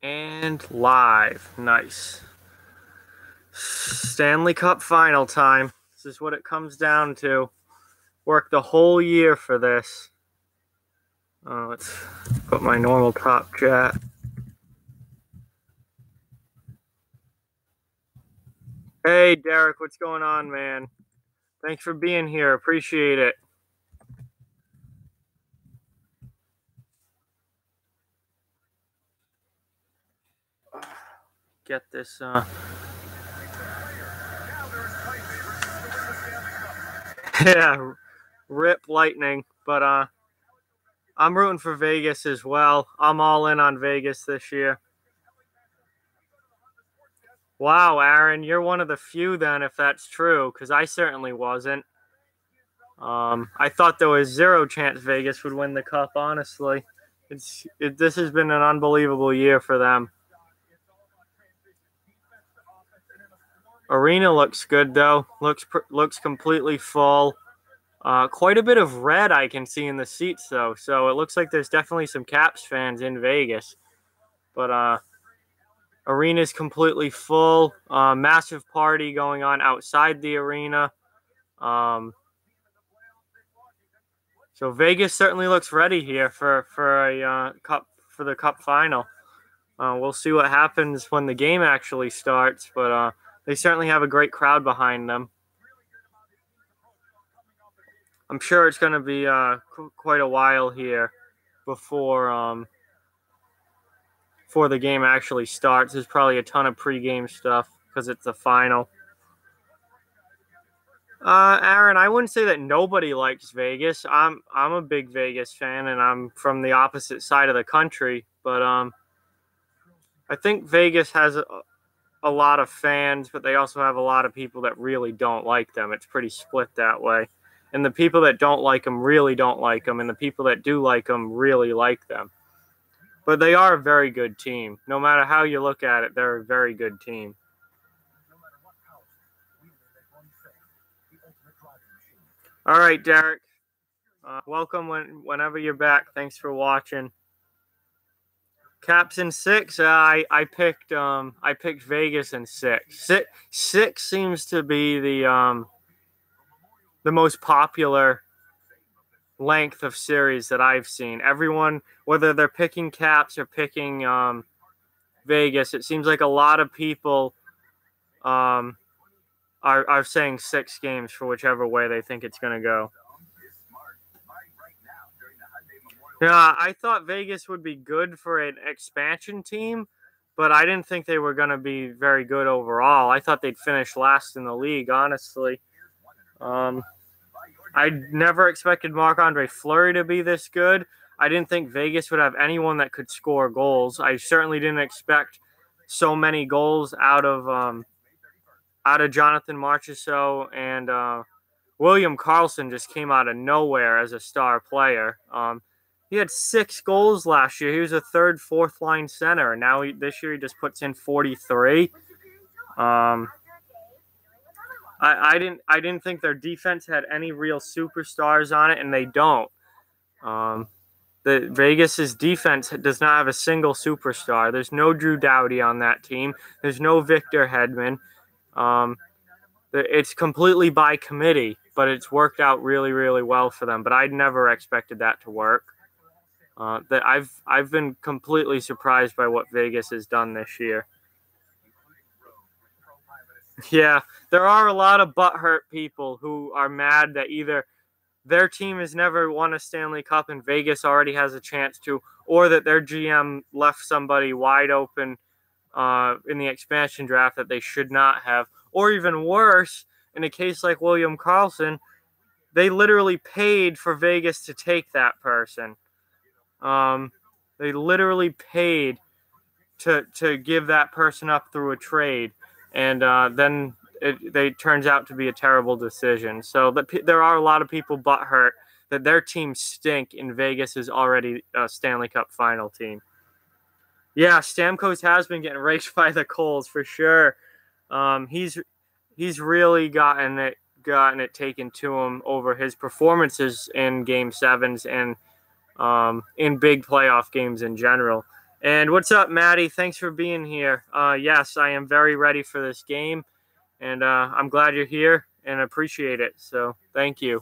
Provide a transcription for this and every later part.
And live. Nice. Stanley Cup Final time. This is what it comes down to. Worked the whole year for this. Let's put my normal top chat. Hey, Derek, what's going on, man? Thanks for being here. Appreciate it. Get this. Yeah, rip Lightning. But I'm rooting for Vegas as well. I'm all in on Vegas this year. Wow, Aaron, you're one of the few then, if that's true, because I certainly wasn't. I thought there was zero chance Vegas would win the cup. Honestly, this has been an unbelievable year for them. Arena looks good though. Looks completely full. Quite a bit of red I can see in the seats though, so it looks like there's definitely some Caps fans in Vegas. But arena's completely full. Massive party going on outside the arena. So Vegas certainly looks ready here for the Cup final. We'll see what happens when the game actually starts, but they certainly have a great crowd behind them. I'm sure it's going to be quite a while here before the game actually starts. There's probably a ton of pregame stuff because it's the final. Aaron, I wouldn't say that nobody likes Vegas. I'm a big Vegas fan, and I'm from the opposite side of the country. But I think Vegas has a lot of fans, but they also have a lot of people that really don't like them. It's pretty split that way. And the people that don't like them really don't like them, and the people that do like them really like them. But they are a very good team. No matter how you look at it, they're a very good team. All right, Derek. Welcome whenever you're back. Thanks for watching. Caps in 6. I picked Vegas in 6. Six seems to be the most popular length of series that I've seen. Everyone, whether they're picking Caps or picking Vegas, it seems like a lot of people are saying 6 games for whichever way they think it's going to go. Yeah, I thought Vegas would be good for an expansion team, but I didn't think they were going to be very good overall. I thought they'd finish last in the league, honestly. I never expected Marc-Andre Fleury to be this good. I didn't think Vegas would have anyone that could score goals. I certainly didn't expect so many goals out of Jonathan Marchessault, and William Karlsson just came out of nowhere as a star player. He had 6 goals last year. He was a third, fourth line center, and now this year he just puts in 43. I didn't think their defense had any real superstars on it, and they don't. The Vegas's defense does not have a single superstar. There's no Drew Doughty on that team. There's no Victor Hedman. It's completely by committee, but it's worked out really, really well for them. But I'd never expected that to work. I've been completely surprised by what Vegas has done this year. Yeah, there are a lot of butthurt people who are mad that either their team has never won a Stanley Cup and Vegas already has a chance to, or that their GM left somebody wide open in the expansion draft that they should not have. Or even worse, in a case like William Karlsson, they literally paid for Vegas to take that person. They literally paid to give that person up through a trade, and then it turns out to be a terrible decision. So there are a lot of people butthurt that their team stink, and Vegas is already a Stanley Cup Final team. Yeah, Stamkos has been getting raked by the coals for sure. He's really gotten it taken to him over his performances in Game 7s and in big playoff games in general. And what's up, Maddie? Thanks for being here. Yes, I am very ready for this game, and I'm glad you're here and appreciate it. So thank you.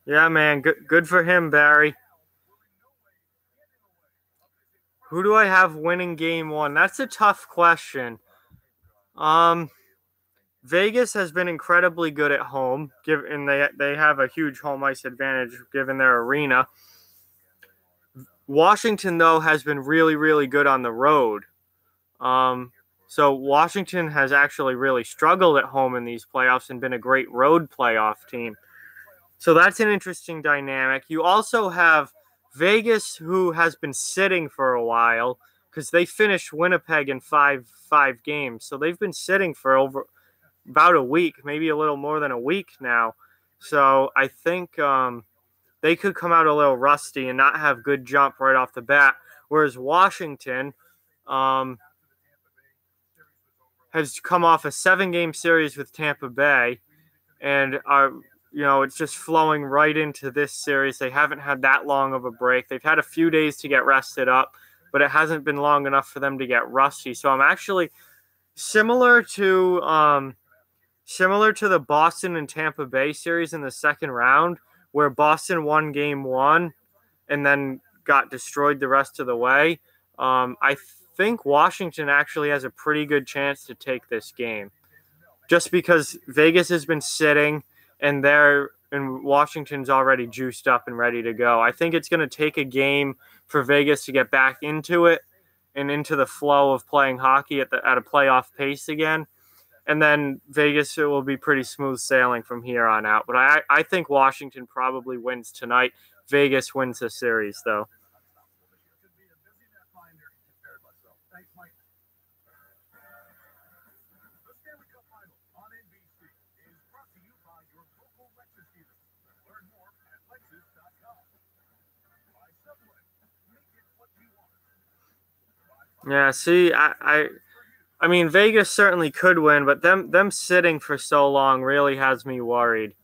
Yeah, man. Good for him, Barry. Who do I have winning game one? That's a tough question. Um, Vegas has been incredibly good at home, and they have a huge home ice advantage given their arena. Washington, though, has been really, really good on the road. So Washington has actually really struggled at home in these playoffs and been a great road playoff team. So that's an interesting dynamic. You also have Vegas, who has been sitting for a while because they finished Winnipeg in five games. So they've been sitting for over about a week, maybe a little more than a week now. So I think they could come out a little rusty and not have good jump right off the bat. Whereas Washington has come off a 7-game series with Tampa Bay and are it's just flowing right into this series. They haven't had that long of a break. They've had a few days to get rested up, but it hasn't been long enough for them to get rusty. So I'm actually similar to the Boston and Tampa Bay series in the second round, where Boston won game one and then got destroyed the rest of the way. I think Washington actually has a pretty good chance to take this game, just because Vegas has been sitting and Washington's already juiced up and ready to go. I think it's going to take a game for Vegas to get back into it and into the flow of playing hockey at a playoff pace again. And then Vegas, it will be pretty smooth sailing from here on out. But I think Washington probably wins tonight. Vegas wins the series, though. Yeah, see, I mean, Vegas certainly could win, but them sitting for so long really has me worried.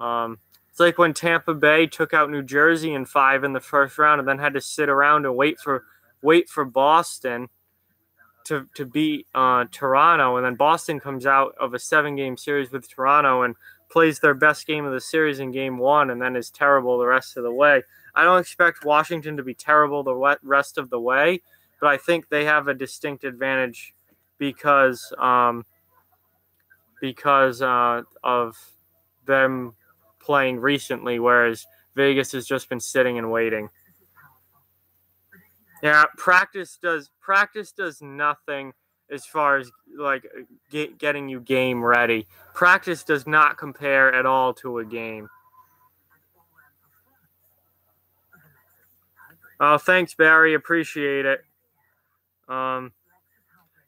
It's like when Tampa Bay took out New Jersey in 5 in the first round, and then had to sit around and wait for Boston to beat Toronto, and then Boston comes out of a 7-game series with Toronto and plays their best game of the series in game one, and then is terrible the rest of the way. I don't expect Washington to be terrible the rest of the way, but I think they have a distinct advantage because of them playing recently, whereas Vegas has just been sitting and waiting. Yeah, practice does nothing as far as like getting you game ready. Practice does not compare at all to a game. Oh, thanks, Barry. Appreciate it.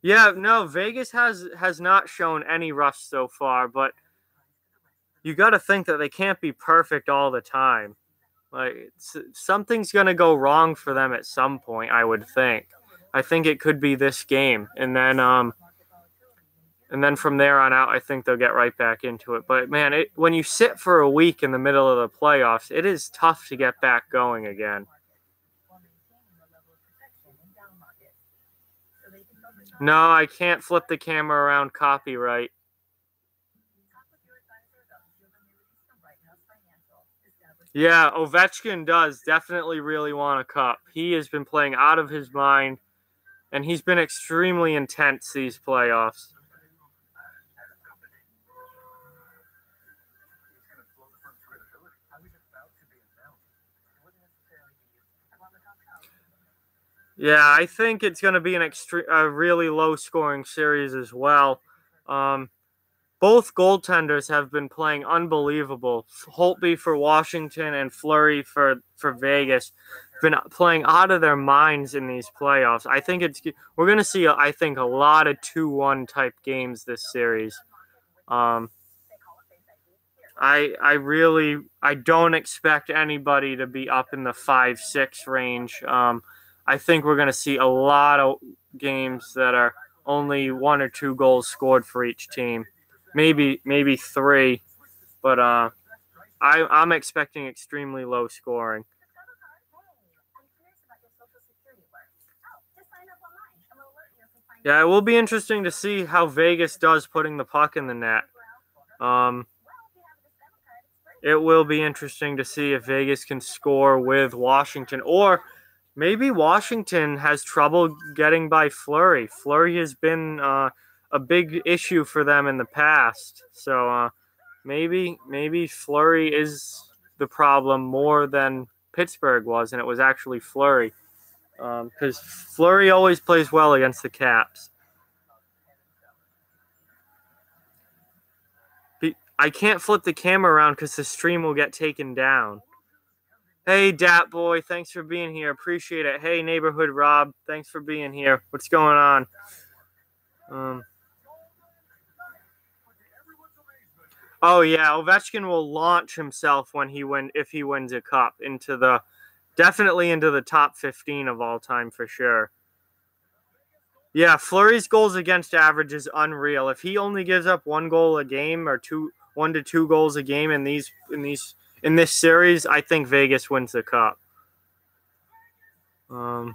Yeah, no, Vegas has not shown any rust so far, but you got to think that they can't be perfect all the time. Like something's gonna go wrong for them at some point, I would think. I think it could be this game, and then from there on out, I think they'll get right back into it. But man, when you sit for a week in the middle of the playoffs, it is tough to get back going again. No, I can't flip the camera around. Copyright. Yeah, Ovechkin does definitely really want a cup. He has been playing out of his mind, and he's been extremely intense these playoffs. Yeah, I think it's going to be a really low-scoring series as well. Both goaltenders have been playing unbelievable. Holtby for Washington and Fleury for Vegas been playing out of their minds in these playoffs. I think we're going to see a lot of 2-1 type games this series. I don't expect anybody to be up in the 5-6 range. I think we're going to see a lot of games that are only 1 or 2 goals scored for each team, maybe 3, but I'm expecting extremely low scoring. Yeah, it will be interesting to see how Vegas does putting the puck in the net. It will be interesting to see if Vegas can score with Washington, or maybe Washington has trouble getting by Fleury. Fleury has been a big issue for them in the past, so maybe Fleury is the problem more than Pittsburgh was, and it was actually Fleury, because Fleury always plays well against the Caps. I can't flip the camera around because the stream will get taken down. Hey, Dat Boy, thanks for being here. Appreciate it. Hey, Neighborhood Rob, thanks for being here. What's going on? Oh yeah, Ovechkin will launch himself if he wins a cup definitely into the top 15 of all time for sure. Yeah, Fleury's goals against average is unreal. If he only gives up 1 goal a game or 1 to 2 goals a game in this series, I think Vegas wins the cup. What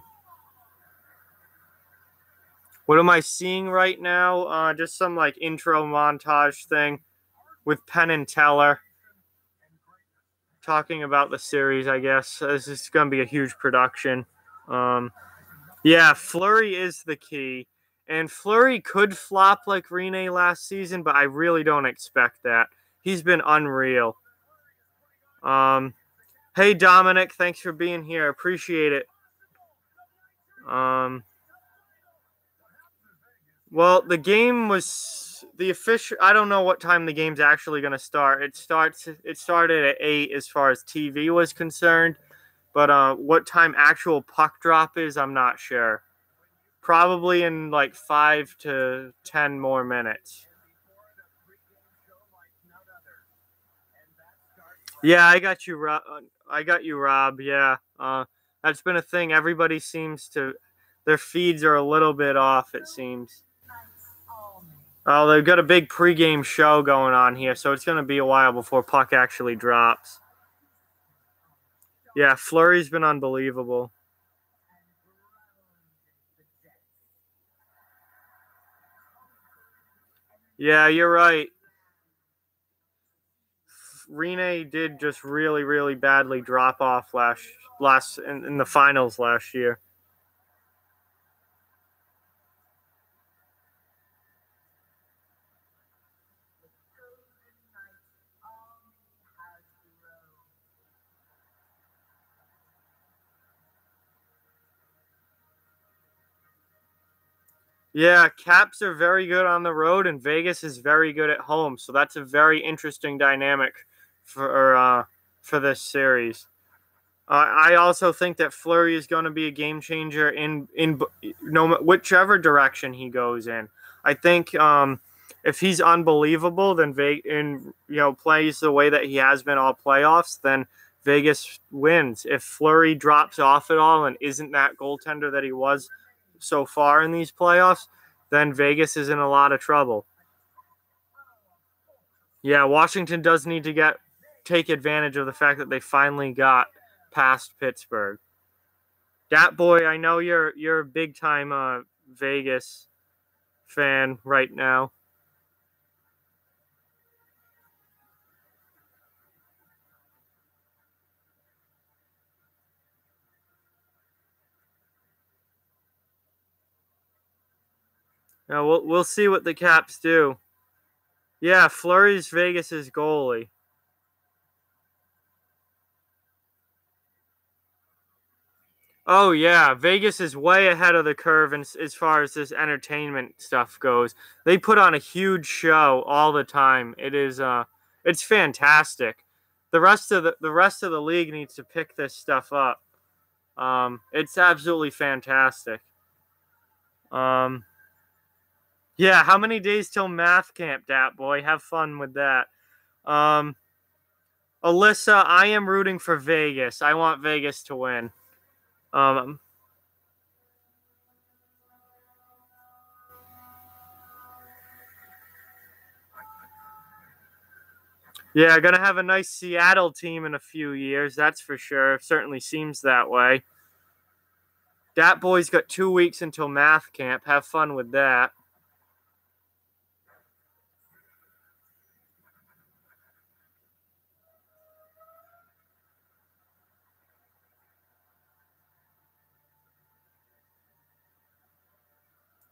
am I seeing right now? Just some like intro montage thing with Penn and Teller talking about the series, I guess. This is going to be a huge production. Yeah, Fleury is the key. And Fleury could flop like Rene last season, but I really don't expect that. He's been unreal. Hey, Dominic, thanks for being here. Appreciate it. Well, the game was the official. I don't know what time the game's actually going to start. It started at 8 as far as TV was concerned, but what time actual puck drop is, I'm not sure. Probably in like 5 to 10 more minutes. Yeah, I got you, Rob. Yeah, that's been a thing. Everybody seems to, their feeds are a little bit off, it seems. Oh, they've got a big pregame show going on here, so it's going to be a while before puck actually drops. Yeah, Fleury's been unbelievable. Yeah, you're right. Rene did just really, really badly drop off in the finals last year. Yeah, Caps are very good on the road, and Vegas is very good at home. So that's a very interesting dynamic for this series. I also think that Fleury is going to be a game changer in whichever direction he goes in. I think if he's unbelievable, then plays the way that he has been all playoffs, then Vegas wins. If Fleury drops off at all and isn't that goaltender that he was so far in these playoffs, then Vegas is in a lot of trouble. Yeah, Washington does need to take advantage of the fact that they finally got past Pittsburgh. Dat Boy, I know you're a big time Vegas fan right now. Now we'll see what the Caps do. Yeah, Fleury's Vegas's goalie. Oh yeah, Vegas is way ahead of the curve as far as this entertainment stuff goes. They put on a huge show all the time. It's fantastic. The rest of the league needs to pick this stuff up. It's absolutely fantastic. Yeah, how many days till math camp, Dat Boy? Have fun with that. Alyssa, I am rooting for Vegas. I want Vegas to win. Yeah, gonna have a nice Seattle team in a few years, that's for sure. It certainly seems that way. Dat boy's got 2 weeks until math camp. Have fun with that.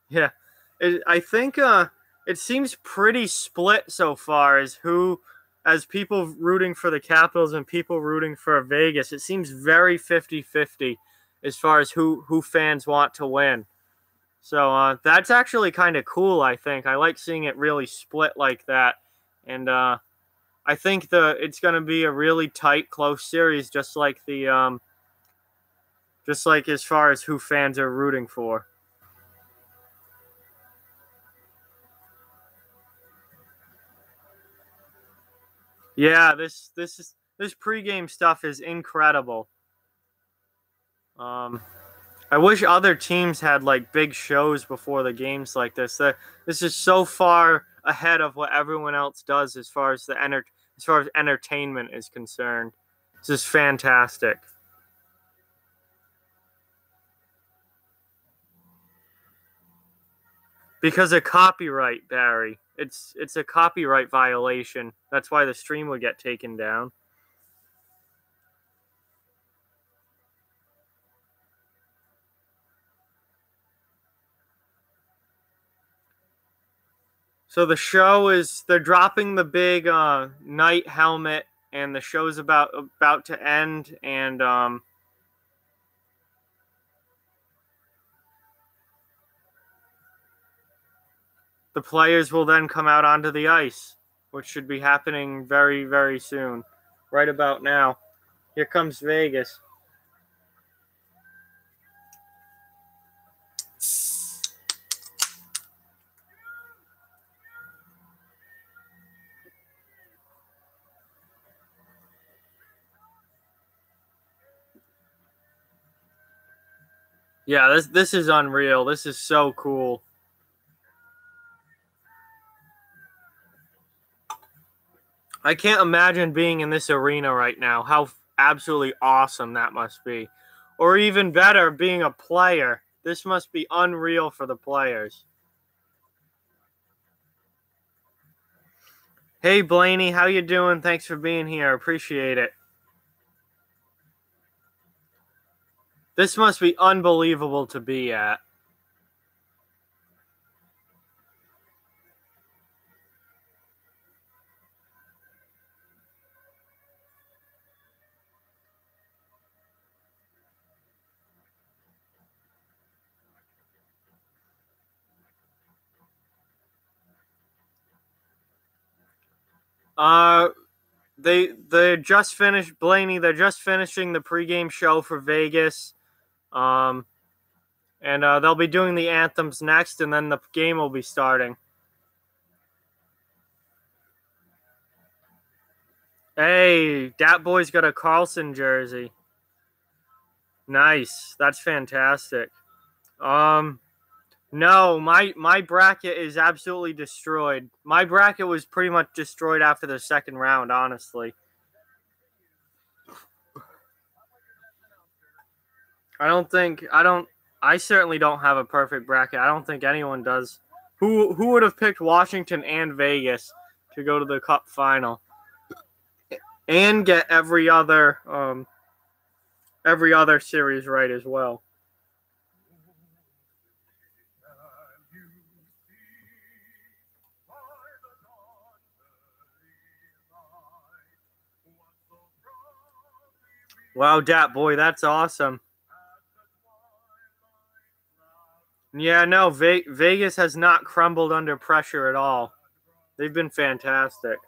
Yeah, I think it seems pretty split so far as people rooting for the Capitals and people rooting for Vegas. It seems very 50-50 as far as who fans want to win. So that's actually kind of cool, I think. I like seeing it really split like that. And I think it's going to be a really tight, close series, just like just like as far as who fans are rooting for. Yeah, this pregame stuff is incredible. Um, I wish other teams had like big shows before the games like this. This is so far ahead of what everyone else does as far as as far as entertainment is concerned. This is fantastic. Because of copyright, Barry. It's a copyright violation. That's why the stream would get taken down. So the show is they're dropping the big knight helmet, and the show's about to end, and the players will then come out onto the ice, which should be happening very, very soon, right about now. Here comes Vegas. Yeah, this is unreal. This is so cool. I can't imagine being in this arena right now. How absolutely awesome that must be. Or even better, being a player. This must be unreal for the players. Hey Blaney, how you doing? Thanks for being here. Appreciate it. This must be unbelievable to be at. Uh they just finished Blaney, they're just finishing the pregame show for Vegas. Um and they'll be doing the anthems next, and then the game will be starting. Hey, that boy's got a Carlson jersey. Nice. That's fantastic. Um no, my bracket is absolutely destroyed. My bracket was pretty much destroyed after the second round, honestly. I certainly don't have a perfect bracket. I don't think anyone does. Who would have picked Washington and Vegas to go to the Cup final and get every other series right as well? Wow, Dat boy, that's awesome. Yeah, no, Vegas has not crumbled under pressure at all. They've been fantastic.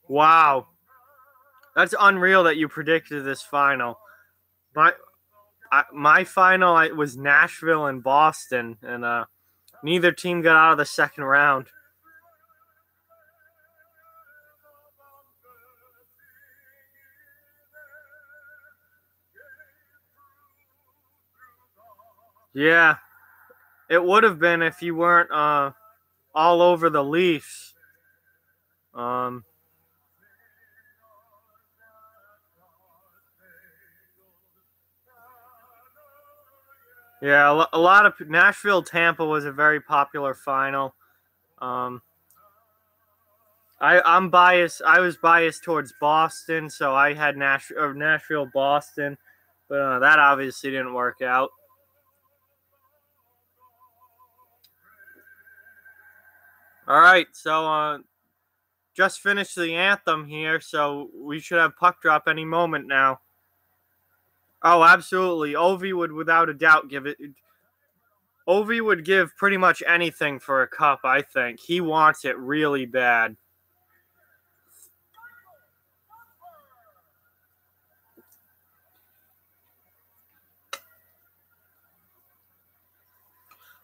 Wow. That's unreal that you predicted this final. My my final was Nashville and Boston, and neither team got out of the second round. Yeah, it would have been if you weren't all over the Leafs. Yeah, a lot of Nashville-Tampa was a very popular final. I'm biased. I was biased towards Boston, so I had Nashville-Boston, but that obviously didn't work out. All right, so just finished the anthem here, so we should have puck drop any moment now. Oh, absolutely. Ovi would, without a doubt, give it. Ovi would give pretty much anything for a cup, I think. He wants it really bad.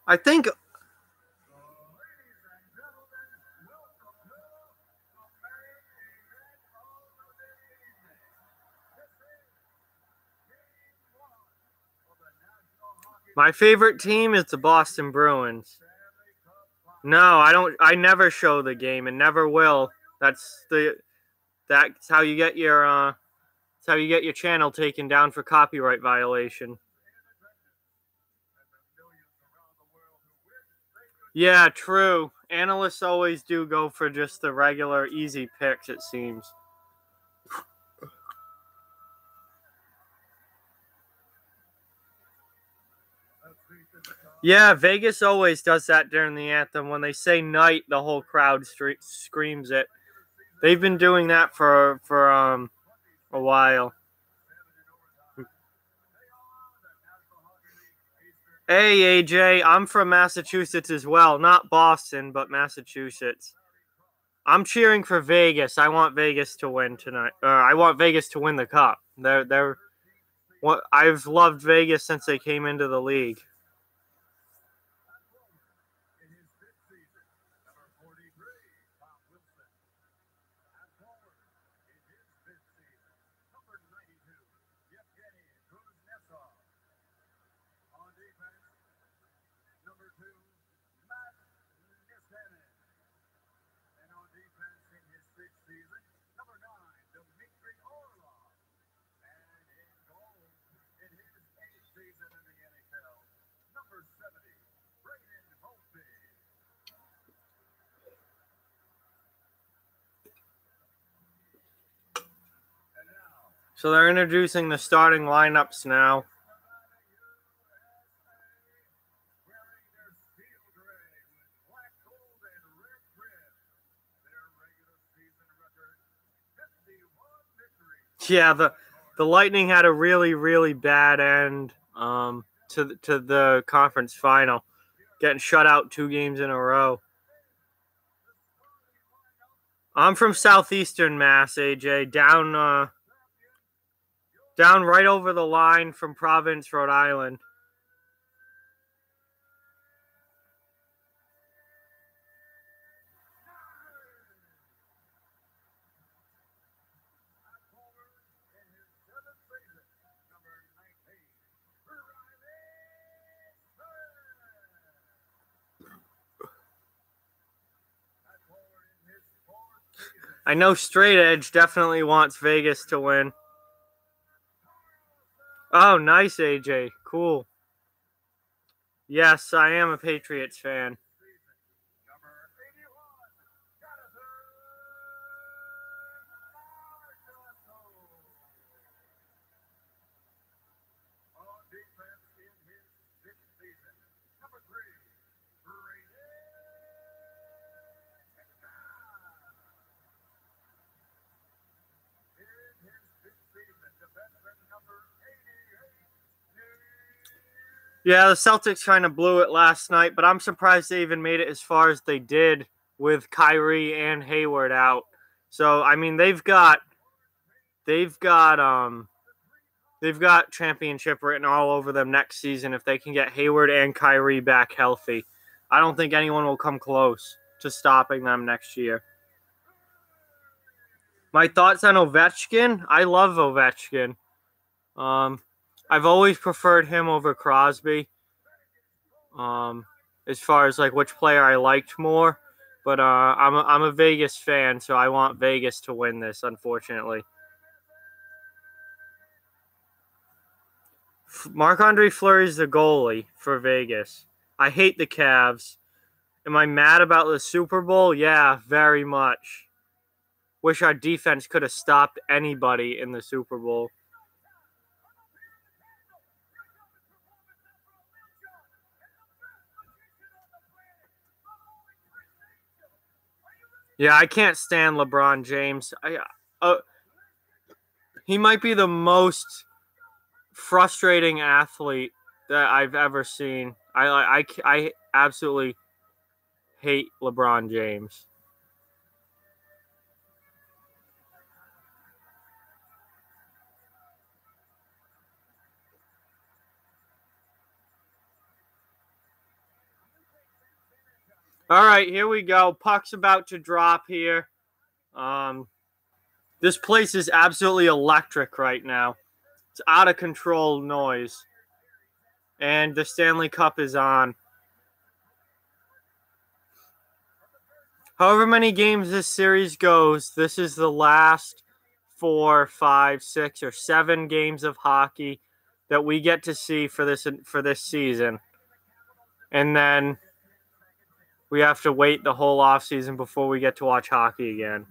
I think my favorite team is the Boston Bruins. No, I don't. I never show the game and never will. That's how you get your channel taken down for copyright violation. Yeah, true. Analysts always do go for just the regular easy picks, it seems. Yeah, Vegas always does that during the anthem. When they say night, the whole crowd screams it. They've been doing that for a while. Hey, AJ, I'm from Massachusetts as well. Not Boston, but Massachusetts. I'm cheering for Vegas. I want Vegas to win tonight. I want Vegas to win the cup. I've loved Vegas since they came into the league. So they're introducing the starting lineups now. Yeah, the Lightning had a really, really bad end to the conference final, getting shut out 2 games in a row. I'm from southeastern Mass, AJ, down right over the line from Providence, Rhode Island. I know Straight Edge definitely wants Vegas to win. Oh, nice, AJ. Cool. Yes, I am a Patriots fan. Yeah, the Celtics kind of blew it last night, but I'm surprised they even made it as far as they did with Kyrie and Hayward out. So, I mean, they've got championship written all over them next season if they can get Hayward and Kyrie back healthy. I don't think anyone will come close to stopping them next year. My thoughts on Ovechkin? I love Ovechkin. I've always preferred him over Crosby. as far as like which player I liked more. But I'm a Vegas fan, so I want Vegas to win this, unfortunately. Marc-Andre Fleury's the goalie for Vegas. I hate the Cavs. Am I mad about the Super Bowl? Yeah, very much. Wish our defense could have stopped anybody in the Super Bowl. Yeah, I can't stand LeBron James. He might be the most frustrating athlete that I've ever seen. I absolutely hate LeBron James. All right, here we go. Puck's about to drop here. This place is absolutely electric right now. It's out of control noise. And the Stanley Cup is on. However many games this series goes, this is the last 4, 5, 6, or 7 games of hockey that we get to see for this season. And then we have to wait the whole offseason before we get to watch hockey again.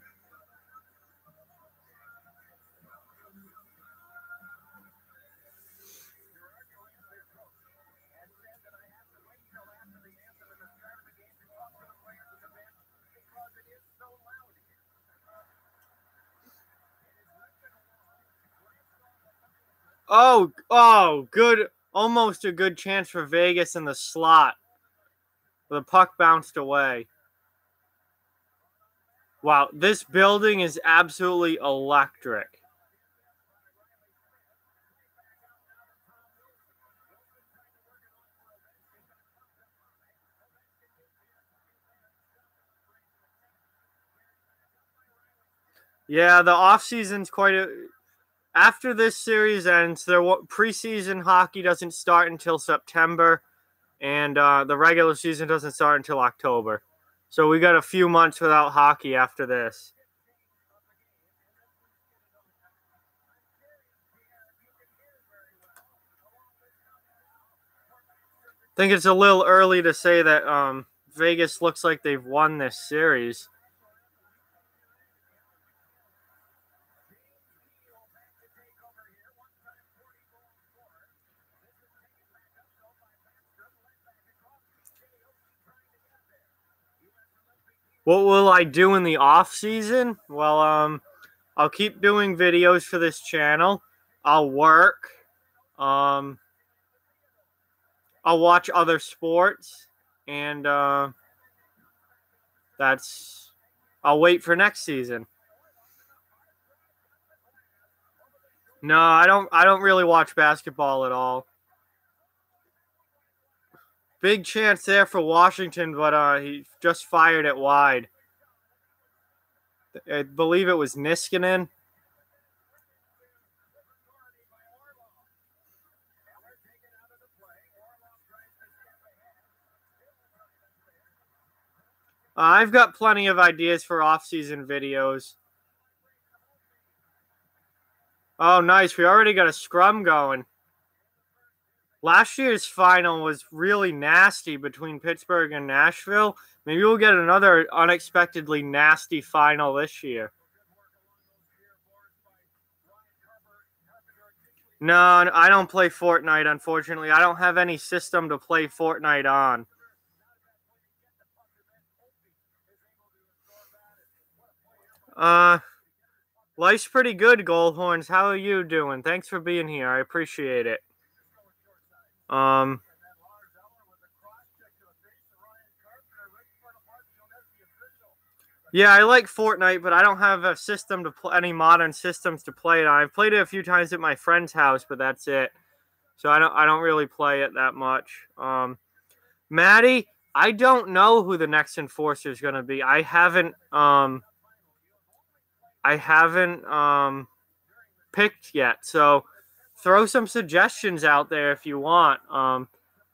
Oh, good. Almost a good chance for Vegas in the slot. The puck bounced away. Wow, this building is absolutely electric. Yeah, the offseason's quite a... After this series ends, preseason hockey doesn't start until September, and the regular season doesn't start until October. So we got a few months without hockey after this. I think it's a little early to say that Vegas looks like they've won this series. What will I do in the off season? Well, I'll keep doing videos for this channel. I'll work. I'll watch other sports, and I'll wait for next season. No, I don't really watch basketball at all. Big chance there for Washington, but he just fired it wide. I believe it was Niskanen. I've got plenty of ideas for off-season videos. Oh, nice. We already got a scrum going. Last year's final was really nasty between Pittsburgh and Nashville. Maybe we'll get another unexpectedly nasty final this year. No, I don't play Fortnite, unfortunately. I don't have any system to play Fortnite on. Life's pretty good, Goldhorns. How are you doing? Thanks for being here. I appreciate it. Yeah, I like Fortnite, but I don't have a system to play any modern systems to play it on. I've played it a few times at my friend's house, but that's it. So I don't really play it that much. Maddie, I don't know who the next enforcer is going to be. I haven't picked yet. So throw some suggestions out there if you want.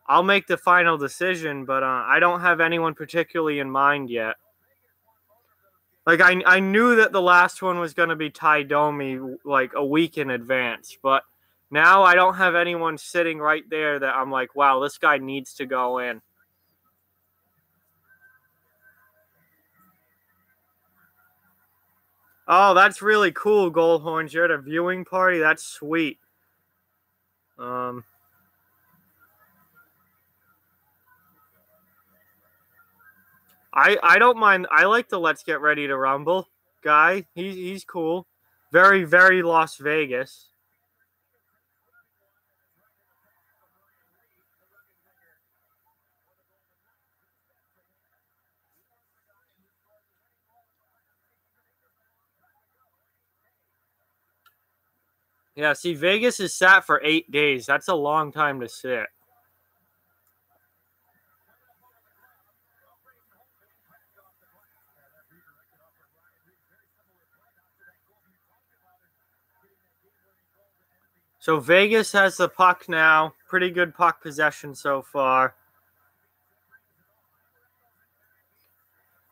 I'll make the final decision, but I don't have anyone particularly in mind yet. Like, I knew that the last one was going to be Ty Domi like a week in advance, but now I don't have anyone sitting right there that I'm like, wow, this guy needs to go in. Oh, that's really cool, Goldhorns. You're at a viewing party? That's sweet. I don't mind. I like the Let's Get Ready to Rumble guy. He's cool. Very, very Las Vegas. Yeah, see, Vegas is sat for 8 days. That's a long time to sit. So Vegas has the puck now. Pretty good puck possession so far.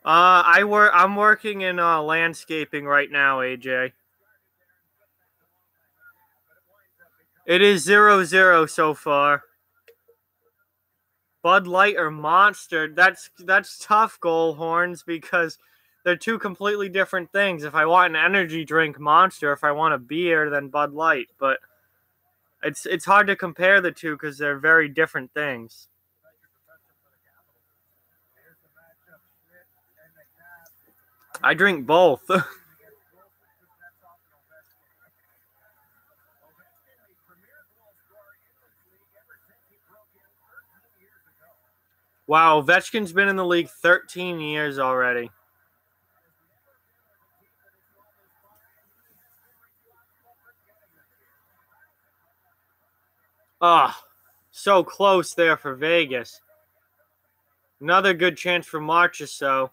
I'm working in landscaping right now, AJ. It is 0-0 so far. Bud Light or Monster? That's tough, Goldhorns, because they're two completely different things. If I want an energy drink, Monster. If I want a beer, then Bud Light. But it's hard to compare the two because they're very different things. I drink both. Wow, Ovechkin's been in the league 13 years already. Ah, oh, so close there for Vegas. Another good chance for Marchessault.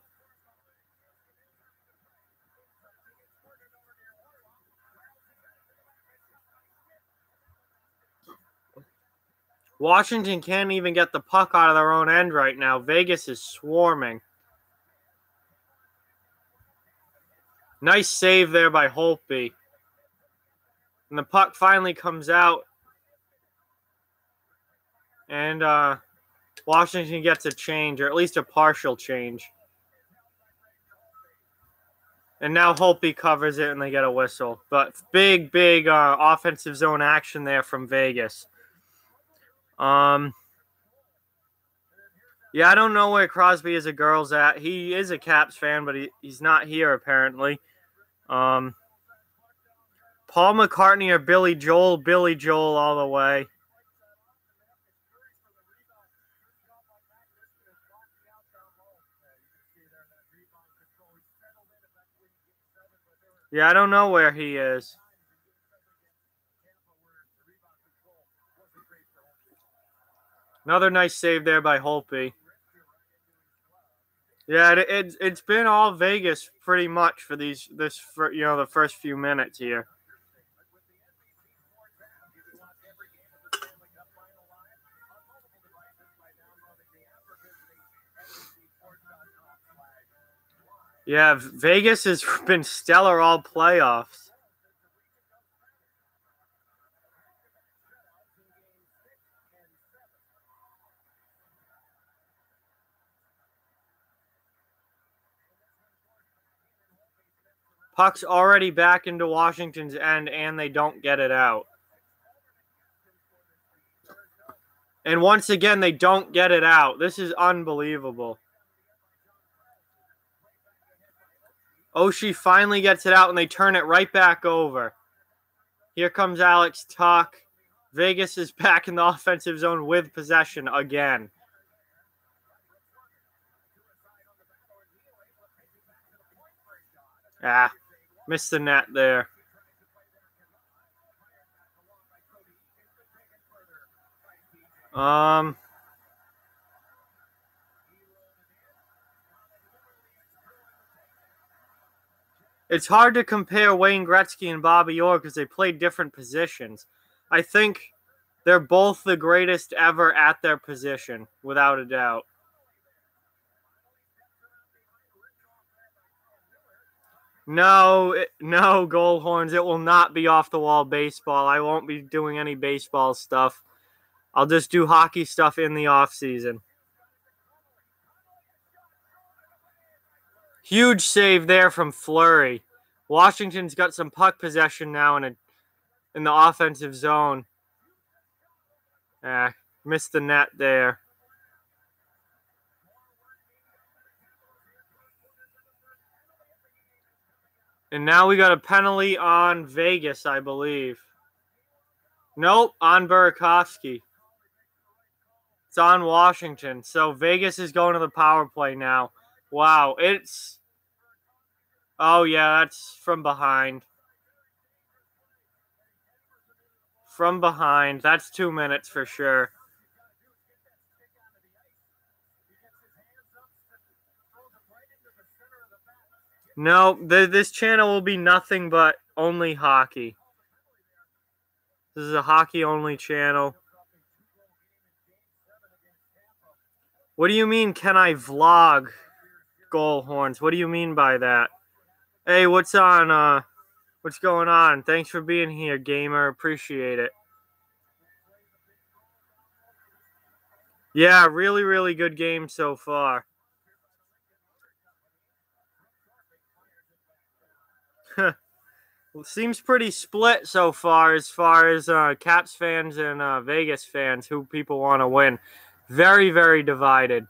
Washington can't even get the puck out of their own end right now. Vegas is swarming. Nice save there by Holtby. And the puck finally comes out. And Washington gets a change, or at least a partial change. And now Holtby covers it and they get a whistle. But big offensive zone action there from Vegas. Yeah, I don't know where Crosby as a girl's at. He is a Caps fan, but he's not here apparently. Paul McCartney or Billy Joel? Billy Joel all the way. Yeah, I don't know where he is. Another nice save there by Holtby. Yeah, it's been all Vegas pretty much for the first few minutes here. Yeah, Vegas has been stellar all playoffs. Puck's already back into Washington's end, and they don't get it out. And once again, they don't get it out. This is unbelievable. Oshie finally gets it out, and they turn it right back over. Here comes Alex Tuch. Vegas is back in the offensive zone with possession again. Ah, missed the net there. It's hard to compare Wayne Gretzky and Bobby Orr because they played different positions. I think They're both the greatest ever at their position, without a doubt. No, goal horns. It will not be off the wall baseball. I won't be doing any baseball stuff. I'll just do hockey stuff in the off season. Huge save there from Fleury. Washington's got some puck possession now in the offensive zone. Missed the net there. And now we got a penalty on Vegas, I believe. Nope, on Burakovsky. It's on Washington. So Vegas is going to the power play now. Wow, it's... Oh, yeah, that's from behind. From behind. That's 2 minutes for sure. No, this channel will be nothing but only hockey. This is a hockey-only channel. What do you mean, can I vlog goal horns? What do you mean by that? Hey, what's going on? Thanks for being here, gamer. Appreciate it. Yeah, really, really good game so far. Seems pretty split so far as Caps fans and Vegas fans, who people want to win. Very, very divided.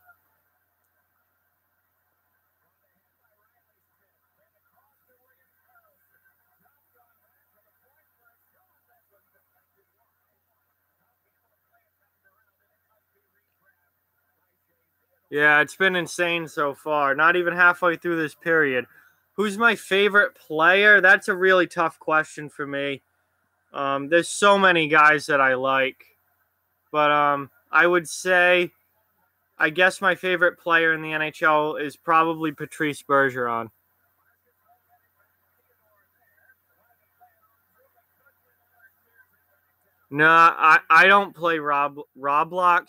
Yeah, it's been insane so far. Not even halfway through this period. Who's my favorite player? That's a really tough question for me. There's so many guys that I like. But I would say, I guess my favorite player in the NHL is probably Patrice Bergeron. No, I don't play Roblox.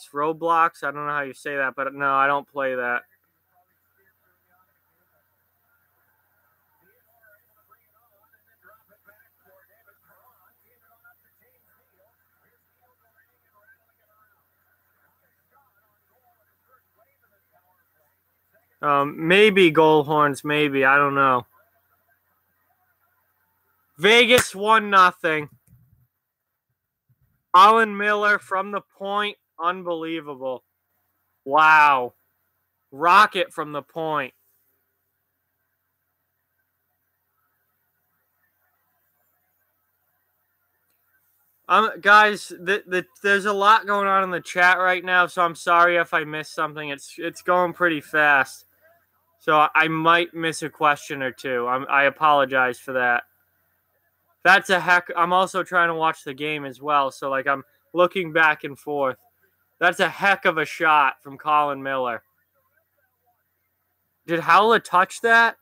I don't know how you say that, but no, I don't play that. Maybe goal horns, maybe. I don't know. Vegas 1-0. Colin Miller from the point. Unbelievable. Wow. Rocket from the point. Guys, there's a lot going on in the chat right now, so I'm sorry if I missed something. It's going pretty fast. So I might miss a question or two. I apologize for that. That's a heck. I'm also trying to watch the game as well. So, like, I'm looking back and forth. That's a heck of a shot from Colin Miller. Did Howlett touch that?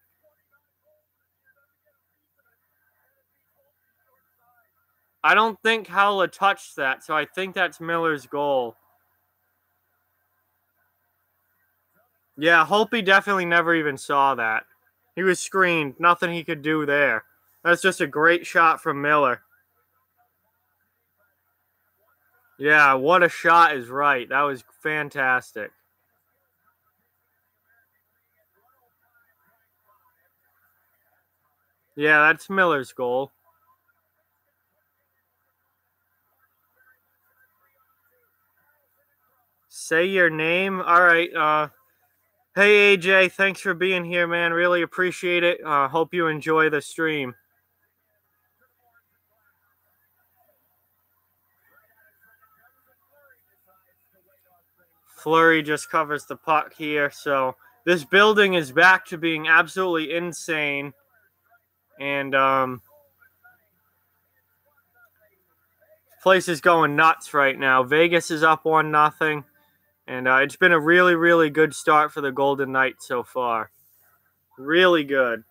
I don't think Howlett touched that, so I think that's Miller's goal. Yeah, Holtby definitely never even saw that. He was screened. Nothing he could do there. That's just a great shot from Miller. Yeah, what a shot is right. That was fantastic. Yeah, that's Miller's goal. Say your name. All right. Hey, AJ, thanks for being here, man. Really appreciate it. Hope you enjoy the stream. Fleury just covers the puck here. So this building is back to being absolutely insane. And place is going nuts right now. Vegas is up 1-0. And it's been a really, really good start for the Golden Knights so far. Really good.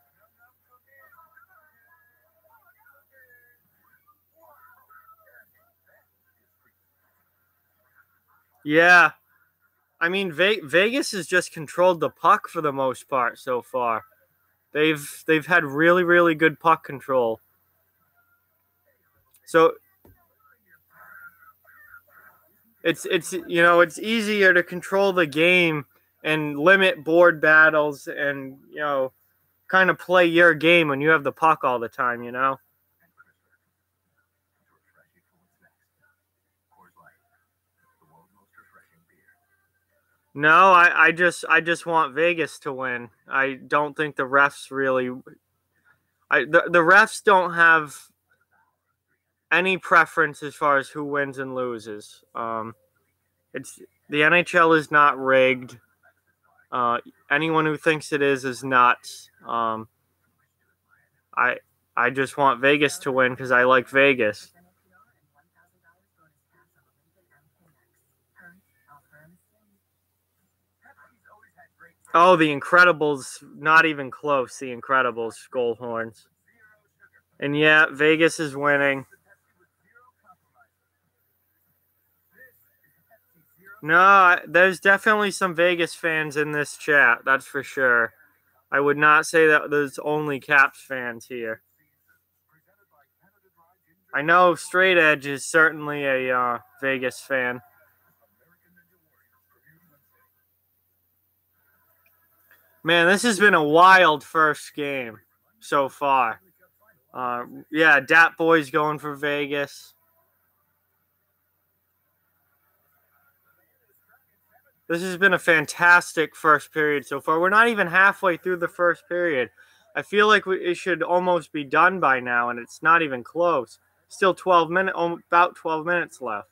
Yeah. I mean, Vegas has just controlled the puck for the most part so far. They've had really, really good puck control. So it's it's easier to control the game and limit board battles and kind of play your game when you have the puck all the time. No, I just want Vegas to win. I don't think the refs really. The refs don't have any preference as far as who wins and loses. It's the NHL is not rigged. Anyone who thinks it is nuts. I I just want Vegas to win because I like Vegas. Oh, the Incredibles, not even close. The Incredibles goal horns. And yeah, Vegas is winning. No, there's definitely some Vegas fans in this chat. That's for sure. I would not say that there's only Caps fans here. I know Straight Edge is certainly a Vegas fan. Man, this has been a wild first game so far. Yeah, Dat Boy's going for Vegas. This has been a fantastic first period so far. We're not even halfway through the first period. I feel like it should almost be done by now, and it's not even close. Still about 12 minutes left.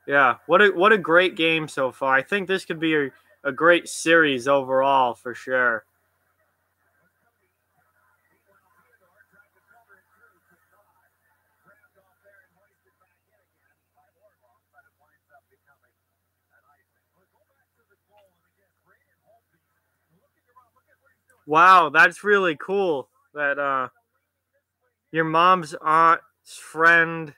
Yeah, what a great game so far. I think this could be a great series overall for sure. Wow, that's really cool that your mom's aunt's friend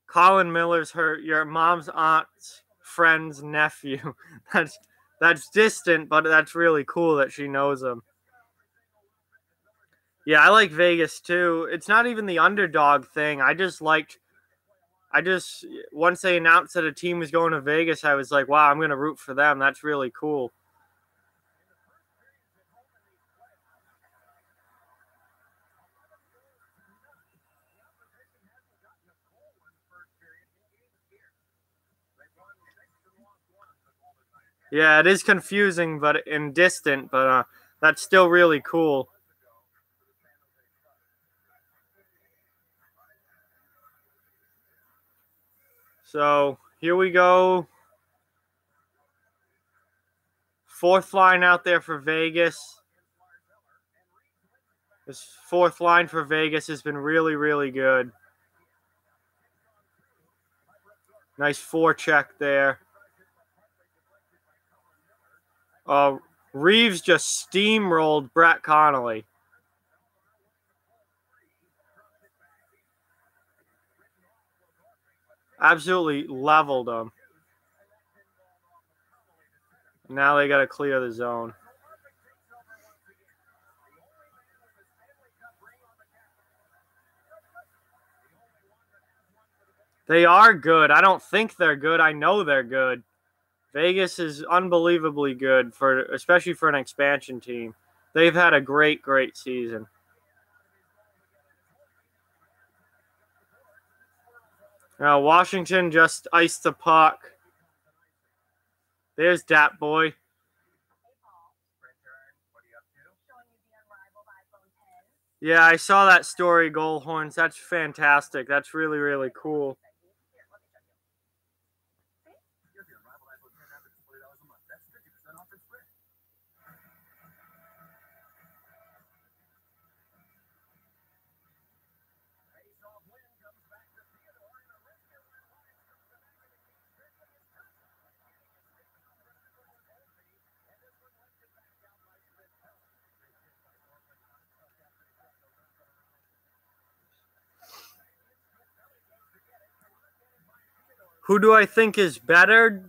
Colin Miller's your mom's aunt's friend's nephew. That's distant, but that's really cool that she knows him. Yeah, I like Vegas too. It's not even the underdog thing. I just once they announced that a team was going to Vegas, I was like, wow, I'm gonna root for them. That's really cool. Yeah, it is confusing, but and distant, but that's still really cool. So here we go. Fourth line out there for Vegas. This fourth line for Vegas has been really, really good. Nice forecheck there. Reeves just steamrolled Brett Connolly. Absolutely leveled him. Now they got to clear the zone. They are good. I don't think they're good. I know they're good. Vegas is unbelievably good especially for an expansion team. They've had a great, great season. Now Washington just iced the puck. There's Dat Boy. Yeah, I saw that story, Goal Horns. That's fantastic. That's really, really cool. Who do I think is better?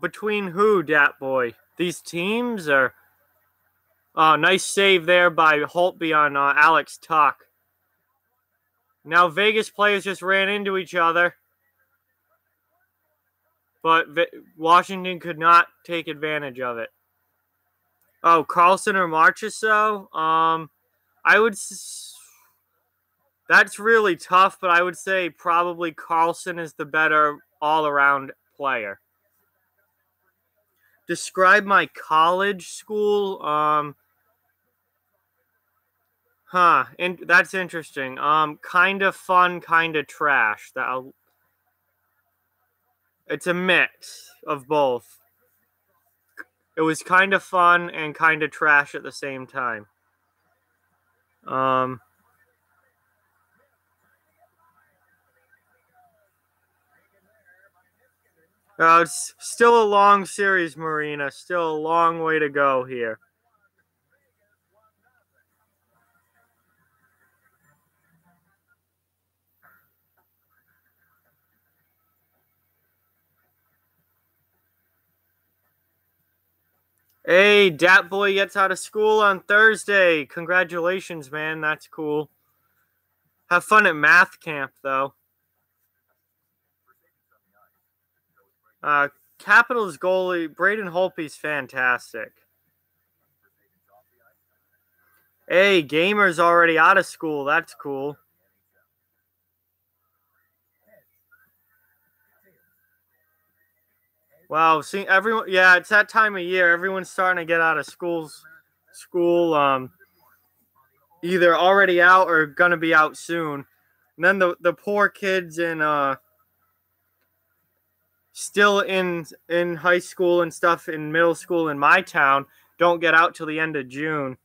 Between who, Dat Boy? These teams? Or nice save there by Holtby on Alex Tuck. Now Vegas players just ran into each other, but Washington could not take advantage of it. Oh, Carlson or Marchessault? I would. That's really tough, but I would say probably Carlson is the better all-around player. Describe my college school. And that's interesting. Kind of fun, kind of trash. It's a mix of both. It was kind of fun and kind of trash at the same time. It's still a long series, Marina. Still a long way to go here. Hey, Dat Boy gets out of school on Thursday. Congratulations, man. That's cool. Have fun at math camp, though. Capitals goalie Braden Holtby's fantastic. Hey, Gamer's already out of school. That's cool. Wow, see everyone. Yeah, it's that time of year. Everyone's starting to get out of school. Either already out or gonna be out soon. And then the poor kids in still in high school and stuff in middle school in my town don't get out till the end of June.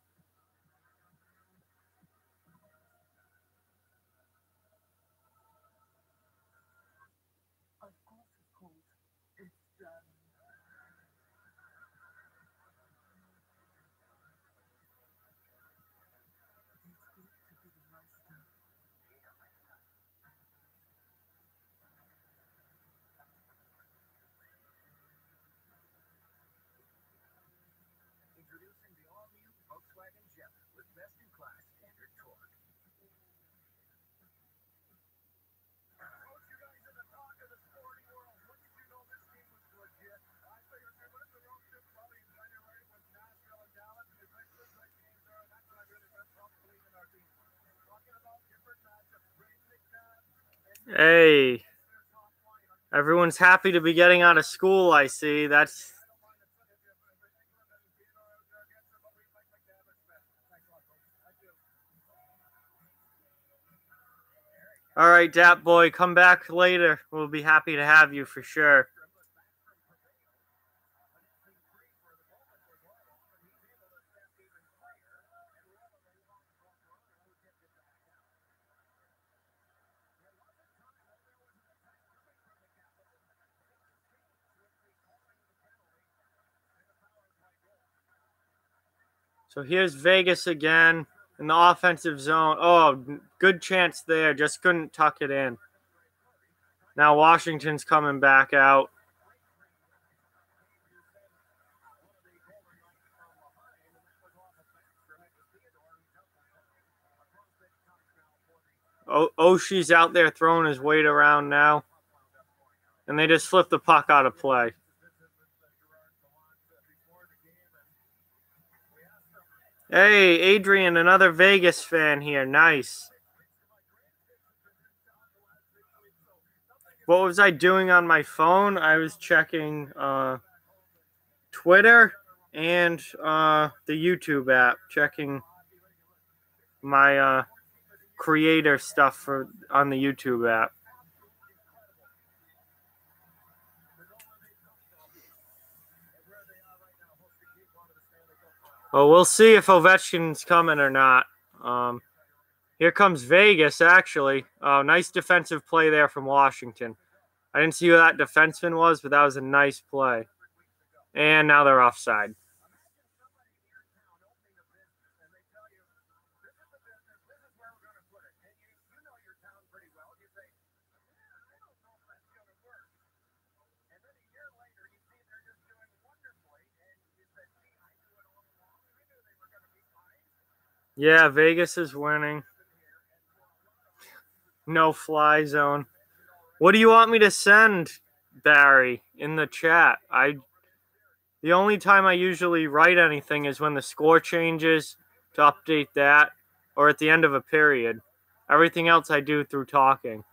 Hey, everyone's happy to be getting out of school, I see. That's all right, Dat Boy. Come back later. We'll be happy to have you for sure. So here's Vegas again in the offensive zone. Oh, good chance there. Just couldn't tuck it in. Now Washington's coming back out. Oshie's out there throwing his weight around now. And they just flip the puck out of play. Hey, Adrian, another Vegas fan here. Nice. What was I doing on my phone? I was checking Twitter and the YouTube app, checking my creator stuff on the YouTube app. Well, we'll see if Ovechkin's coming or not. Here comes Vegas, actually. Oh, nice defensive play there from Washington. I didn't see who that defenseman was, but that was a nice play. And now they're offside. Yeah, Vegas is winning. No fly zone. What do you want me to send, Barry, in the chat? The only time I usually write anything is when the score changes to update that, or at the end of a period. Everything else I do through talking.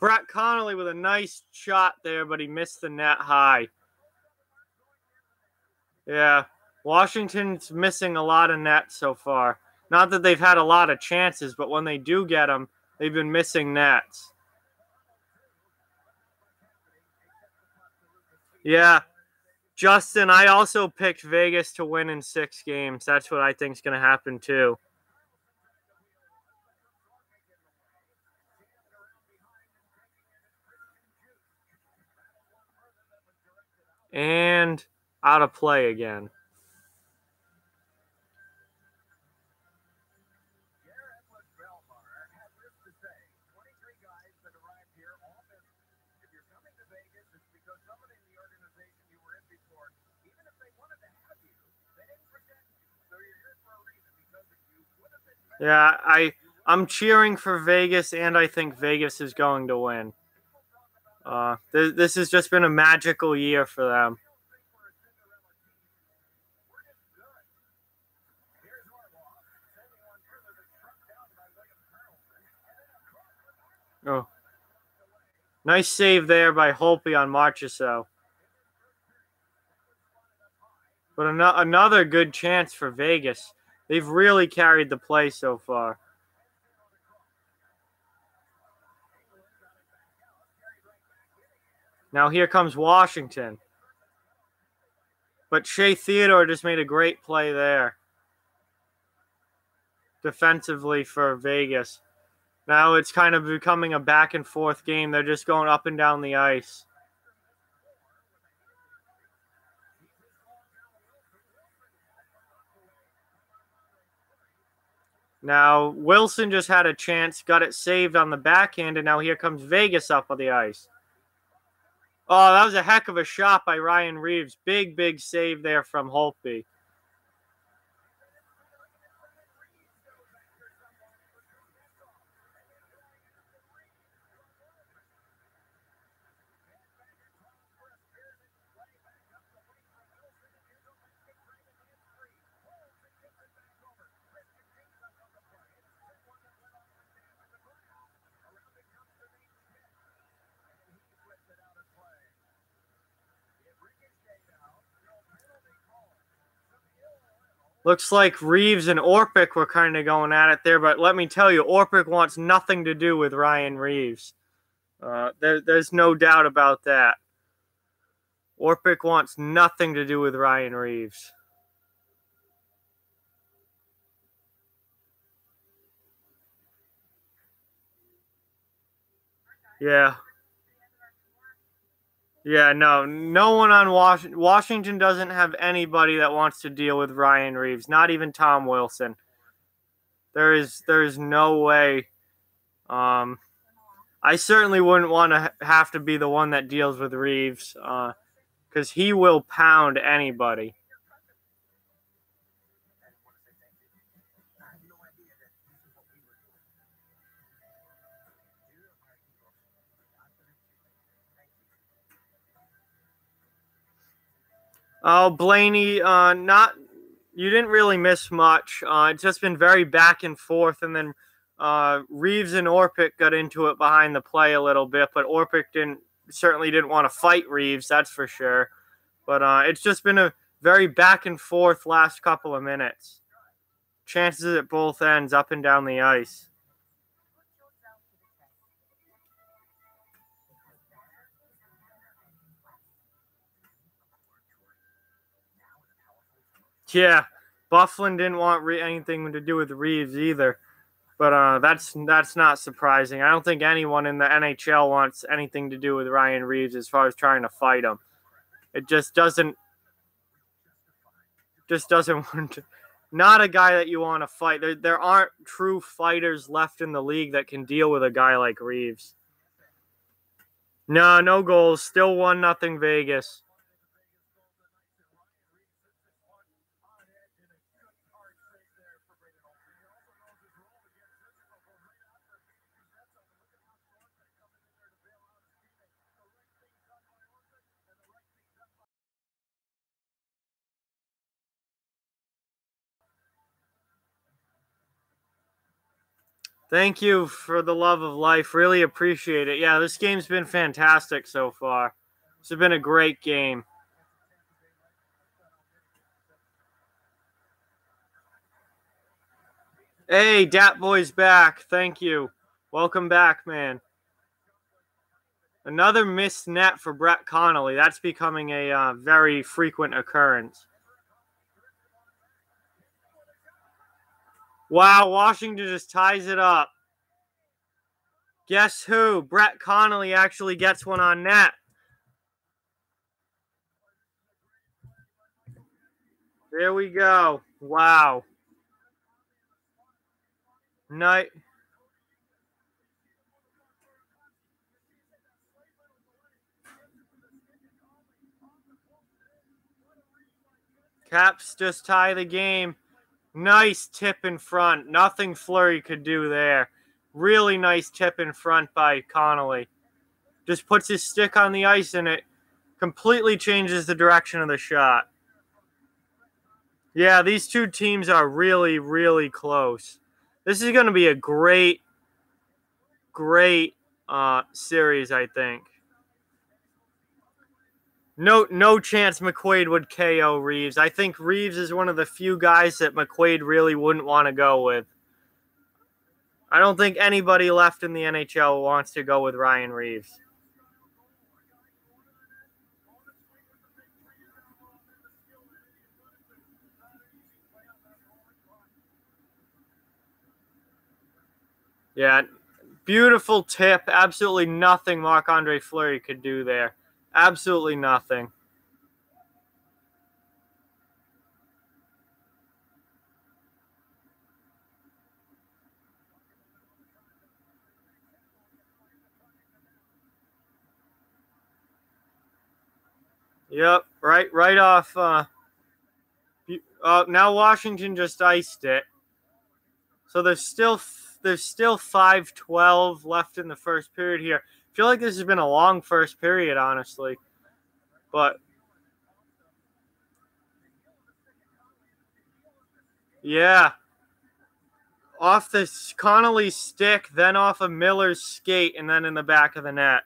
Brett Connolly with a nice shot there, but he missed the net high. Yeah, Washington's missing a lot of nets so far. Not that they've had a lot of chances, but when they do get them, they've been missing nets. Yeah, Justin, I also picked Vegas to win in 6 games. That's what I think is going to happen too. And out of play again. Yeah, I'm cheering for Vegas, and I think Vegas is going to win. This has just been a magical year for them. Oh, nice save there by Holpe on Marchessault. But another good chance for Vegas. They've really carried the play so far. Now here comes Washington. But Shea Theodore just made a great play there. Defensively for Vegas. Now it's kind of becoming a back and forth game. They're just going up and down the ice. Now, Wilson just had a chance, got it saved on the backhand, and now here comes Vegas up on the ice. Oh, that was a heck of a shot by Ryan Reeves. Big, big save there from Holpe. Looks like Reeves and Orpik were kind of going at it there, but let me tell you, Orpik wants nothing to do with Ryan Reeves. There's no doubt about that. Orpik wants nothing to do with Ryan Reeves. Yeah. Yeah, no one on Washington. Washington doesn't have anybody that wants to deal with Ryan Reeves. Not even Tom Wilson. There is no way. I certainly wouldn't want to have to be the one that deals with Reeves, because he will pound anybody. Oh, Blaney, you didn't really miss much. It's just been very back and forth, and then Reeves and Orpik got into it behind the play a little bit, but Orpik certainly didn't want to fight Reeves, that's for sure. But it's just been a very back and forth last couple of minutes. Chances at both ends, up and down the ice. Yeah, Bufflin didn't want anything to do with Reeves either. But that's not surprising. I don't think anyone in the NHL wants anything to do with Ryan Reeves as far as trying to fight him. It just doesn't want to. not a guy that you want to fight. There aren't true fighters left in the league that can deal with a guy like Reeves. No goals. Still 1-0 Vegas. Thank you for the love of life. Really appreciate it. Yeah, this game's been fantastic so far. It's been a great game. Hey, Dat Boy's back. Thank you. Welcome back, man. Another missed net for Brett Connolly. That's becoming a very frequent occurrence. Wow, Washington just ties it up. Guess who? Brett Connolly actually gets one on net. There we go. Wow. Night. Caps just tie the game. Nice tip in front. Nothing Fleury could do there. Really nice tip in front by Connolly. Just puts his stick on the ice and it completely changes the direction of the shot. Yeah, these two teams are really, really close. This is going to be a great series, I think. No chance McQuaid would KO Reeves. I think Reeves is one of the few guys that McQuaid really wouldn't want to go with. I don't think anybody left in the NHL wants to go with Ryan Reeves. Yeah, beautiful tip. Absolutely nothing Marc-Andre Fleury could do there. Absolutely nothing. Yep, right off. Now Washington just iced it. So there's still 5:12 left in the first period here. I feel like this has been a long first period, honestly. But yeah, off the Connolly stick, then off of Miller's skate, and then in the back of the net.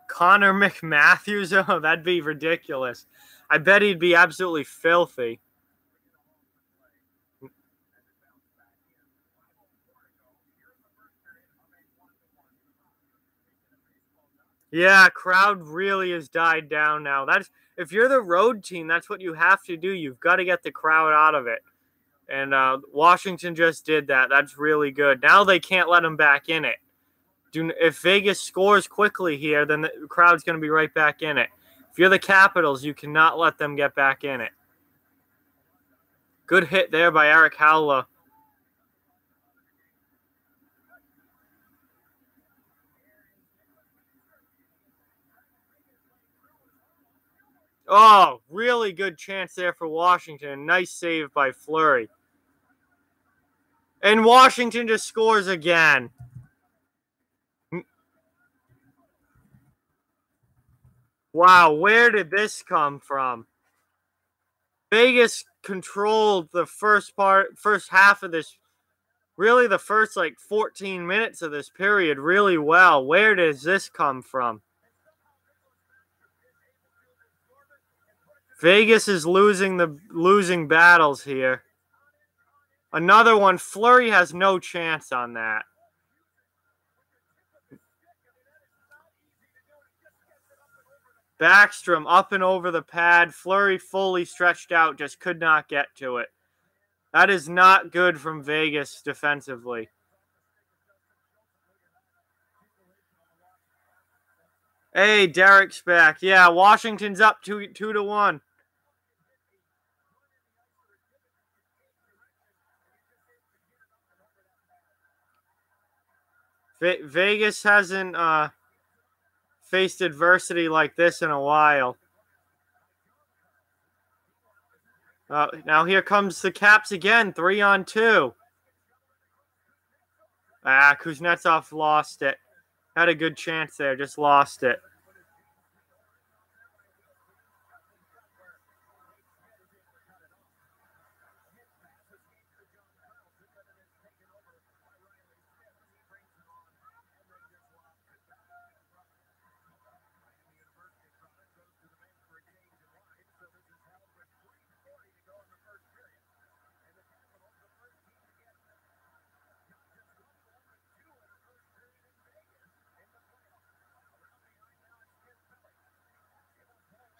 Connor McMatthews? Oh, that'd be ridiculous. I bet he'd be absolutely filthy. Yeah, crowd really has died down now. If you're the road team, that's what you have to do. You've got to get the crowd out of it. And Washington just did that. That's really good. Now they can't let them back in it. If Vegas scores quickly here, then the crowd's going to be right back in it. If you're the Capitals, you cannot let them get back in it. Good hit there by Eric Howla. Oh, really good chance there for Washington. Nice save by Fleury. And Washington just scores again. Wow, where did this come from? Vegas controlled the first half of this, really the first 14 minutes of this period really well. Where does this come from? Vegas is losing battles here. Another one. Fleury has no chance on that. Backstrom up and over the pad. Fleury fully stretched out, just could not get to it. That is not good from Vegas defensively. Hey, Derek's back. Yeah, Washington's up 2-1. Vegas hasn't faced adversity like this in a while. Now here comes the Caps again, 3-2. Kuznetsov lost it. Had a good chance there, just lost it.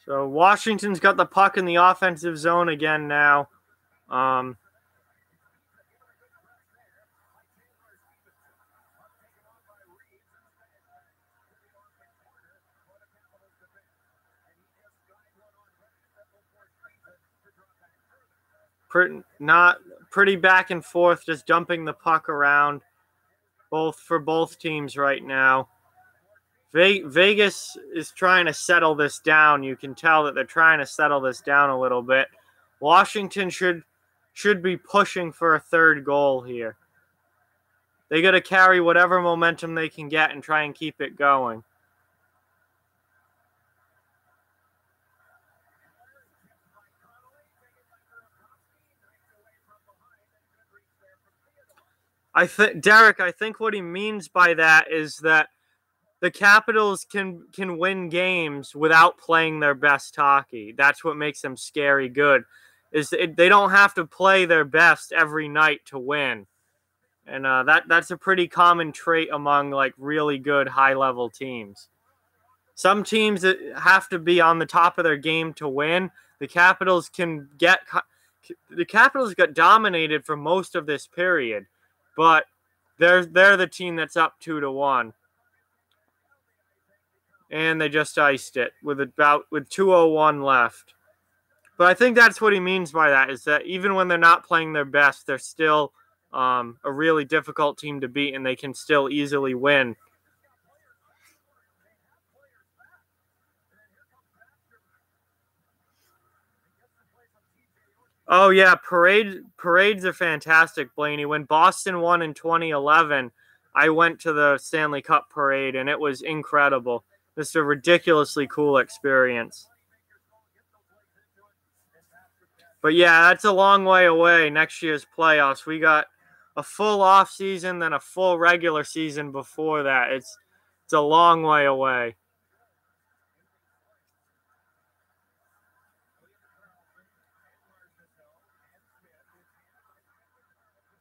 So Washington's got the puck in the offensive zone again now. Not pretty back and forth, just dumping the puck around for both teams right now. Vegas is trying to settle this down. You can tell that they're trying to settle this down a little bit. Washington should be pushing for a third goal here. They got to carry whatever momentum they can get and try and keep it going. Derek, I think what he means by that is that the Capitals can win games without playing their best hockey. That's what makes them scary good. They don't have to play their best every night to win, and that's a pretty common trait among like really good high level teams. Some teams that have to be on the top of their game to win. The Capitals got dominated for most of this period, but they're the team that's up 2-1. And they just iced it with 2:01 left. But I think that's what he means by that, is that even when they're not playing their best, they're still a really difficult team to beat, and they can still easily win. Oh yeah, parades are fantastic, Blaney. When Boston won in 2011, I went to the Stanley Cup parade, and it was incredible. Just a ridiculously cool experience. But yeah, that's a long way away. Next year's playoffs, we got a full off season, then a full regular season before that. It's a long way away.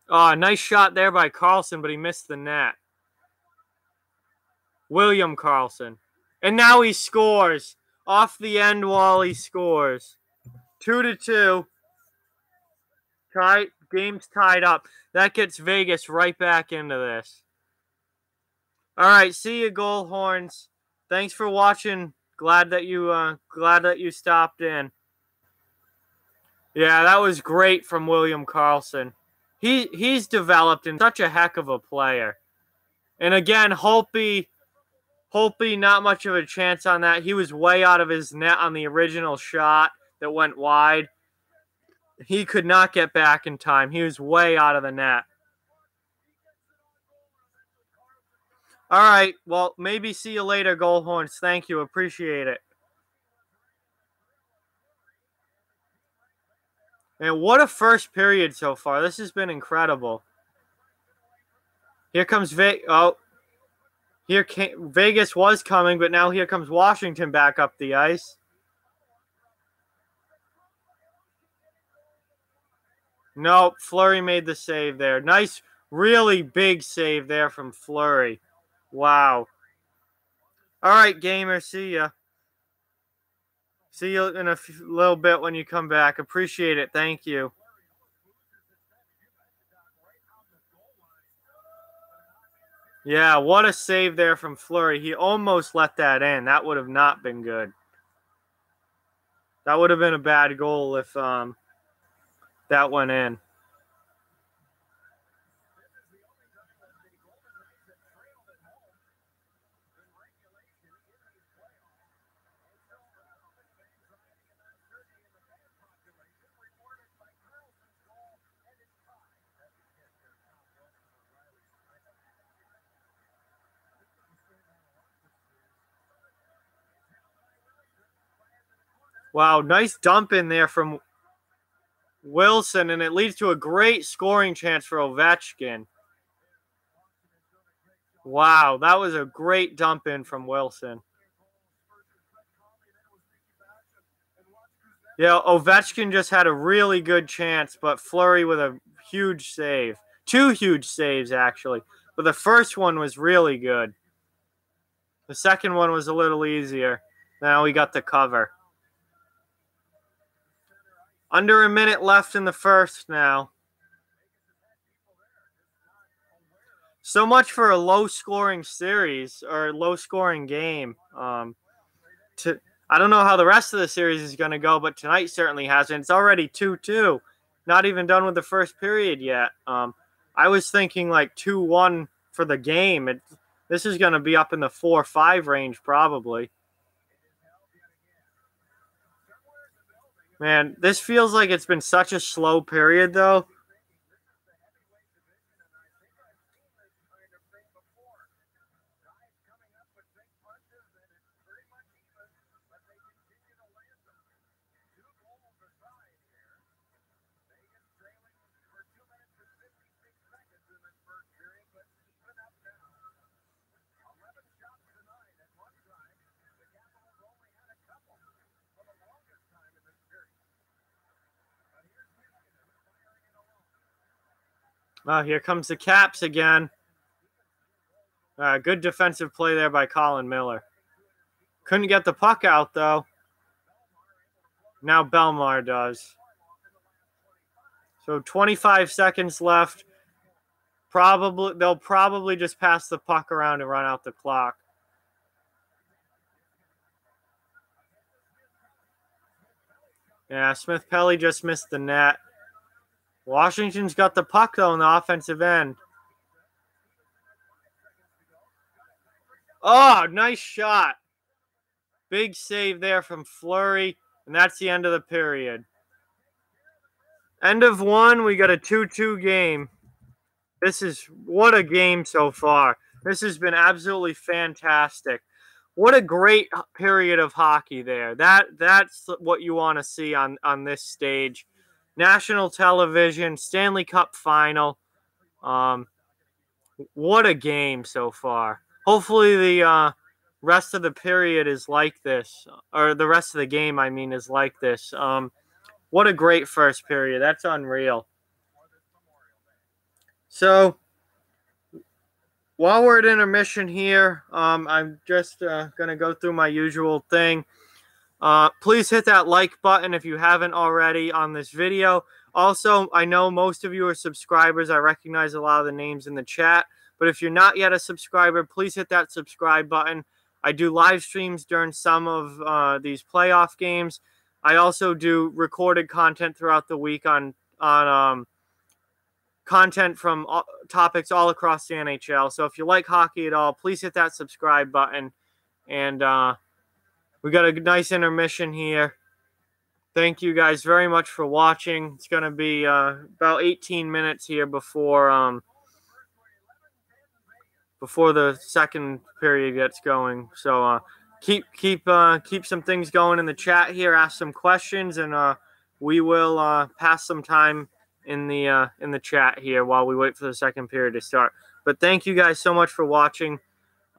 Oh, nice shot there by Carlson, but he missed the net. William Carlson. And now he scores. Off the end wall, he scores. 2-2. Game's tied up. That gets Vegas right back into this. All right, see you, Goal Horns. Thanks for watching. Glad that you stopped in. Yeah, that was great from William Carlson. He's developed in such a heck of a player. And again, Holtby, not much of a chance on that. He was way out of his net on the original shot that went wide. He could not get back in time. He was way out of the net. All right. Well, maybe see you later, Goal Horns. Thank you. Appreciate it. And what a first period so far. This has been incredible. Here comes Vegas was coming, but now here comes Washington back up the ice. Nope, Fleury made the save there. Nice, really big save there from Fleury. Wow. All right, gamer, see ya. See you in a little bit when you come back. Appreciate it. Thank you. Yeah, what a save there from Fleury. He almost let that in. That would have not been good. That would have been a bad goal if that went in. Wow, nice dump in there from Wilson, and it leads to a great scoring chance for Ovechkin. Wow, that was a great dump in from Wilson. Yeah, Ovechkin just had a really good chance, but Fleury with a huge save. 2 huge saves, actually. But the first one was really good. The second one was a little easier. Now we got the cover. Under a minute left in the first now. So much for a low-scoring series or low-scoring game. I don't know how the rest of the series is going to go, but tonight certainly hasn't. It's already 2-2. Not even done with the first period yet. I was thinking like 2-1 for the game. This is going to be up in the 4-5 range probably. Man, this feels like it's been such a slow period, though. Oh, here comes the Caps again. Good defensive play there by Colin Miller. Couldn't get the puck out, though. Now Belmar does. So 25 seconds left. They'll probably just pass the puck around and run out the clock. Yeah, Smith-Pelly just missed the net. Washington's got the puck, though, in the offensive end. Oh, nice shot. Big save there from Fleury, and that's the end of the period. End of one, we got a 2-2 game. What a game so far. This has been absolutely fantastic. What a great period of hockey there. That's what you want to see on this stage. National television, Stanley Cup Final. What a game so far. Hopefully the rest of the period is like this, or the rest of the game, I mean, is like this. What a great first period. That's unreal. So, while we're at intermission here, I'm just going to go through my usual thing. Please hit that like button if you haven't already on this video. Also, I know most of you are subscribers. I recognize a lot of the names in the chat. But if you're not yet a subscriber, please hit that subscribe button. I do live streams during some of these playoff games. I also do recorded content throughout the week on content from topics all across the NHL. So if you like hockey at all, please hit that subscribe button. And we got a nice intermission here. Thank you guys very much for watching. It's going to be about 18 minutes here before the second period gets going. So keep some things going in the chat here. Ask some questions, and we will pass some time in the chat here while we wait for the second period to start. But thank you guys so much for watching.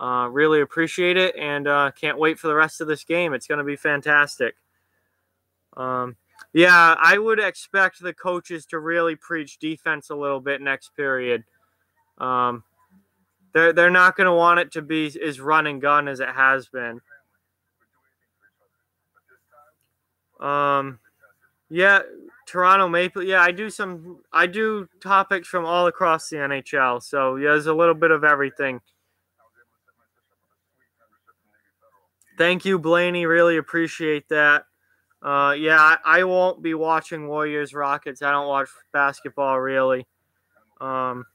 Really appreciate it, and can't wait for the rest of this game. It's going to be fantastic. Yeah, I would expect the coaches to really preach defense a little bit next period. They're not going to want it to be as run and gun as it has been. Yeah, Toronto Maple. Yeah, I do topics from all across the NHL. So yeah, there's a little bit of everything Thank you, Blaney. Really appreciate that. Yeah, I won't be watching Warriors Rockets. I don't watch basketball really. Um,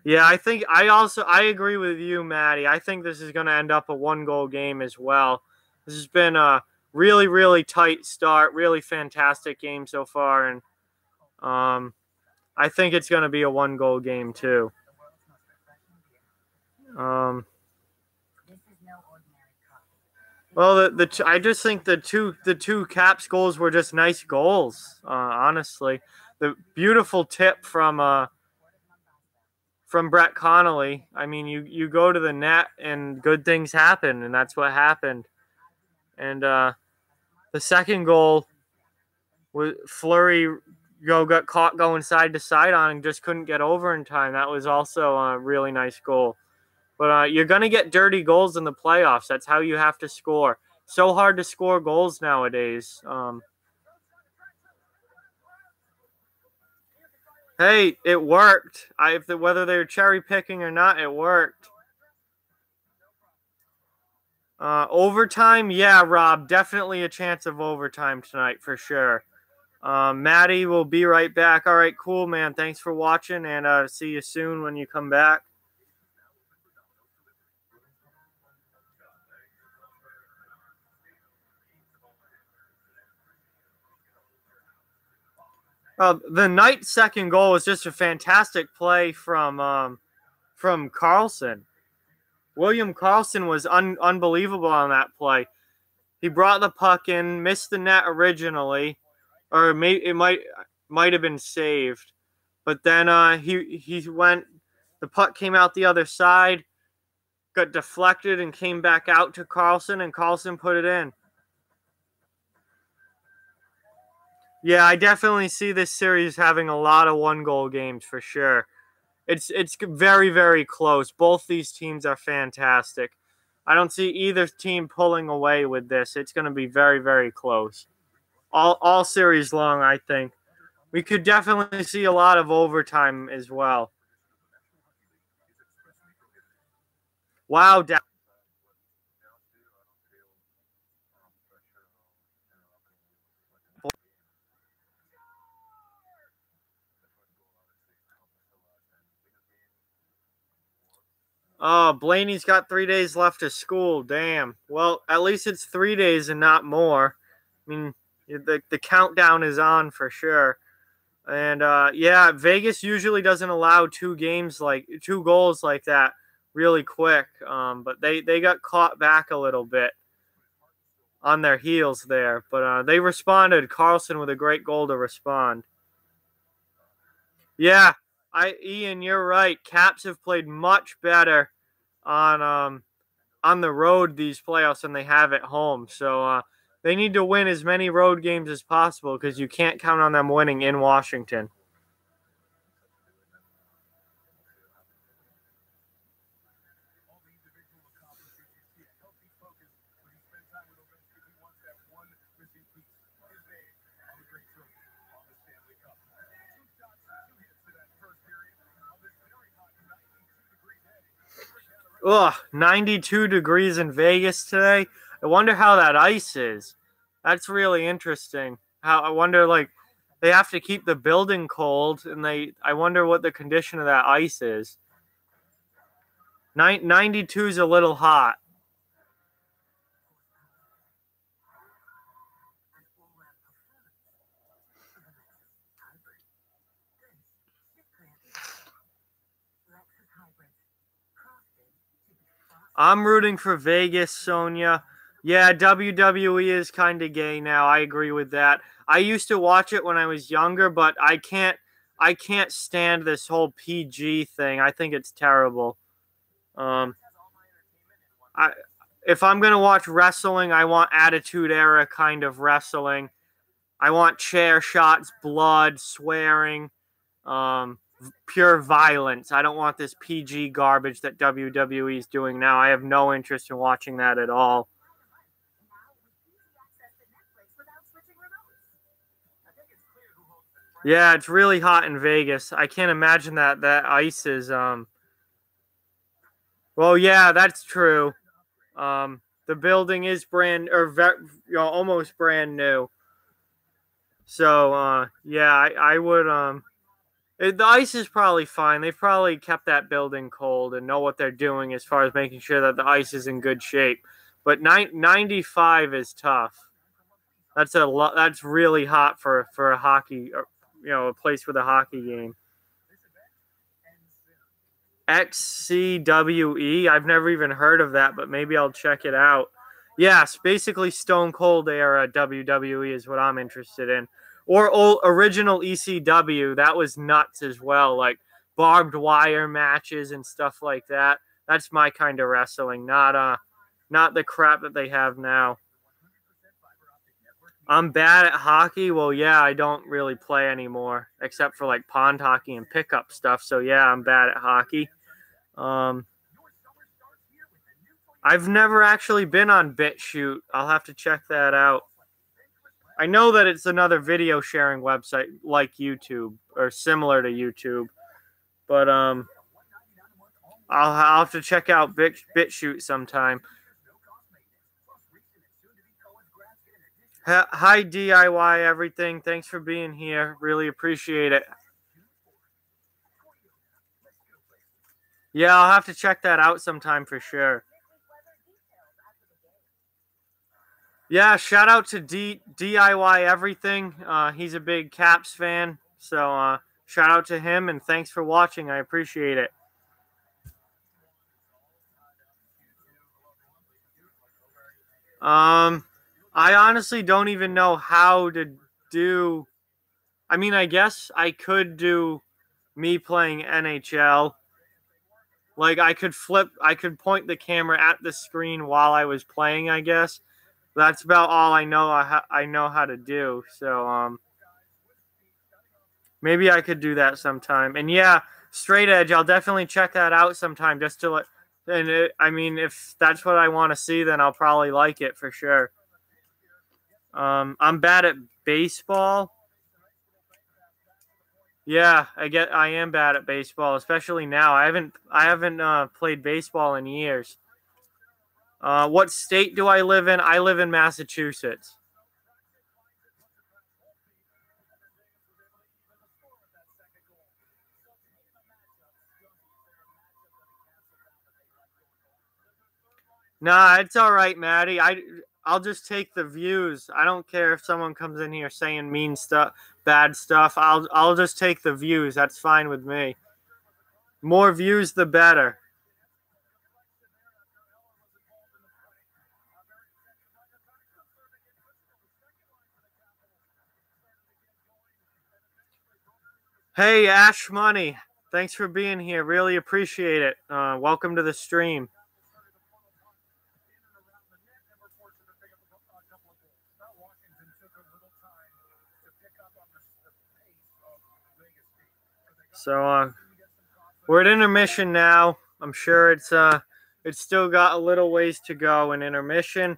yeah, I agree with you, Maddie. I think this is going to end up a 1-goal game as well. This has been a really, really tight start, really fantastic game so far, and I think it's going to be a 1-goal game too. Um, well, I just think the two Caps goals were just nice goals. Honestly, the beautiful tip from Brett Connolly. I mean, you go to the net and good things happen, and that's what happened. And the second goal was Fleury got caught going side to side on and just couldn't get over in time. That was also a really nice goal. But you're going to get dirty goals in the playoffs. That's how you have to score. So hard to score goals nowadays. Hey, it worked. Whether they're cherry picking or not, it worked. Overtime, yeah, Rob, definitely a chance of overtime tonight for sure. Maddie will be right back. All right, cool, man. Thanks for watching, and see you soon when you come back. The Knight's second goal was just a fantastic play from Carlson. William Carlson was unbelievable on that play. He brought the puck in, missed the net originally, or it might have been saved, but then he went. The puck came out the other side, got deflected, and came back out to Carlson, and Carlson put it in. Yeah, I definitely see this series having a lot of 1-goal games for sure. It's very, very close. Both these teams are fantastic. I don't see either team pulling away with this. It's going to be very, very close. All series long, I think. We could definitely see a lot of overtime as well. Wow. Oh, Blaney's got 3 days left of school. Damn. Well, at least it's 3 days and not more. I mean, the countdown is on for sure. And yeah, Vegas usually doesn't allow two goals like that really quick. But they got caught back a little bit on their heels there. But they responded. Carlson with a great goal to respond. Yeah, Ian, you're right. Caps have played much better on the road these playoffs than they have at home. So they need to win as many road games as possible because you can't count on them winning in Washington. Ugh, 92 degrees in Vegas today. I wonder how that ice is. That's really interesting. I wonder, like, they have to keep the building cold, and I wonder what the condition of that ice is. 92 is a little hot. I'm rooting for Vegas, Sonia. Yeah, WWE is kind of gay now. I agree with that. I used to watch it when I was younger, but I can't stand this whole PG thing. I think it's terrible. Um I if I'm going to watch wrestling, I want attitude era kind of wrestling. I want chair shots, blood, swearing, um pure violence. I don't want this PG garbage that WWE is doing now. I have no interest in watching that at all. Yeah, it's really hot in Vegas. I can't imagine that ice is Well, yeah, that's true. The building is almost brand new. So, yeah, I would the ice is probably fine. They've probably kept that building cold and know what they're doing as far as making sure that the ice is in good shape. But 95 is tough. That's a lot. That's really hot for a hockey, a place with a hockey game. XCWE. I've never even heard of that, but maybe I'll check it out. Yes, basically Stone Cold era WWE is what I'm interested in. Or old original ECW, that was nuts as well, like barbed wire matches and stuff like that. That's my kind of wrestling, not the crap that they have now. I'm bad at hockey. Well, yeah, I don't really play anymore except for like pond hockey and pickup stuff. So yeah, I'm bad at hockey. I've never actually been on BitChute. I'll have to check that out. I know that it's another video sharing website like YouTube or similar to YouTube, but I'll have to check out BitChute sometime. Hi DIY everything. Thanks for being here. Really appreciate it. Yeah, I'll have to check that out sometime for sure. Yeah, shout out to DIY everything. He's a big Caps fan, so shout out to him and thanks for watching. I appreciate it. I honestly don't even know how to do. I mean, I guess I could do me playing NHL. Like I could point the camera at the screen while I was playing, I guess. That's about all I know I know how to do. So maybe I could do that sometime. And yeah, Straight Edge, I'll definitely check that out sometime just to I mean, if that's what I want to see, then I'll probably like it for sure. I'm bad at baseball. Yeah, I am bad at baseball, especially now. I haven't played baseball in years. What state do I live in? I live in Massachusetts. Nah, it's all right, Maddie. I'll just take the views. I don't care if someone comes in here saying mean stuff, bad stuff. I'll just take the views. That's fine with me. More views, the better. Hey, Ash Money. Thanks for being here. Really appreciate it. Welcome to the stream. So we're at intermission now. I'm sure it's still got a little ways to go in intermission.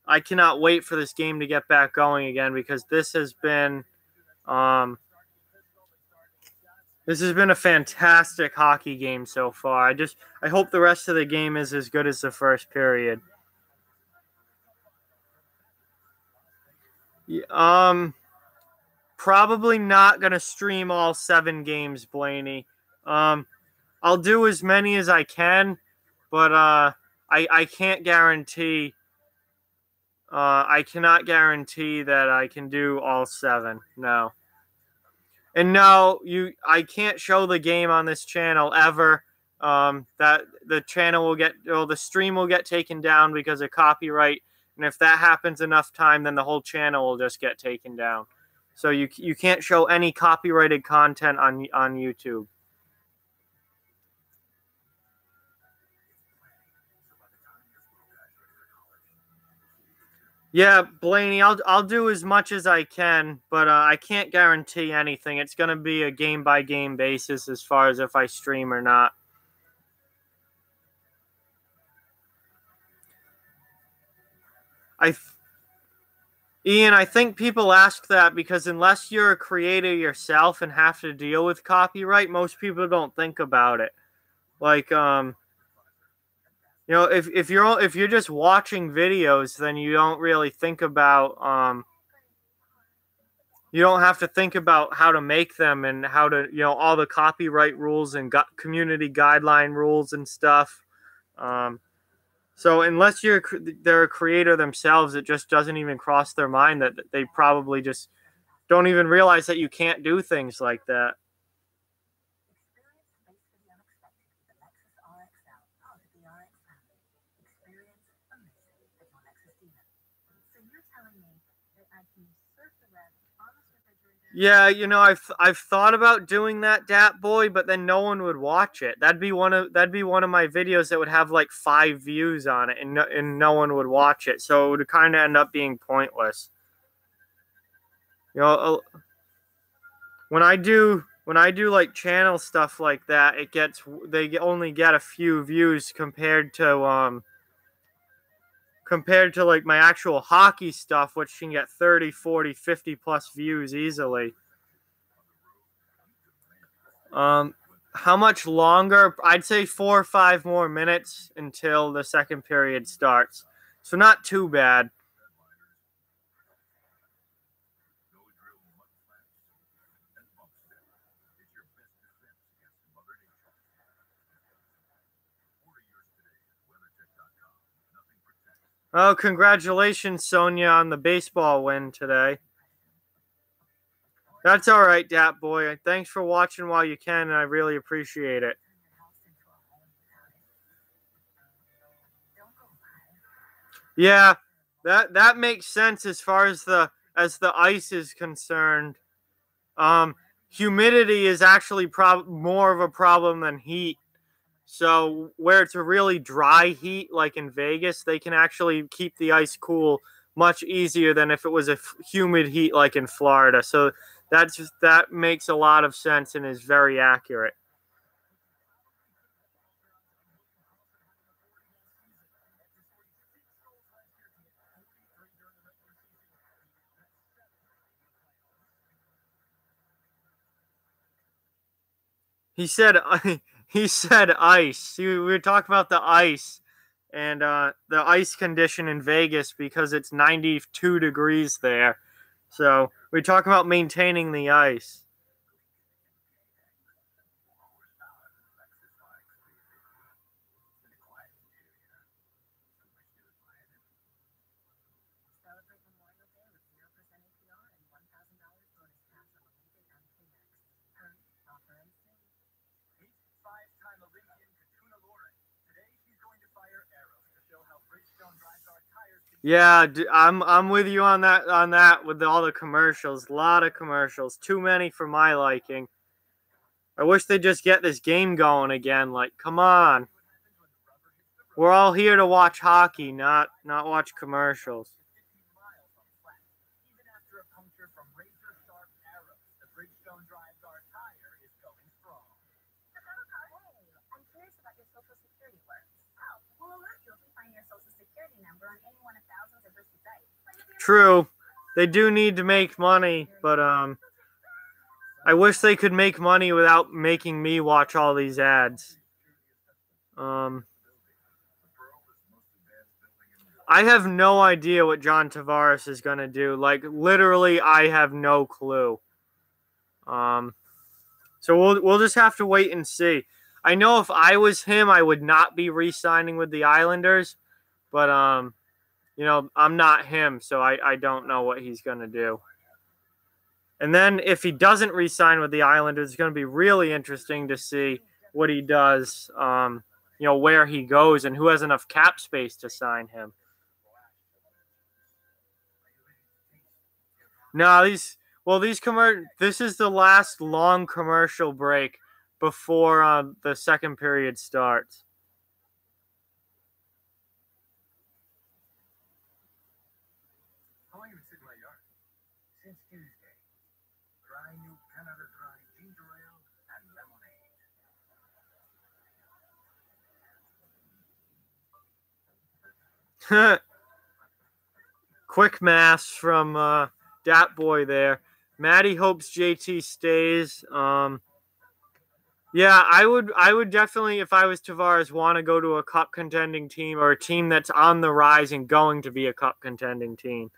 I cannot wait for this game to get back going again because this has been a fantastic hockey game so far. I hope the rest of the game is as good as the first period. Probably not gonna stream all 7 games, Blaney. I'll do as many as I can, but I can't guarantee. I cannot guarantee that I can do all 7. No. And no, I can't show the game on this channel ever. That the stream will get taken down because of copyright. And if that happens enough time, then the whole channel will just get taken down. So you can't show any copyrighted content on YouTube. Yeah, Blaney, I'll do as much as I can, but I can't guarantee anything. It's going to be a game-by-game basis as far as if I stream or not. Ian, I think people ask that because unless you're a creator yourself and have to deal with copyright, most people don't think about it. Like, You know, if you're just watching videos, then you don't really think about you don't have to think about how to make them and how to, all the copyright rules and community guideline rules and stuff. So unless they're a creator themselves, it just doesn't even cross their mind that they probably just don't even realize that you can't do things like that. Yeah, I've thought about doing that, Dat Boy, but then no one would watch it. That'd be one of my videos that would have like 5 views on it, and no one would watch it. So it would kind of end up being pointless. You know, when I do like channel stuff like that, they only get a few views compared to like my actual hockey stuff, which can get 30, 40, 50 plus views easily. How much longer? I'd say 4 or 5 more minutes until the second period starts. So not too bad. Oh, congratulations, Sonia, on the baseball win today. That's all right, Dat Boy. Thanks for watching while you can, and I really appreciate it. Yeah, that makes sense as far as the ice is concerned. Humidity is actually more of a problem than heat. So where it's a really dry heat, like in Vegas, they can actually keep the ice cool much easier than if it was a humid heat like in Florida. So that makes a lot of sense and is very accurate. He said he said ice. We were talking about the ice and the ice condition in Vegas because it's 92 degrees there. So we talk about maintaining the ice. Yeah, I'm with you on that with all the commercials. A lot of commercials. Too many for my liking. I wish they'd just get this game going again. Like, come on. We're all here to watch hockey, not watch commercials. True. They do need to make money, but I wish they could make money without making me watch all these ads. I have no idea what John Tavares is going to do. Like, literally, I have no clue. So we'll just have to wait and see. I know if I was him, I would not be re-signing with the Islanders, but I'm not him, so I don't know what he's going to do. And then if he doesn't re-sign with the Islanders, it's going to be really interesting to see what he does, where he goes and who has enough cap space to sign him. No, this is the last long commercial break before the second period starts. How long have you been sitting in my yard? Since Tuesday. Try new Canada Dry ginger ale and lemonade. Quick mass from Dat Boy there. Maddie hopes JT stays. Yeah, I would definitely, if I was Tavares, want to go to a cup contending team or a team that's on the rise and going to be a cup contending team.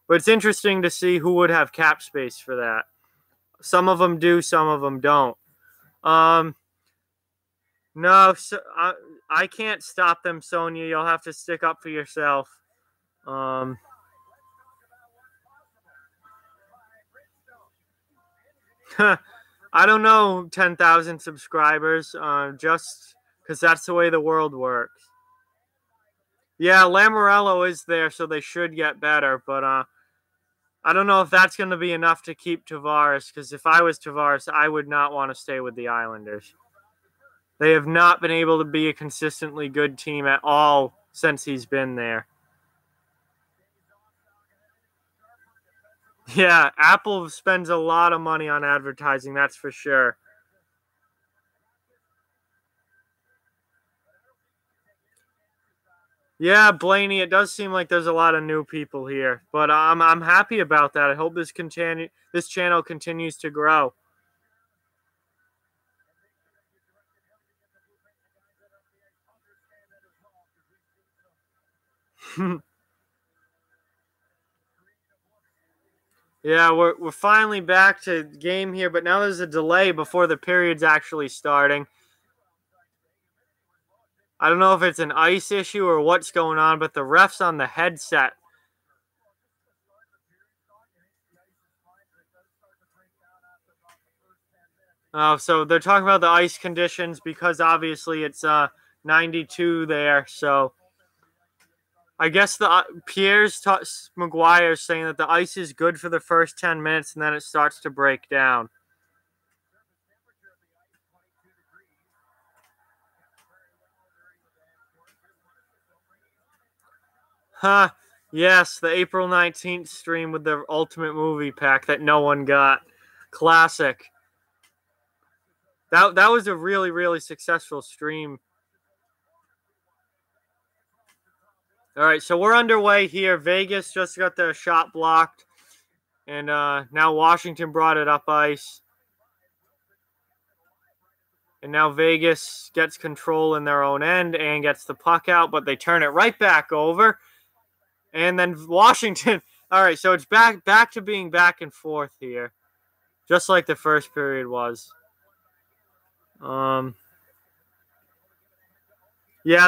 But it's interesting to see who would have cap space for that. Some of them do, some of them don't. Um, no, so, I can't stop them, Sonia. You'll have to stick up for yourself. Um, I don't know, 10,000 subscribers, just because that's the way the world works. Yeah, Lamorello is there, so they should get better, but I don't know if that's going to be enough to keep Tavares, because if I was Tavares, I would not want to stay with the Islanders. They have not been able to be a consistently good team at all since he's been there. Yeah, Apple spends a lot of money on advertising, that's for sure. Yeah, Blaney, it does seem like there's a lot of new people here, but I'm happy about that. I hope this channel continues to grow. Yeah, we're finally back to game here, but now there's a delay before the period's actually starting. I don't know if it's an ice issue or what's going on, but the ref's on the headset. So they're talking about the ice conditions because obviously it's 92 there. So I guess the McGuire's saying that the ice is good for the first 10 minutes and then it starts to break down. Huh. Yes, the April 19th stream with the Ultimate Movie Pack that no one got. Classic. That was a really, really successful stream. All right, so we're underway here. Vegas just got their shot blocked. And now Washington brought it up ice. And now Vegas gets control in their own end and gets the puck out, but they turn it right back over. And then Washington. All right, so it's back to being back and forth here, just like the first period was. Yeah,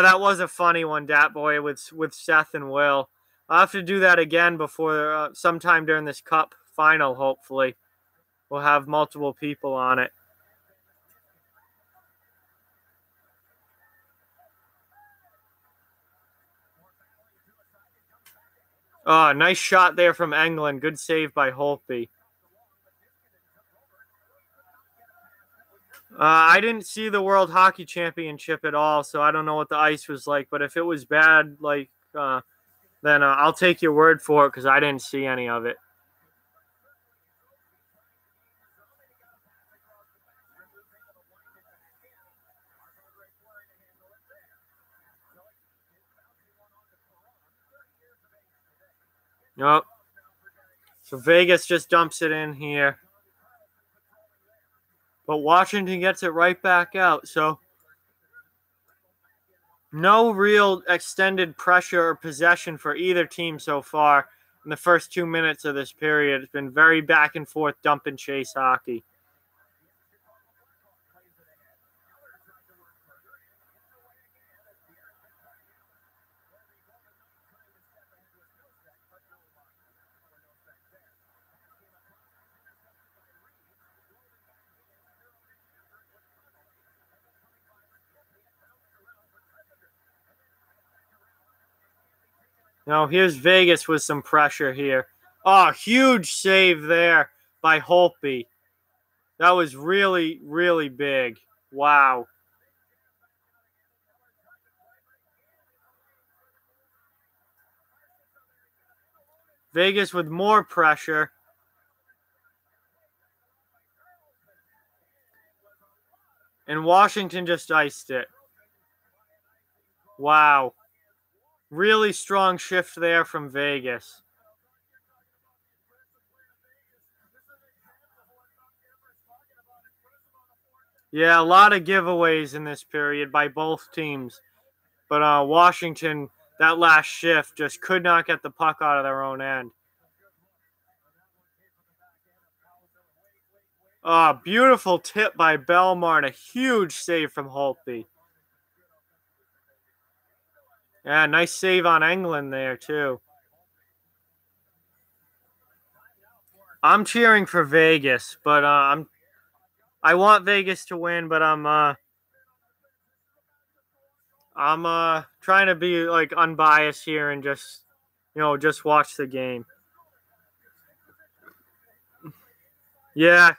that was a funny one, Dat Boy, with Seth and Will. I'll have to do that again before sometime during this Cup final. Hopefully, we'll have multiple people on it. Oh, nice shot there from England. Good save by Holtby. I didn't see the World Hockey Championship at all, so I don't know what the ice was like. But if it was bad, then I'll take your word for it because I didn't see any of it. Nope. So Vegas just dumps it in here. But Washington gets it right back out. So no real extended pressure or possession for either team so far in the first 2 minutes of this period. It's been very back and forth, dump and chase hockey. Now here's Vegas with some pressure here. Oh, huge save there by Holtby. That was really, really big. Wow. Vegas with more pressure. And Washington just iced it. Wow. Really strong shift there from Vegas. Yeah, a lot of giveaways in this period by both teams. But Washington, that last shift, just could not get the puck out of their own end. Beautiful tip by Belmar and a huge save from Holtby. Yeah, nice save on England there, too. I'm cheering for Vegas, but I want Vegas to win, but I'm trying to be like unbiased here and just watch the game. Yeah,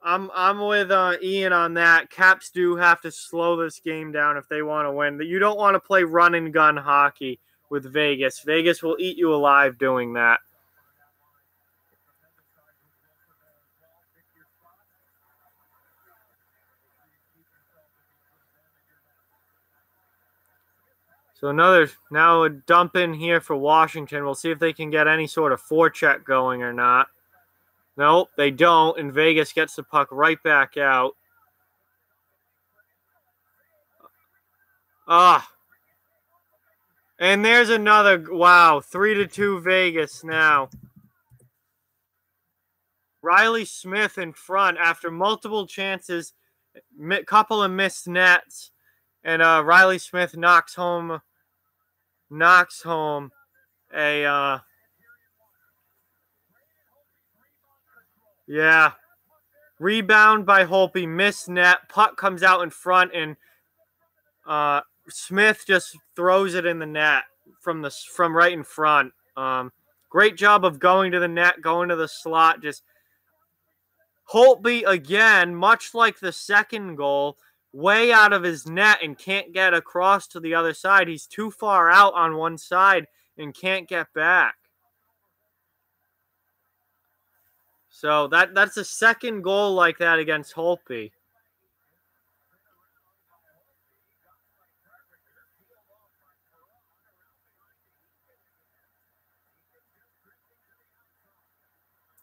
I'm with Ian on that. Caps do have to slow this game down if they want to win. You don't want to play run and gun hockey with Vegas. Vegas will eat you alive doing that. So now a dump in here for Washington. We'll see if they can get any sort of forecheck going or not. Nope, they don't, and Vegas gets the puck right back out. And there's another, wow, 3-2 Vegas now. Riley Smith in front after multiple chances, couple of missed nets, and Riley Smith knocks home a yeah. Rebound by Holtby, missed net, puck comes out in front, and Smith just throws it in the net from right in front. Great job of going to the net, going to the slot. Just Holtby again, much like the second goal, way out of his net and can't get across to the other side. He's too far out on one side and can't get back. So that's a second goal like that against Holtby.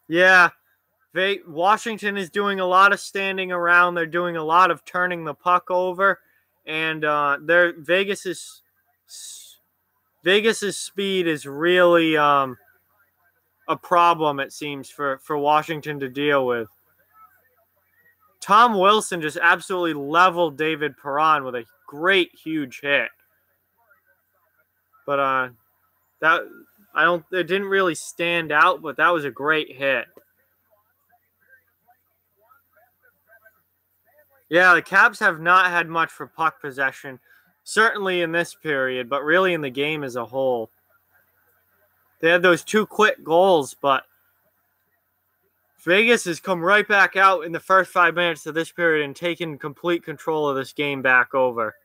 Yeah, Washington is doing a lot of standing around. They're doing a lot of turning the puck over, and Vegas's speed is really a problem, it seems, for Washington to deal with. Tom Wilson just absolutely leveled David Perron with a great, huge hit. But it didn't really stand out, but that was a great hit. Yeah, the Caps have not had much for puck possession, certainly in this period, but really in the game as a whole. They had those 2 quick goals, but Vegas has come right back out in the first 5 minutes of this period and taken complete control of this game back over.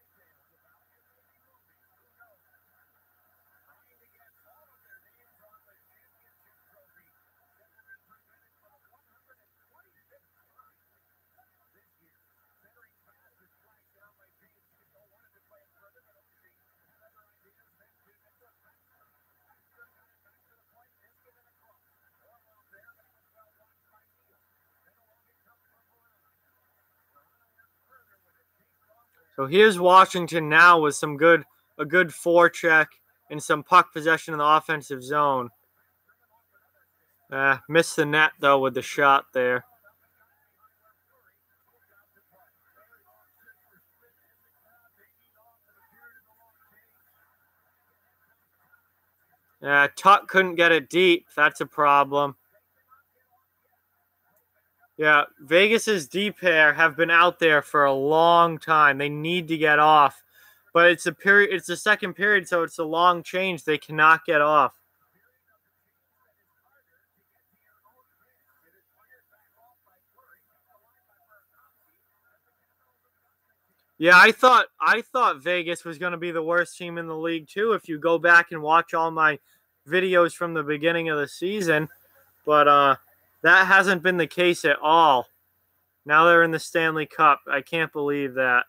So here's Washington now with a good forecheck and some puck possession in the offensive zone. Missed the net, though, with the shot there. Tuck couldn't get it deep. That's a problem. Yeah, Vegas's D pair have been out there for a long time. They need to get off. But it's the second period, so it's a long change. They cannot get off. Yeah, I thought Vegas was going to be the worst team in the league too if you go back and watch all my videos from the beginning of the season, but that hasn't been the case at all. Now they're in the Stanley Cup. I can't believe that.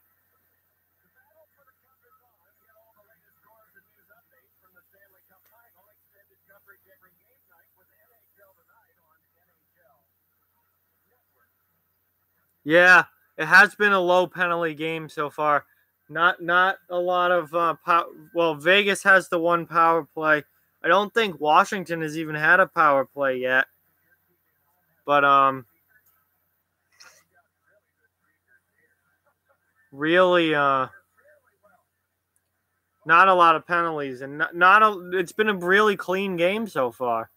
Yeah, It has been a low penalty game so far. Not a lot of well, Vegas has the one power play. I don't think Washington has even had a power play yet. But really not a lot of penalties, and it's been a really clean game so far.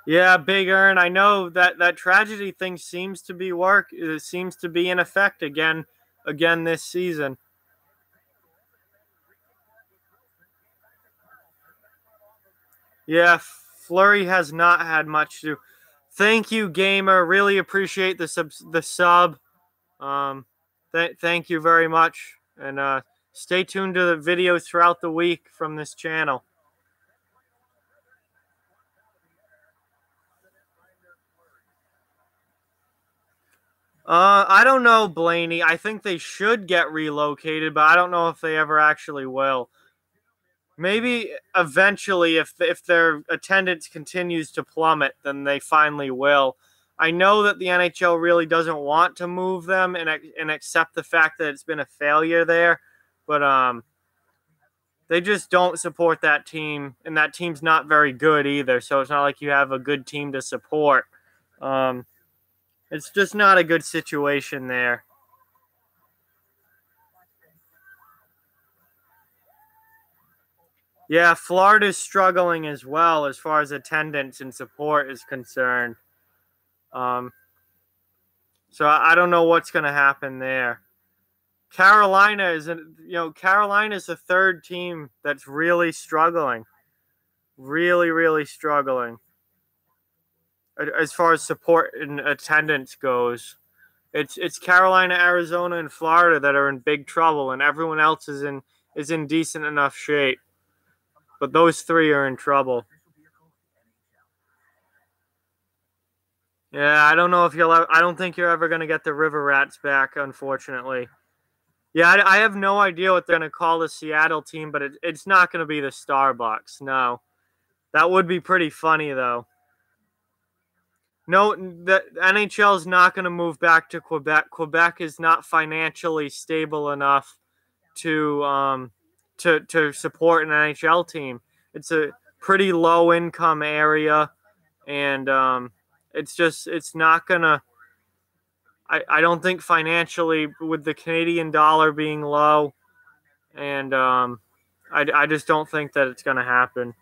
Yeah, Big Earn. I know that tragedy thing seems to be It seems to be in effect again this season. Yeah, Fleury has not had much to. Thank you, gamer. Really appreciate the sub. Thank you very much, and stay tuned to the videos throughout the week from this channel. I don't know, Blaney. I think they should get relocated, but I don't know if they ever actually will. Maybe eventually, if their attendance continues to plummet, then they finally will. I know that the NHL really doesn't want to move them and accept the fact that it's been a failure there, but they just don't support that team, and that team's not very good either. So it's not like you have a good team to support. It's just not a good situation there. Yeah, Florida's struggling as well as far as attendance and support is concerned. So I don't know what's going to happen there. Carolina is the third team that's really struggling. Really struggling as far as support and attendance goes. It's Carolina, Arizona, and Florida that are in big trouble, and everyone else is in decent enough shape. But those three are in trouble. Yeah, I don't know if I don't think you're ever going to get the River Rats back, unfortunately. Yeah, I have no idea what they're going to call the Seattle team, but it's not going to be the Starbucks. No. That would be pretty funny, though. No, the NHL is not going to move back to Quebec. Quebec is not financially stable enough to to support an NHL team. It's a pretty low income area, and it's not gonna. I don't think financially, with the Canadian dollar being low, and I just don't think that it's gonna happen.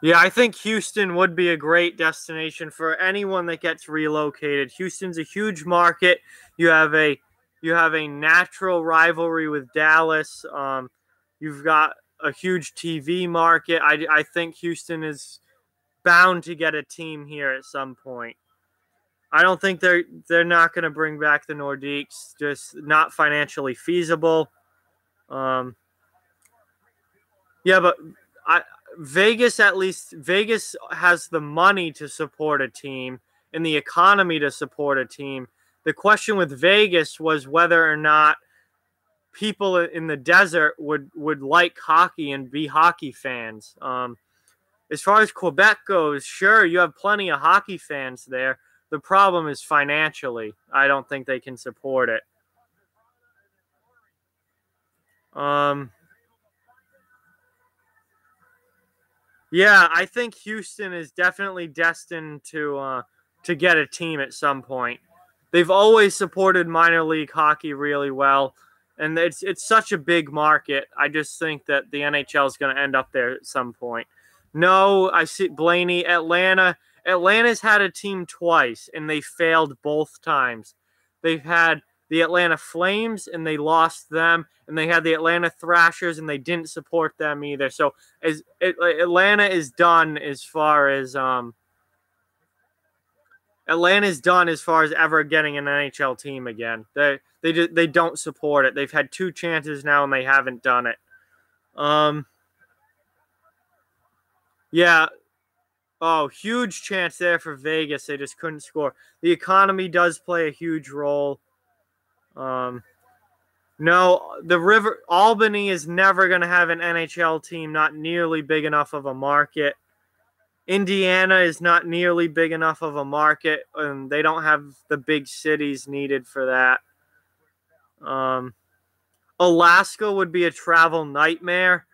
Yeah, I think Houston would be a great destination for anyone that gets relocated. Houston's a huge market. You have a natural rivalry with Dallas. You've got a huge TV market. I think Houston is bound to get a team here at some point. I don't think they're not going to bring back the Nordiques. Just not financially feasible. Yeah, but Vegas has the money to support a team and the economy to support a team. The question with Vegas was whether or not people in the desert would like hockey and be hockey fans. As far as Quebec goes, sure, you have plenty of hockey fans there. The problem is financially. I don't think they can support it. Yeah, I think Houston is definitely destined to get a team at some point. They've always supported minor league hockey really well, and it's such a big market. I just think that the NHL is going to end up there at some point. No, I see Blaney, Atlanta. Atlanta's had a team twice, and they failed both times. They've had the Atlanta Flames, and they lost them, and they had the Atlanta Thrashers, and they didn't support them either. So Atlanta is done as far as Atlanta's done as far as ever getting an NHL team again. They don't support it. They've had two chances now, and they haven't done it. Yeah, Oh, huge chance there for Vegas. They just couldn't score. The economy does play a huge role. No, Albany is never going to have an NHL team, not nearly big enough of a market. Indiana is not nearly big enough of a market, and they don't have the big cities needed for that. Alaska would be a travel nightmare.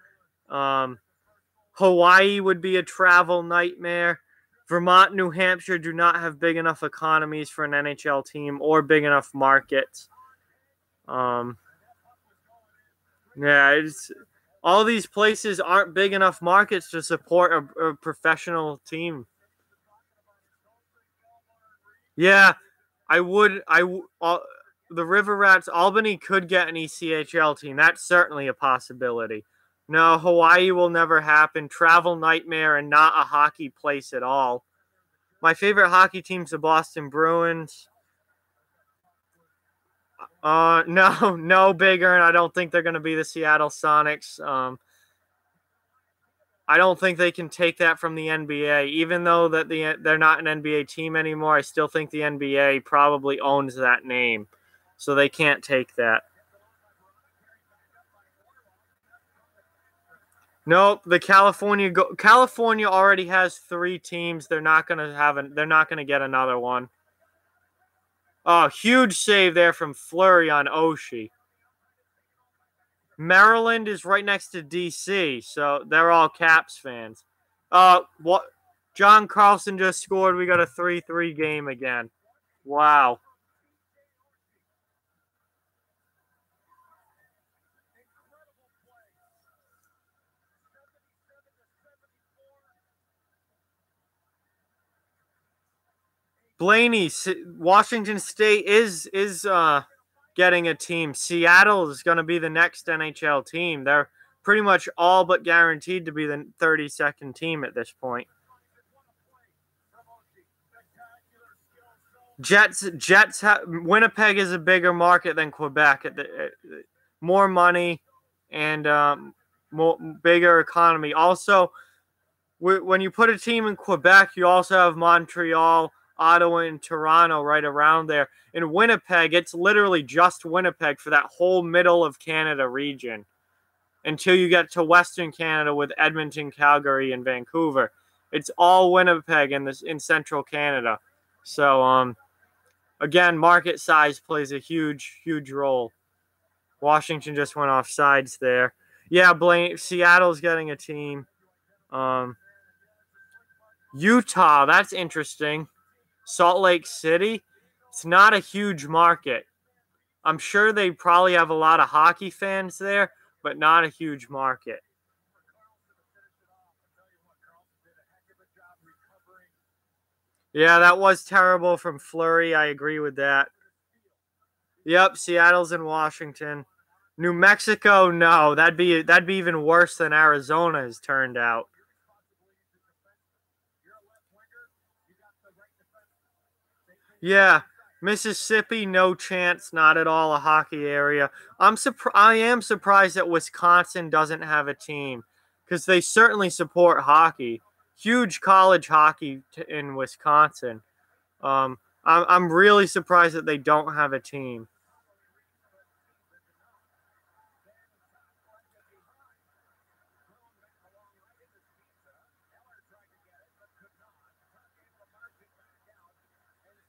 Hawaii would be a travel nightmare. Vermont, New Hampshire do not have big enough economies for an NHL team or big enough markets. All these places aren't big enough markets to support a professional team. Yeah, the River Rats, Albany could get an ECHL team. That's certainly a possibility. No, Hawaii will never happen. Travel nightmare and not a hockey place at all. My favorite hockey team's the Boston Bruins. No bigger, and I don't think they're going to be the Seattle Sonics. I don't think they can take that from the NBA. Even though that they're not an NBA team anymore, I still think the NBA probably owns that name. So they can't take that. Nope, California already has 3 teams. They're not going to get another one. Oh, huge save there from Fleury on Oshie. Maryland is right next to DC, so they're all Caps fans. What? John Carlson just scored. We got a 3-3 game again. Wow. Blaney, Washington State is getting a team. Seattle is going to be the next NHL team. They're pretty much all but guaranteed to be the 32nd team at this point. Winnipeg is a bigger market than Quebec. More money and bigger economy. Also, when you put a team in Quebec, you also have Montreal, Ottawa, and Toronto right around there. In Winnipeg, it's literally just Winnipeg for that whole middle of Canada region until you get to Western Canada with Edmonton, Calgary, and Vancouver. It's all Winnipeg in central Canada. So, again, market size plays a huge, huge role. Washington just went off sides there. Yeah, Seattle's getting a team. Utah, that's interesting. Salt Lake City, it's not a huge market. I'm sure they probably have a lot of hockey fans there, but not a huge market. Yeah, that was terrible from Fleury. I agree with that. Yep, Seattle's in Washington. New Mexico, no, that'd be even worse than Arizona has turned out. Yeah, Mississippi, no chance, not at all a hockey area. I am surprised that Wisconsin doesn't have a team because they certainly support hockey. Huge college hockey in Wisconsin. I'm really surprised that they don't have a team.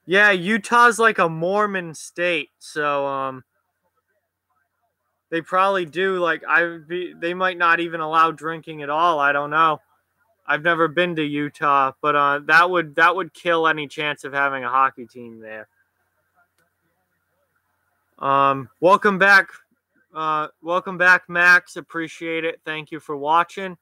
Yeah, Utah's like a Mormon state, so they probably do they might not even allow drinking at all. I don't know. I've never been to Utah, but that would kill any chance of having a hockey team there. Welcome back, Max. Appreciate it. Thank you for watching.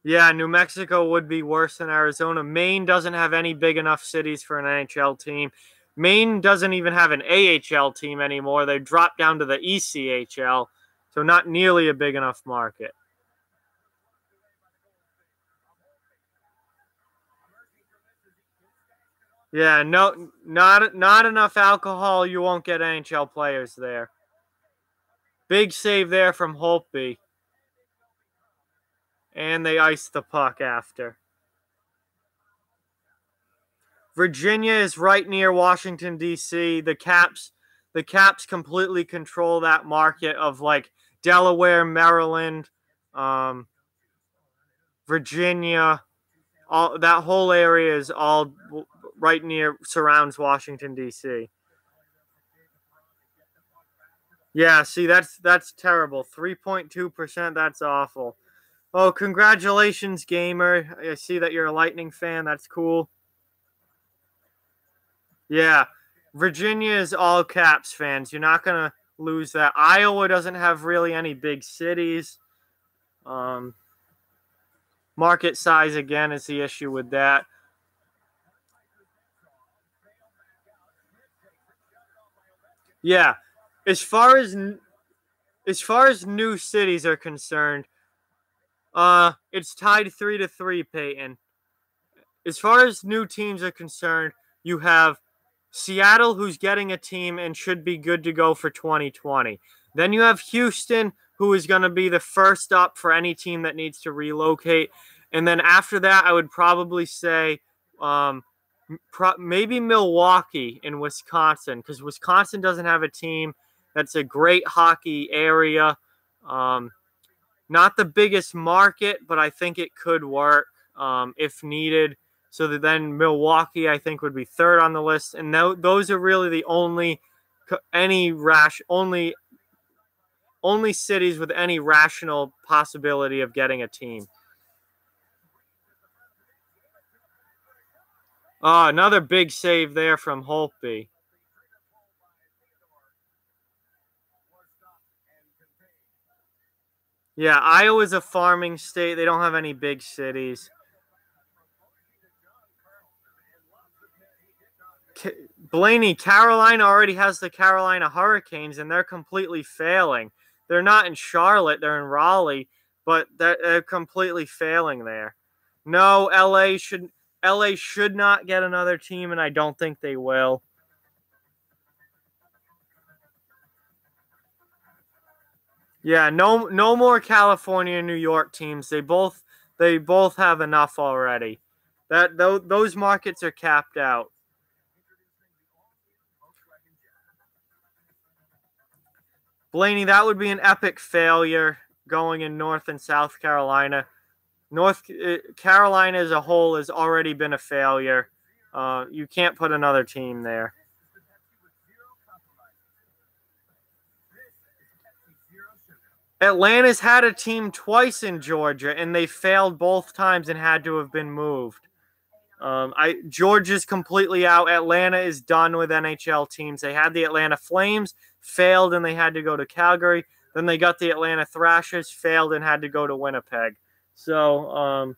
Yeah, New Mexico would be worse than Arizona. Maine doesn't have any big enough cities for an NHL team. Maine doesn't even have an AHL team anymore. They dropped down to the ECHL, so not nearly a big enough market. Yeah, no, not enough alcohol. You won't get NHL players there. Big save there from Holtby. And they iced the puck after. Virginia is right near Washington, D.C. The Caps completely control that market of like Delaware, Maryland, Virginia. All that whole area is all right near, surrounds Washington, D.C. Yeah, see, that's terrible. 3.2%, that's awful. Oh, congratulations, gamer. I see that you're a Lightning fan. That's cool. Yeah, Virginia is all Caps fans. You're not going to lose that. Iowa doesn't have really any big cities. Market size, again, is the issue with that. Yeah, as far as new cities are concerned, it's tied 3-3, Peyton. As far as new teams are concerned, you have Seattle, who's getting a team and should be good to go for 2020. Then you have Houston, who is going to be the first up for any team that needs to relocate. And then after that, I would probably say maybe Milwaukee in Wisconsin, because Wisconsin doesn't have a team. That's a great hockey area. Not the biggest market, but I think it could work if needed. So that then Milwaukee, I think, would be third on the list, and those are really the only cities with any rational possibility of getting a team. Another big save there from Holtby. Yeah, Iowa's a farming state. They don't have any big cities. Blaney, Carolina already has the Carolina Hurricanes, and they're completely failing. They're not in Charlotte, they're in Raleigh, but they're completely failing there. No, LA should not get another team, and I don't think they will. Yeah, no more California and New York teams. They both have enough already. Those markets are capped out. Blaney, that would be an epic failure going in North and South Carolina. North Carolina as a whole has already been a failure. You can't put another team there. Atlanta's had a team twice in Georgia, and they failed both times and had to have been moved. Georgia's completely out. Atlanta is done with NHL teams. They had the Atlanta Flames, failed, and they had to go to Calgary. Then they got the Atlanta Thrashers, failed, and had to go to Winnipeg. So,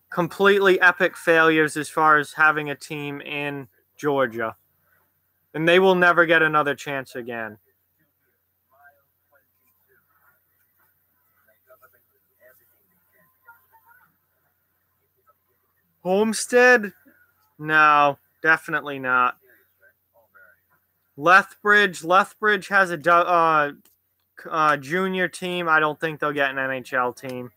completely epic failures as far as having a team in Georgia. And they will never get another chance again. Homestead? No, definitely not. Lethbridge has a junior team. I don't think they'll get an NHL team.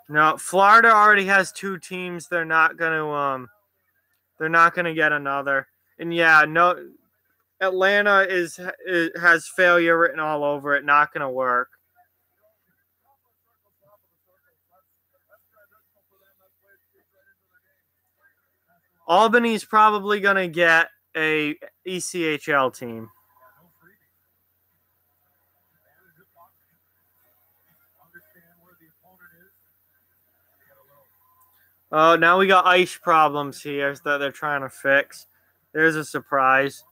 No, Florida already has two teams. They're not gonna get another. And yeah, no, Atlanta has failure written all over it. Not gonna work. Albany's probably gonna get a ECHL team. Oh, now we got ice problems here that they're trying to fix. There's a surprise.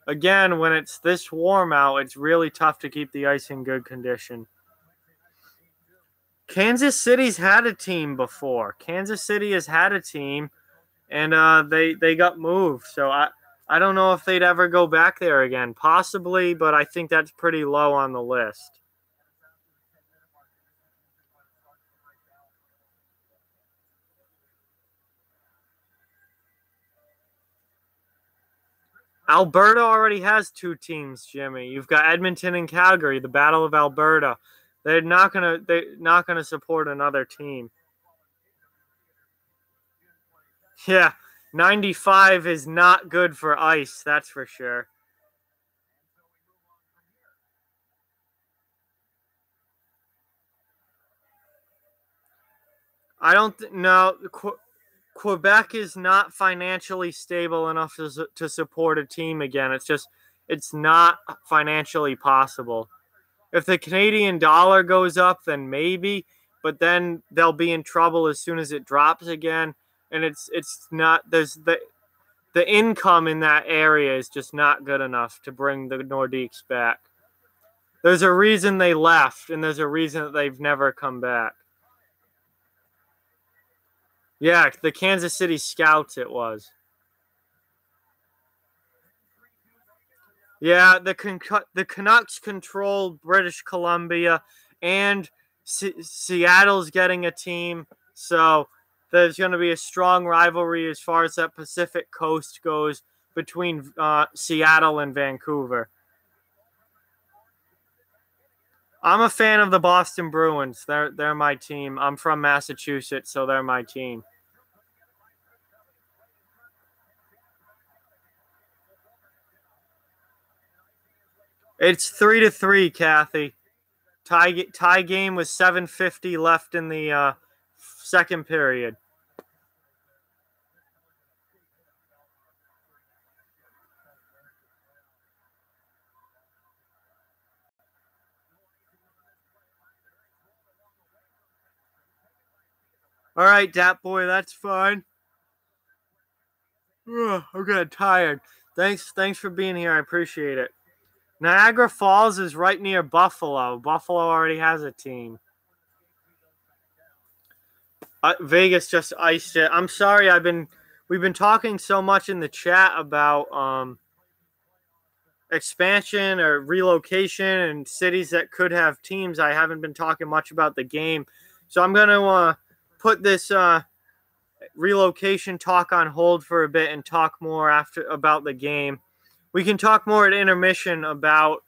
Again, when it's this warm out, it's really tough to keep the ice in good condition. Kansas City's had a team before. Kansas City has had a team, and they got moved. So I don't know if they'd ever go back there again. Possibly, but I think that's pretty low on the list. Alberta already has 2 teams, Jimmy. You've got Edmonton and Calgary, the Battle of Alberta. They're not gonna support another team. Yeah, 95 is not good for ice, that's for sure. I don't know. Quebec is not financially stable enough to support a team again. It's not financially possible. If the Canadian dollar goes up, then maybe, but then they'll be in trouble as soon as it drops again. And it's not there's the income in that area is just not good enough to bring the Nordiques back. There's a reason they left, and there's a reason that they've never come back. Yeah, the Kansas City Scouts it was. Yeah, the Canucks control British Columbia, and Seattle's getting a team, so there's going to be a strong rivalry as far as that Pacific Coast goes between Seattle and Vancouver. I'm a fan of the Boston Bruins. They're my team. I'm from Massachusetts, so they're my team. It's 3-3, Kathy. Tie game with 7:50 left in the second period. All right, Dat Boy, that's fine. Ugh, I'm getting tired. Thanks for being here. I appreciate it. Niagara Falls is right near Buffalo. Buffalo already has a team. Vegas just iced it. I'm sorry. We've been talking so much in the chat about expansion or relocation and cities that could have teams. I haven't been talking much about the game, so I'm gonna put this relocation talk on hold for a bit and talk more after about the game. We can talk more at intermission about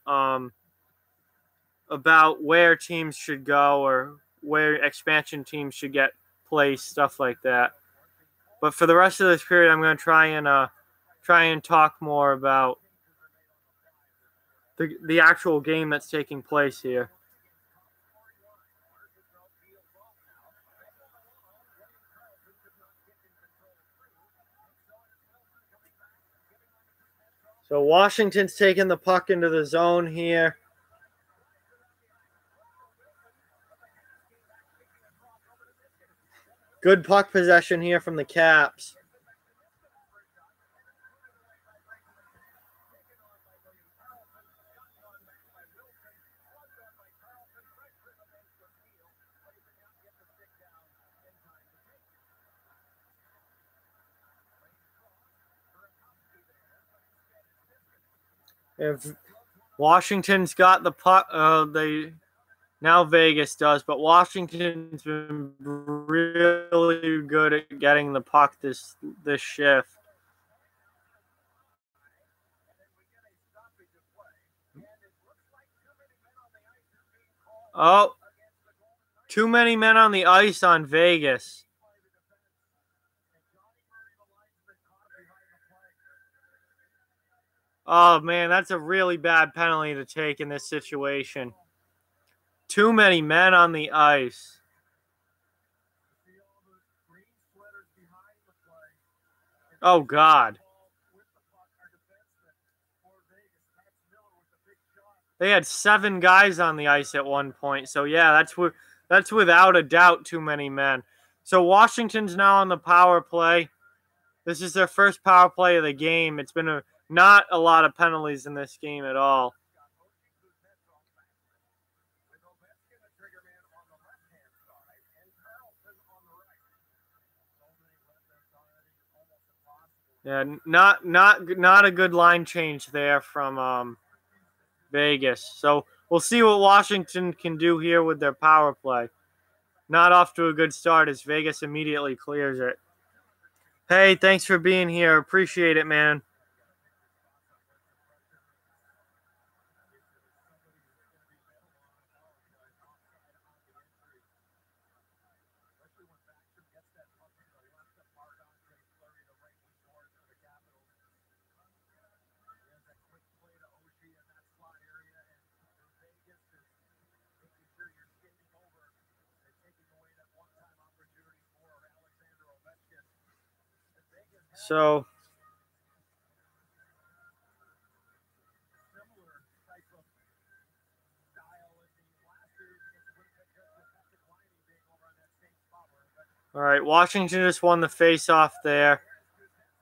where teams should go or where expansion teams should get placed, stuff like that. But for the rest of this period, I'm going to try and talk more about the actual game that's taking place here. So Washington's taking the puck into the zone here. Good puck possession here from the Caps. If Washington's got the puck, now Vegas does, but Washington's been really good at getting the puck this shift. Oh, too many men on the ice on Vegas. Oh, man, that's a really bad penalty to take in this situation. Too many men on the ice. Oh, God. They had 7 guys on the ice at one point. So, yeah, that's without a doubt too many men. So, Washington's now on the power play. This is their first power play of the game. It's been not a lot of penalties in this game at all. Yeah, not a good line change there from Vegas. So we'll see what Washington can do here with their power play. Not off to a good start as Vegas immediately clears it. Hey, thanks for being here. Appreciate it, man. So, all right, Washington just won the face-off there.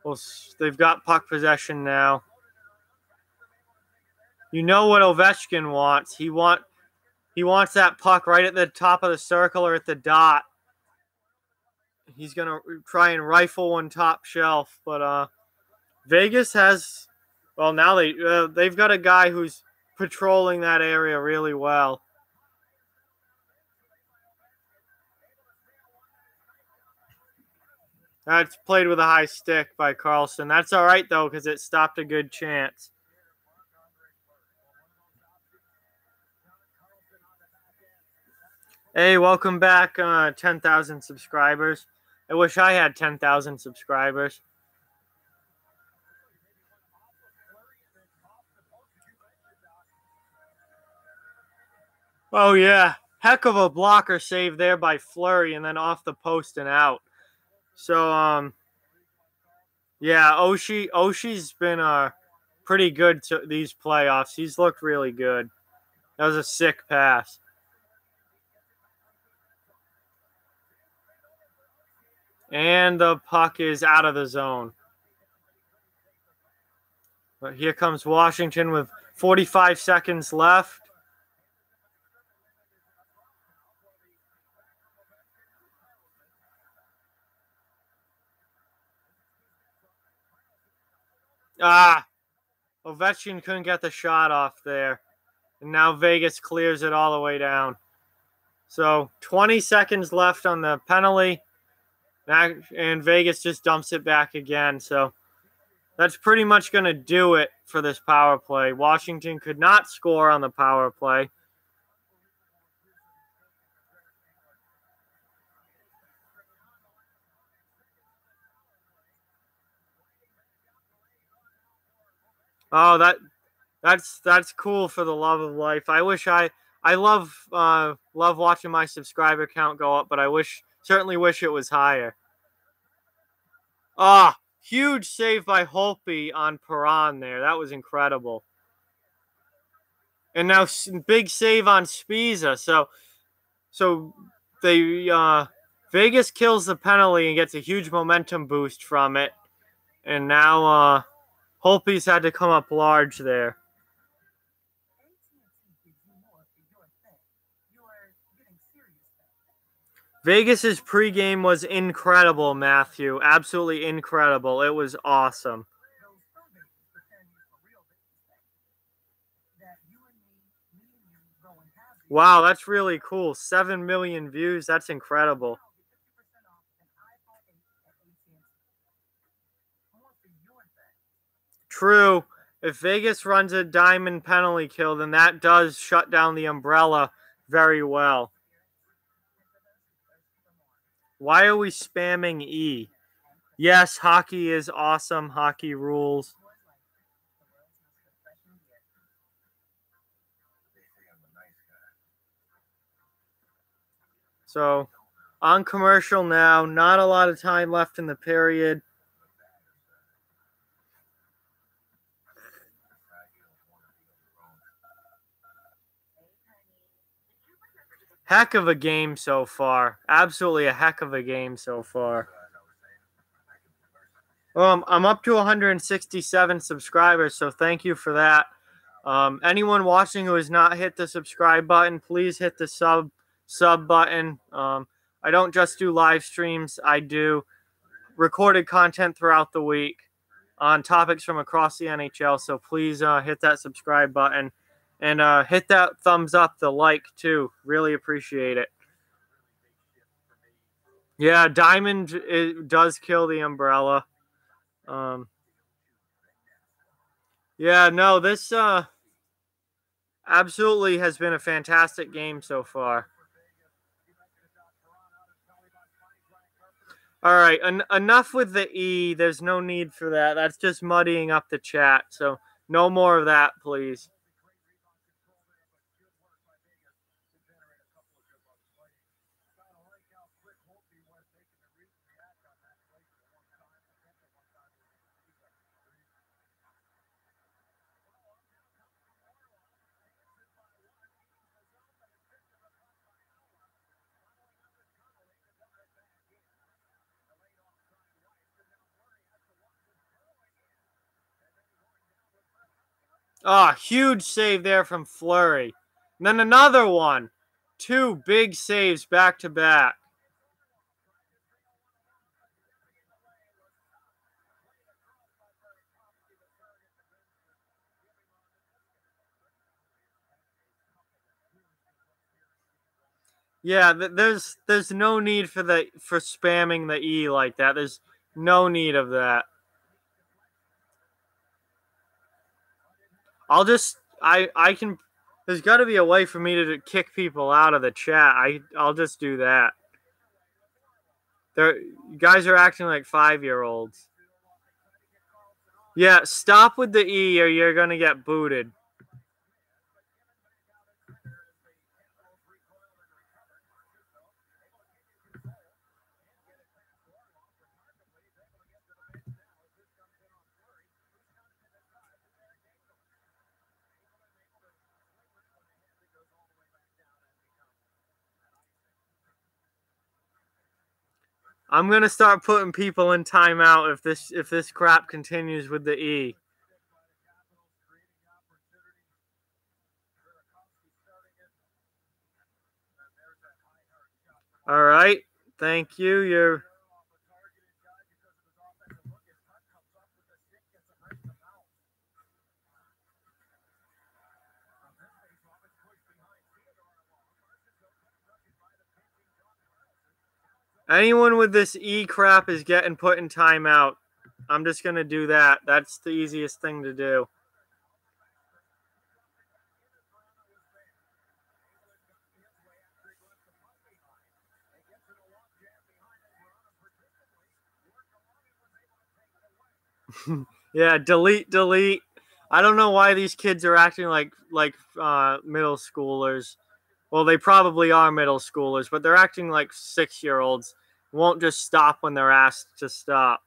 Well, they've got puck possession now. You know what Ovechkin wants. He wants that puck right at the top of the circle or at the dot. He's going to try and rifle one top shelf, but Vegas has, well, now they've got a guy who's patrolling that area really well. That's played with a high stick by Carlson. That's all right, though, because it stopped a good chance. Hey, welcome back, 10,000 subscribers. I wish I had 10,000 subscribers. Oh, yeah. Heck of a blocker save there by Fleury and then off the post and out. So, yeah, Oshie's been pretty good to these playoffs. He's looked really good. That was a sick pass. And the puck is out of the zone. But here comes Washington with 45 seconds left. Ovechkin couldn't get the shot off there. And now Vegas clears it all the way down. So 20 seconds left on the penalty. And Vegas just dumps it back again. So that's pretty much going to do it for this power play. Washington could not score on the power play. Oh, that's cool for the love of life. I wish I love watching my subscriber count go up, but certainly wish it was higher. Huge save by Holtby on Perron there. That was incredible. And now big save on Spiza. So Vegas kills the penalty and gets a huge momentum boost from it. And now Holtby's had to come up large there. Vegas's pregame was incredible, Matthew. Absolutely incredible. It was awesome. Wow, that's really cool. 7 million views. That's incredible. True. If Vegas runs a diamond penalty kill, then that does shut down the umbrella very well. Why are we spamming E? Yes, hockey is awesome. Hockey rules. So, on commercial now. Not a lot of time left in the period. Heck of a game so far. Absolutely a heck of a game so far. I'm up to 167 subscribers, so thank you for that. Anyone watching who has not hit the subscribe button, please hit the sub button. I don't just do live streams. I do recorded content throughout the week on topics from across the NHL, so please hit that subscribe button. And hit that thumbs up, the like, too. Really appreciate it. Yeah, diamond does kill the umbrella. Yeah, no, this absolutely has been a fantastic game so far. All right, enough with the E. There's no need for that. That's just muddying up the chat. So no more of that, please. Oh, huge save there from Fleury. And then another one. Two big saves back to back. Yeah, there's no need for spamming the E like that. There's no need of that. I can. There's got to be a way for me to kick people out of the chat. I'll just do that. You guys are acting like 5-year-olds. Yeah, stop with the E or you're gonna get booted. I'm gonna start putting people in timeout if this crap continues with the E. All right, thank you. Anyone with this E crap is getting put in timeout. I'm just gonna do that. That's the easiest thing to do. Yeah, delete. I don't know why these kids are acting like middle schoolers. Well, they probably are middle schoolers, but they're acting like 6-year-olds. Won't just stop when they're asked to stop.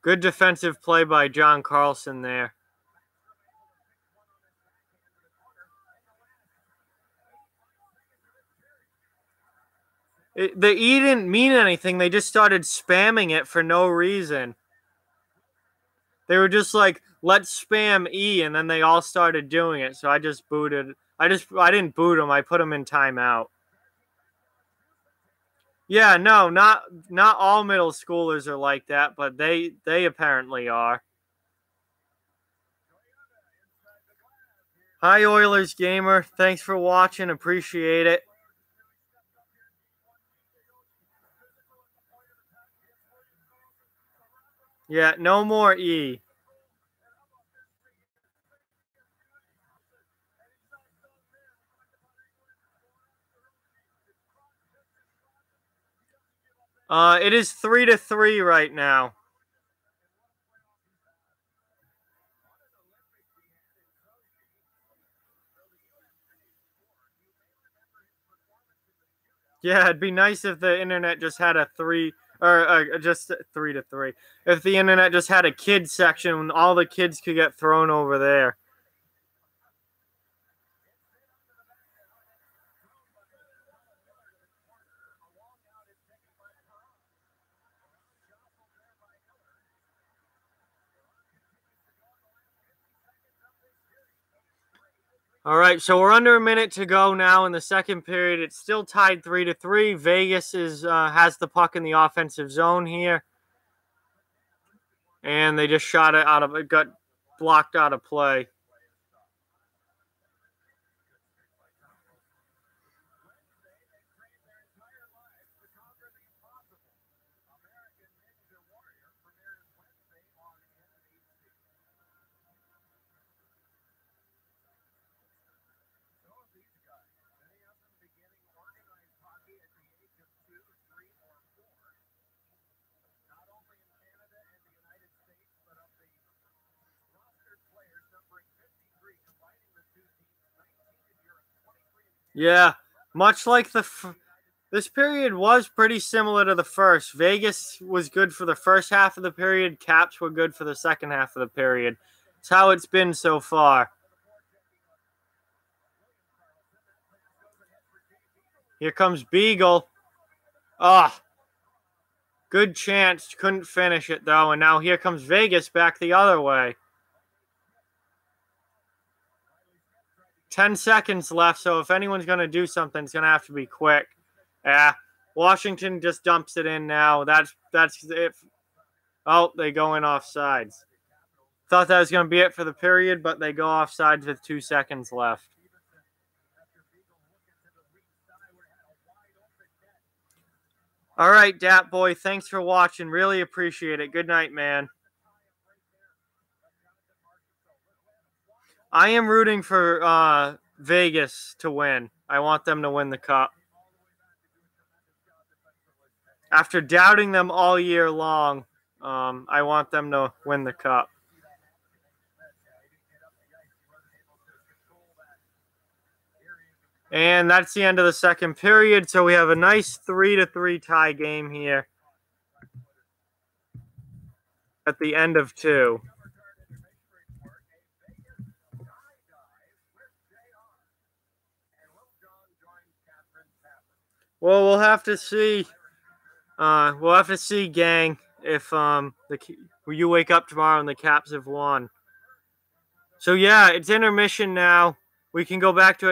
Good defensive play by John Carlson there. The E didn't mean anything. They just started spamming it for no reason. They were just like, let's spam E, and then they all started doing it. So I just booted. I didn't boot them. I put them in timeout. Yeah, no, not all middle schoolers are like that, but they apparently are. Hi, Oilers gamer. Thanks for watching. Appreciate it. Yeah, no more E. It is 3-3 right now. Yeah, it'd be nice if the internet just had a three or just 3-3. If the internet just had a kids section when all the kids could get thrown over there. All right, so we're under a minute to go now in the second period. It's still tied 3-3. Vegas has the puck in the offensive zone here, and they just shot it out of it. Got blocked out of play. Yeah, much like this period was pretty similar to the first. Vegas was good for the first half of the period. Caps were good for the second half of the period. It's how it's been so far. Here comes Beagle. Ah, Good chance. Couldn't finish it, though. And now here comes Vegas back the other way. 10 seconds left, so if anyone's going to do something, it's going to have to be quick. Yeah, Washington just dumps it in now. That's it. Oh, they go in offsides. Thought that was going to be it for the period, but they go offsides with 2 seconds left. All right, Dat Boy, thanks for watching. Really appreciate it. Good night, man. I am rooting for Vegas to win. I want them to win the Cup. After doubting them all year long, I want them to win the Cup. And that's the end of the second period. So we have a nice 3-3 tie game here at the end of 2. Well, we'll have to see. We'll have to see, gang, if you wake up tomorrow and the Caps have won. So yeah, it's intermission now. We can go back to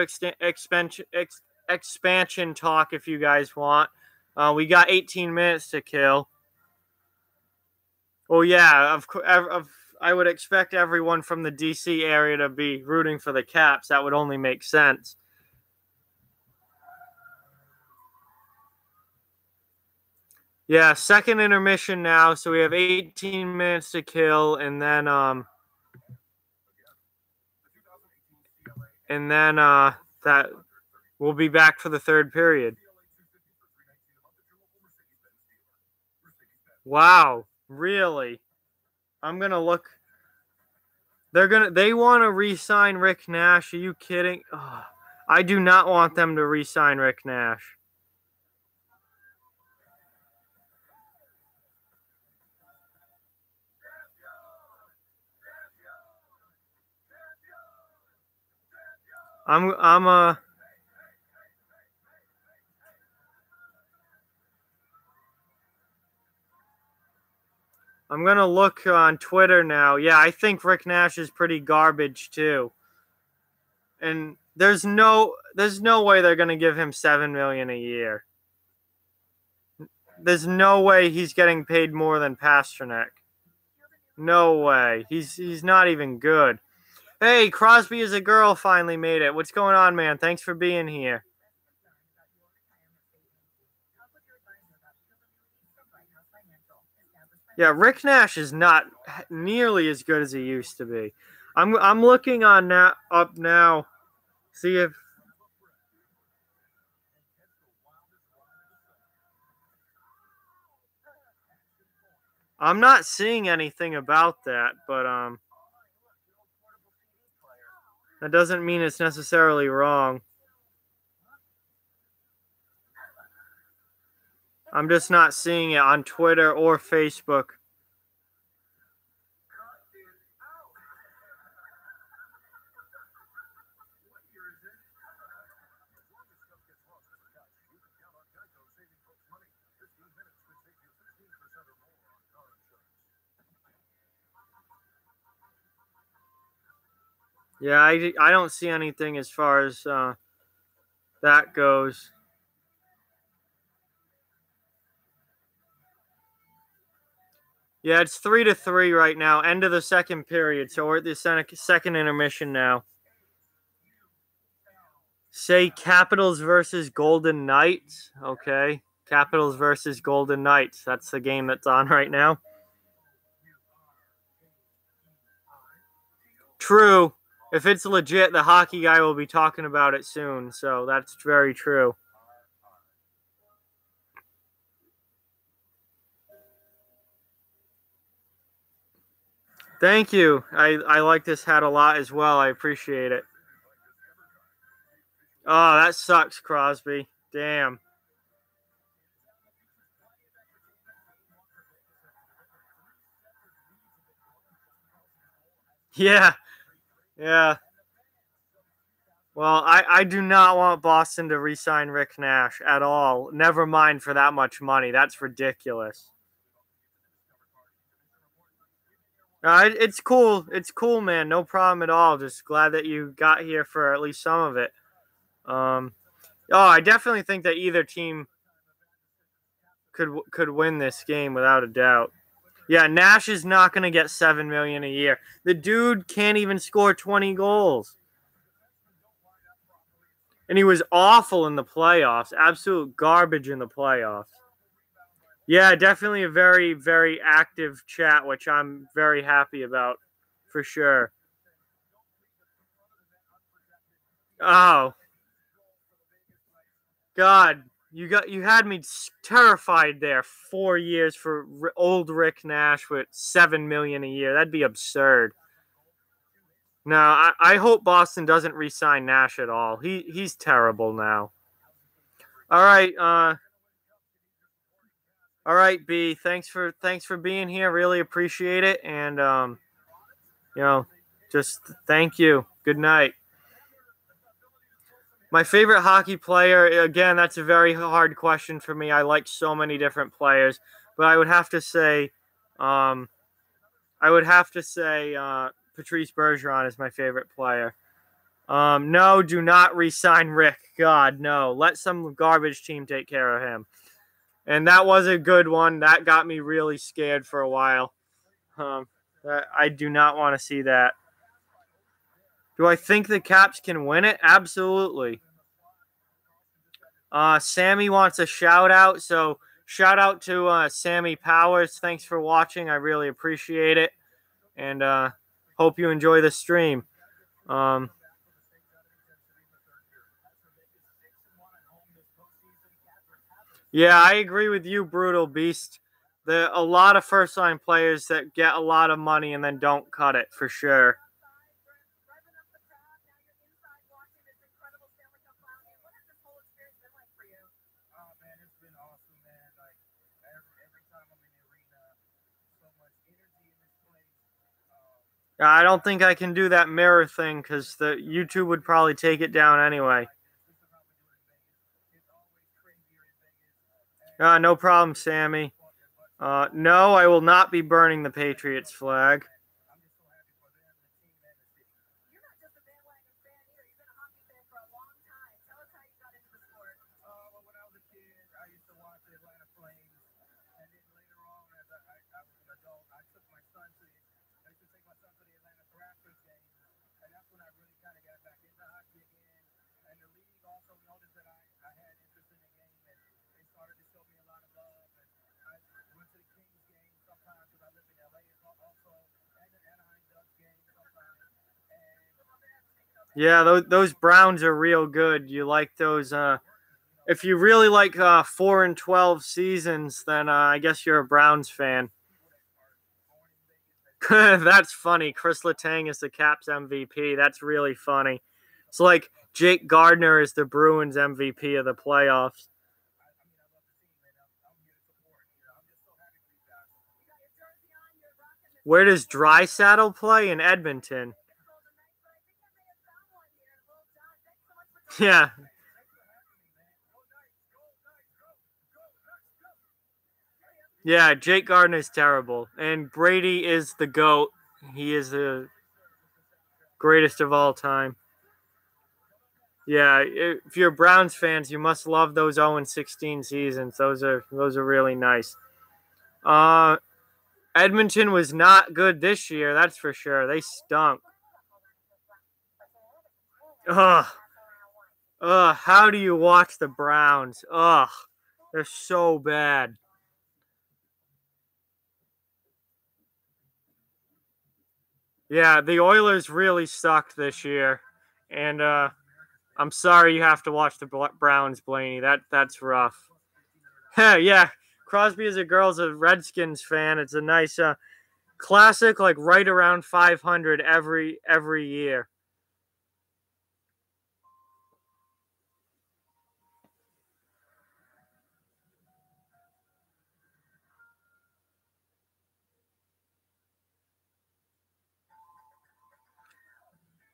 expansion talk if you guys want. We got 18 minutes to kill. Well, yeah, I would expect everyone from the DC area to be rooting for the Caps. That would only make sense. Yeah, second intermission now, so we have 18 minutes to kill, and then that we'll be back for the third period. Wow, really? I'm gonna look. They want to re-sign Rick Nash. Are you kidding? Oh, I do not want them to re-sign Rick Nash. I'm gonna look on Twitter now. Yeah, I think Rick Nash is pretty garbage too. And there's no way they're gonna give him $7 million a year. There's no way he's getting paid more than Pastrnak. No way. He's not even good. Hey, Crosby is a girl finally made it. What's going on, man? Thanks for being here. Yeah, Rick Nash is not nearly as good as he used to be. I'm looking on up now, see if I'm not seeing anything about that, but that doesn't mean it's necessarily wrong. I'm just not seeing it on Twitter or Facebook. Yeah, I don't see anything as far as that goes. Yeah, it's 3-3 right now. End of the second period. So we're at the second intermission now. Say Capitals versus Golden Knights. Okay. Capitals versus Golden Knights. That's the game that's on right now. True. If it's legit, the hockey guy will be talking about it soon. So that's very true. Thank you. I like this hat a lot as well. I appreciate it. Oh, that sucks, Crosby. Damn. Yeah. Yeah. Well, I do not want Boston to re-sign Rick Nash at all. Never mind for that much money. That's ridiculous. It's cool. It's cool, man. No problem at all. Just glad that you got here for at least some of it. Um, I definitely think that either team could win this game without a doubt. Yeah, Nash is not going to get $7 million a year. The dude can't even score 20 goals, and he was awful in the playoffs. Absolute garbage in the playoffs. Yeah, definitely a very, very active chat, which I'm very happy about, for sure. Oh God, you had me terrified there. 4 years for old Rick Nash with $7 million a year. That'd be absurd. No, I hope Boston doesn't re-sign Nash at all. He's terrible now. All right, all right, B. Thanks for being here. Really appreciate it, and you know, just thank you. Good night. My favorite hockey player, again, that's a very hard question for me. I like so many different players, but I would have to say, um, Patrice Bergeron is my favorite player. No, do not re-sign Rick. God, no. Let some garbage team take care of him. And that was a good one. That got me really scared for a while. Um, I do not want to see that. Do I think the Caps can win it? Absolutely. Sammy wants a shout out, so shout out to Sammy Powers. Thanks for watching. I really appreciate it, and hope you enjoy the stream. Um, yeah, I agree with you, Brutal Beast. A lot of first line players that get a lot of money and then don't cut it for sure. I don't think I can do that mirror thing because the YouTube would probably take it down anyway. No problem, Sammy. No, I will not be burning the Patriots flag. Yeah, those Browns are real good. You like those? If you really like 4-12 seasons, then I guess you're a Browns fan. That's funny. Chris Letang is the Caps MVP. That's really funny. It's like Jake Gardner is the Bruins MVP of the playoffs. Where does Draisaitl play? In Edmonton. Yeah. Yeah, Jake Gardner is terrible. And Brady is the GOAT. He is the greatest of all time. Yeah, if you're Browns fans, you must love those 0-16 seasons. Those are really nice. Edmonton was not good this year, that's for sure. They stunk. Ugh. Ugh. How do you watch the Browns? Ugh. They're so bad. Yeah, the Oilers really sucked this year. And I'm sorry you have to watch the Browns, Blaney. That's rough. Yeah, Crosby is a Redskins fan. It's a nice classic, like right around 500 every year.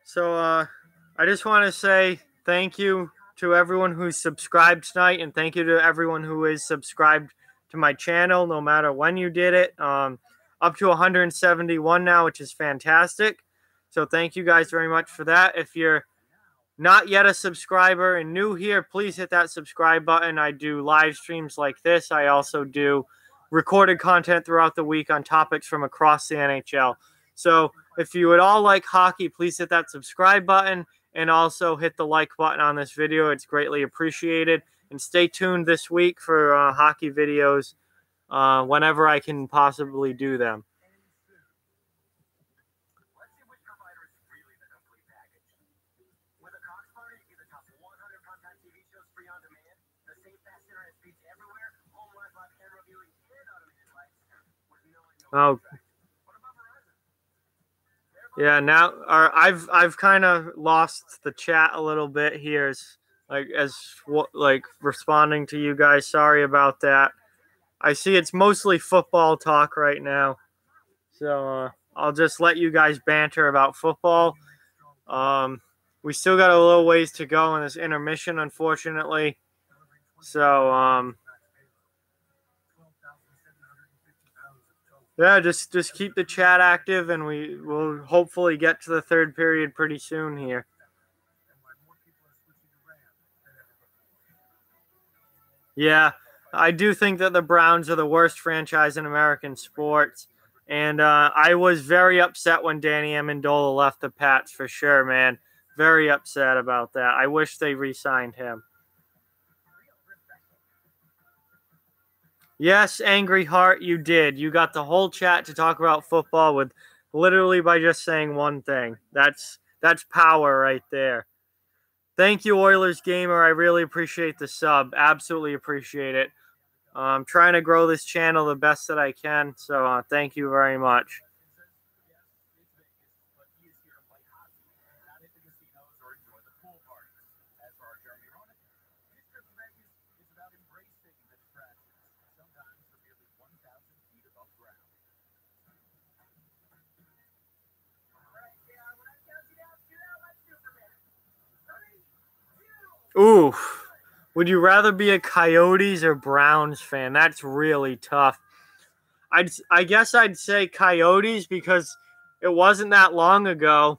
So I just want to say thank you to everyone who's subscribed tonight, and thank you to everyone who is subscribed to my channel, no matter when you did it. up to 171 now, which is fantastic. So thank you guys very much for that. If you're not yet a subscriber and new here, please hit that subscribe button. I do live streams like this. I also do recorded content throughout the week on topics from across the NHL. So if you would all like hockey, please hit that subscribe button and also hit the like button on this video. It's greatly appreciated. And stay tuned this week for hockey videos whenever I can possibly do them. Oh, yeah. Now, I've kind of lost the chat a little bit here, like responding to you guys. Sorry about that. I see it's mostly football talk right now, so I'll just let you guys banter about football. We still got a little ways to go in this intermission, unfortunately. So yeah, just keep the chat active, and we will hopefully get to the third period pretty soon here. Yeah, I do think that the Browns are the worst franchise in American sports, and I was very upset when Danny Amendola left the Pats for sure, man. Very upset about that. I wish they re-signed him. Yes, Angry Heart, you did. You got the whole chat to talk about football with literally by just saying one thing. That's power right there. Thank you, Oilers Gamer. I really appreciate the sub. Absolutely appreciate it. I'm trying to grow this channel the best that I can, so thank you very much. Oof. Would you rather be a Coyotes or Browns fan? That's really tough. I guess I'd say Coyotes because it wasn't that long ago.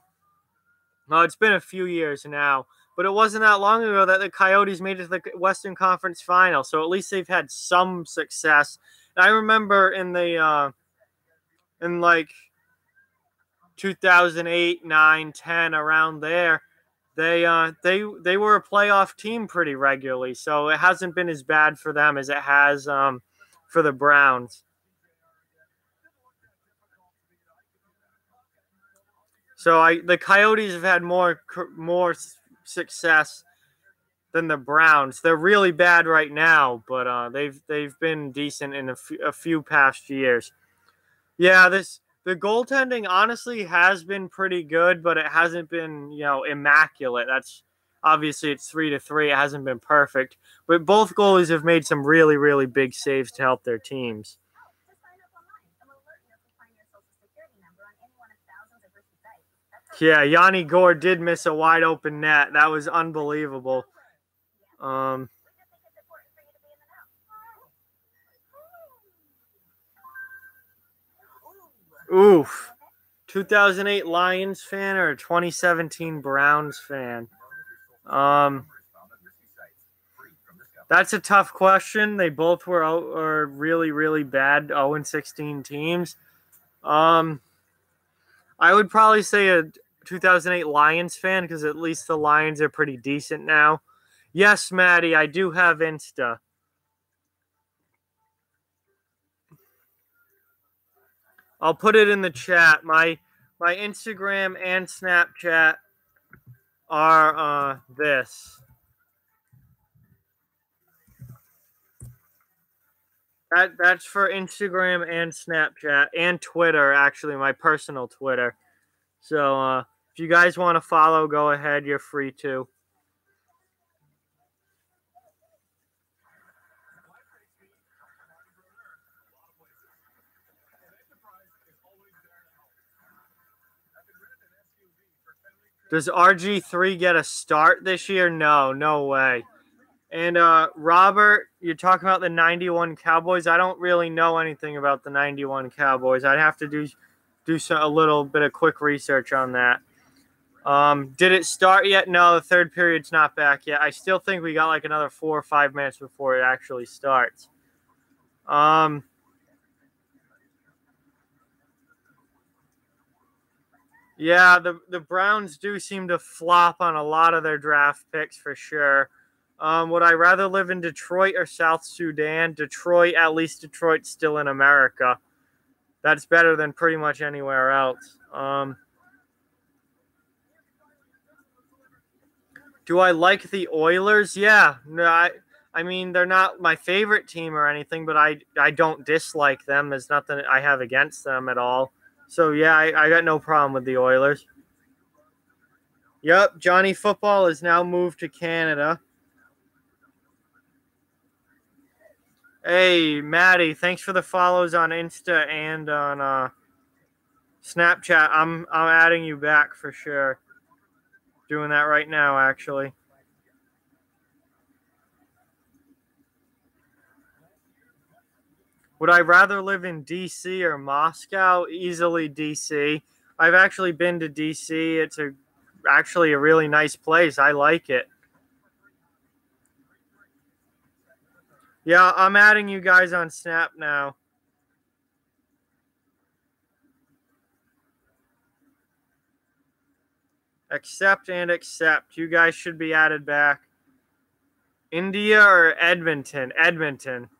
Well, it's been a few years now, but it wasn't that long ago that the Coyotes made it to the Western Conference Final. So at least they've had some success. And I remember in like 2008, 9, 10, around there, they were a playoff team pretty regularly, so it hasn't been as bad for them as it has for the Browns. So the Coyotes have had more success than the Browns. They're really bad right now, but they've been decent in a few past years. Yeah, the goaltending honestly has been pretty good, but it hasn't been, immaculate. That's obviously it's 3-3. It hasn't been perfect, but both goalies have made some really, really big saves to help their teams. Yeah, Yanni Gore did miss a wide open net. That was unbelievable. Oof. 2008 Lions fan or a 2017 Browns fan? That's a tough question. They both were really, really bad 0-16 teams. I would probably say a 2008 Lions fan because at least the Lions are pretty decent now. Yes, Maddie, I do have Insta. I'll put it in the chat. My Instagram and Snapchat are this. That's for Instagram and Snapchat and Twitter, actually, my personal Twitter. So if you guys want to follow, go ahead. You're free to. Does RG3 get a start this year? No way. And Robert, you're talking about the 91 Cowboys. I don't really know anything about the 91 Cowboys. I'd have to do a little bit of quick research on that. Did it start yet? No, the third period's not back yet. I still think we got like another 4 or 5 minutes before it actually starts. Yeah, the Browns do seem to flop on a lot of their draft picks for sure. Would I rather live in Detroit or South Sudan? Detroit, at least Detroit's still in America. That's better than pretty much anywhere else. Do I like the Oilers? Yeah. No, I mean, they're not my favorite team or anything, but I don't dislike them. There's nothing I have against them at all. So, yeah, I got no problem with the Oilers. Yep, Johnny Football has now moved to Canada. Hey, Maddie, thanks for the follows on Insta and on Snapchat. I'm adding you back for sure. Doing that right now, actually. Would I rather live in D.C. or Moscow? Easily D.C. I've actually been to D.C. It's actually a really nice place. I like it. Yeah, I'm adding you guys on Snap now. Accept and accept. You guys should be added back. India or Edmonton? Edmonton.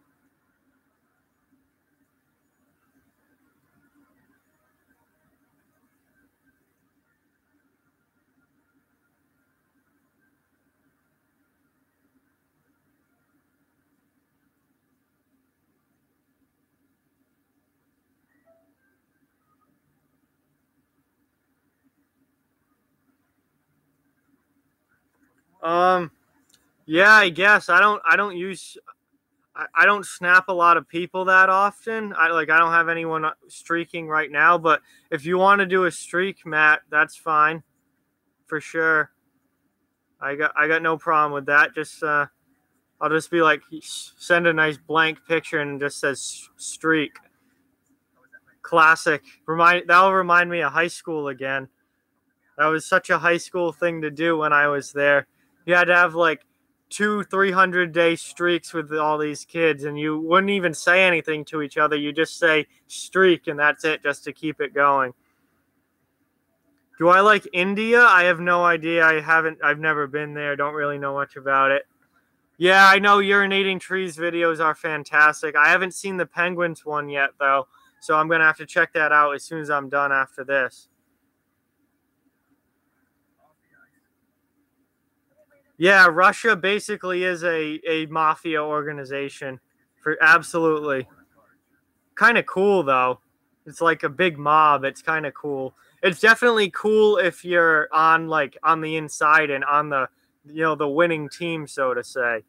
Yeah, I guess I don't snap a lot of people that often. I don't have anyone streaking right now, but if you want to do a streak, Matt, that's fine for sure. I got no problem with that. Just I'll just be like, send a nice blank picture and just says streak. Classic. That'll remind me of high school again. That was such a high school thing to do when I was there. You had to have like 300-day streaks with all these kids, and you wouldn't even say anything to each other. You just say streak, and that's it, just to keep it going. Do I like India? I have no idea. I've never been there. Don't really know much about it. Yeah, I know urinating trees videos are fantastic. I haven't seen the penguins one yet, though, so I'm going to have to check that out as soon as I'm done after this. Yeah, Russia basically is a mafia organization. For absolutely. Kind of cool, though. It's like a big mob. It's kind of cool. It's definitely cool if you're on the inside and on the winning team, so to say.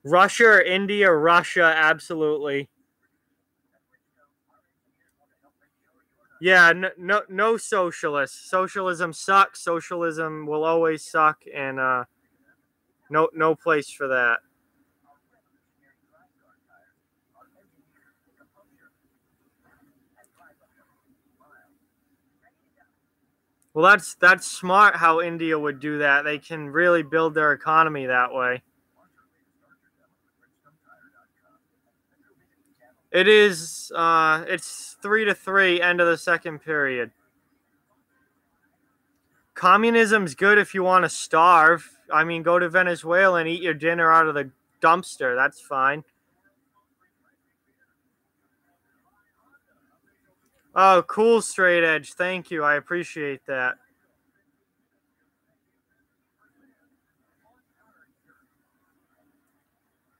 Russia or India? Russia, absolutely. Yeah, no socialists. Socialism sucks. Socialism will always suck, and no place for that. Well, that's smart how India would do that. They can really build their economy that way. It's 3-3, end of the second period. Communism's good if you want to starve. I mean, go to Venezuela and eat your dinner out of the dumpster. That's fine. Oh, cool, Straight Edge. Thank you. I appreciate that.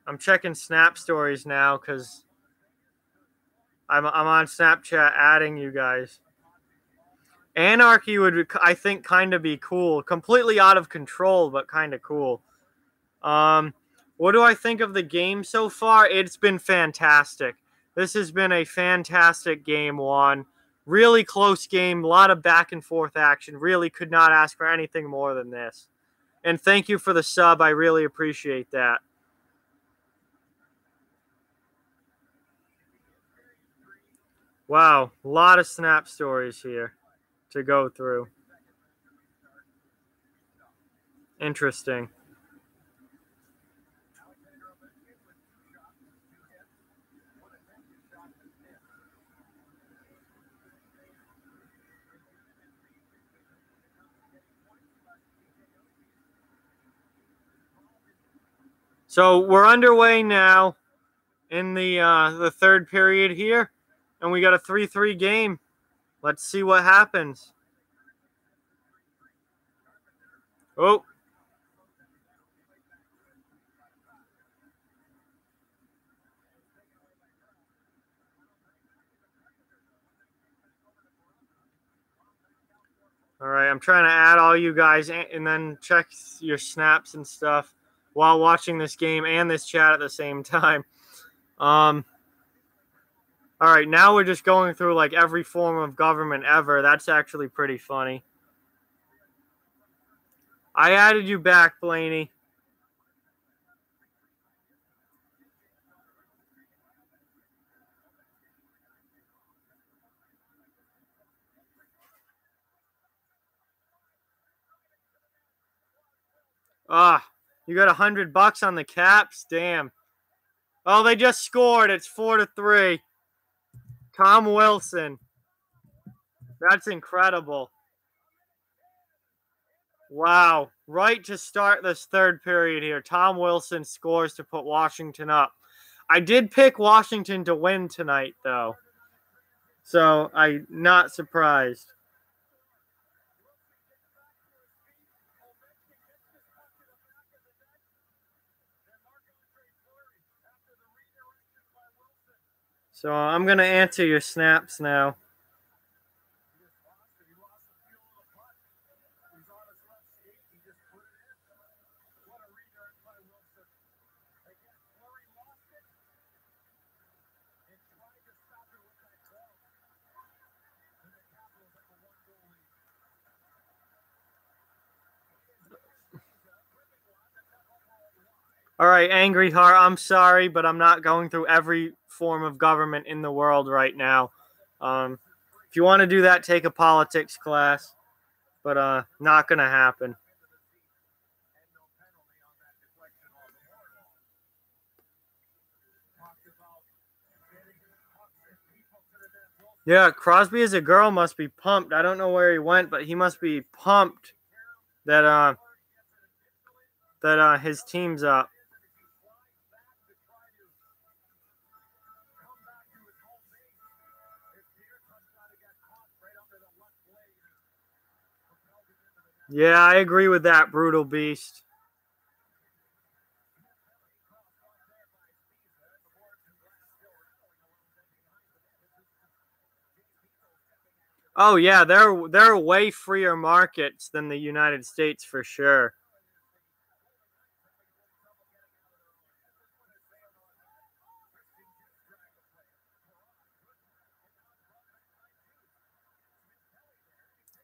I'm checking Snap stories now because I'm on Snapchat adding you guys. Anarchy would, I think, kind of be cool. Completely out of control, but kind of cool. What do I think of the game so far? It's been fantastic. This has been a fantastic game one. Really close game. A lot of back and forth action. Really could not ask for anything more than this. And thank you for the sub. I really appreciate that. Wow, a lot of snap stories here to go through. Interesting. So we're underway now in the third period here, and we got a 3-3 game. Let's see what happens. Oh. All right, I'm trying to add all you guys and then check your snaps and stuff while watching this game and this chat at the same time. All right, now we're just going through like every form of government ever. That's actually pretty funny. I added you back, Blaney. You got $100 on the Caps? Damn. Oh, they just scored. It's 4-3. Tom Wilson. That's incredible. Wow. Right to start this third period here. Tom Wilson scores to put Washington up. I did pick Washington to win tonight, though. So I'm not surprised. So I'm going to answer your snaps now. All right, Angry Heart, I'm sorry, but I'm not going through every form of government in the world right now. If you want to do that, take a politics class, but not going to happen. Yeah, Crosby as a girl must be pumped. I don't know where he went, but he must be pumped that his team's up. Yeah, I agree with that, Brutal Beast. Oh yeah, they're way freer markets than the United States for sure.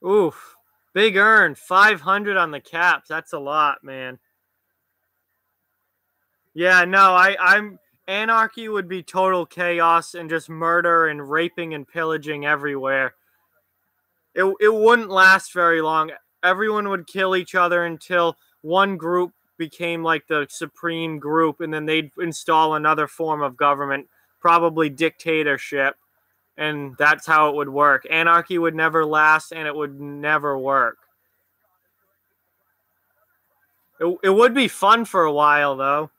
Oof. Big earn, 500 on the Caps. That's a lot, man. Yeah, no, I'm anarchy would be total chaos and just murder and raping and pillaging everywhere. It wouldn't last very long. Everyone would kill each other until one group became like the supreme group, and then they'd install another form of government, probably dictatorship, and that's how it would work. Anarchy would never last, and it would never work. It would be fun for a while, though.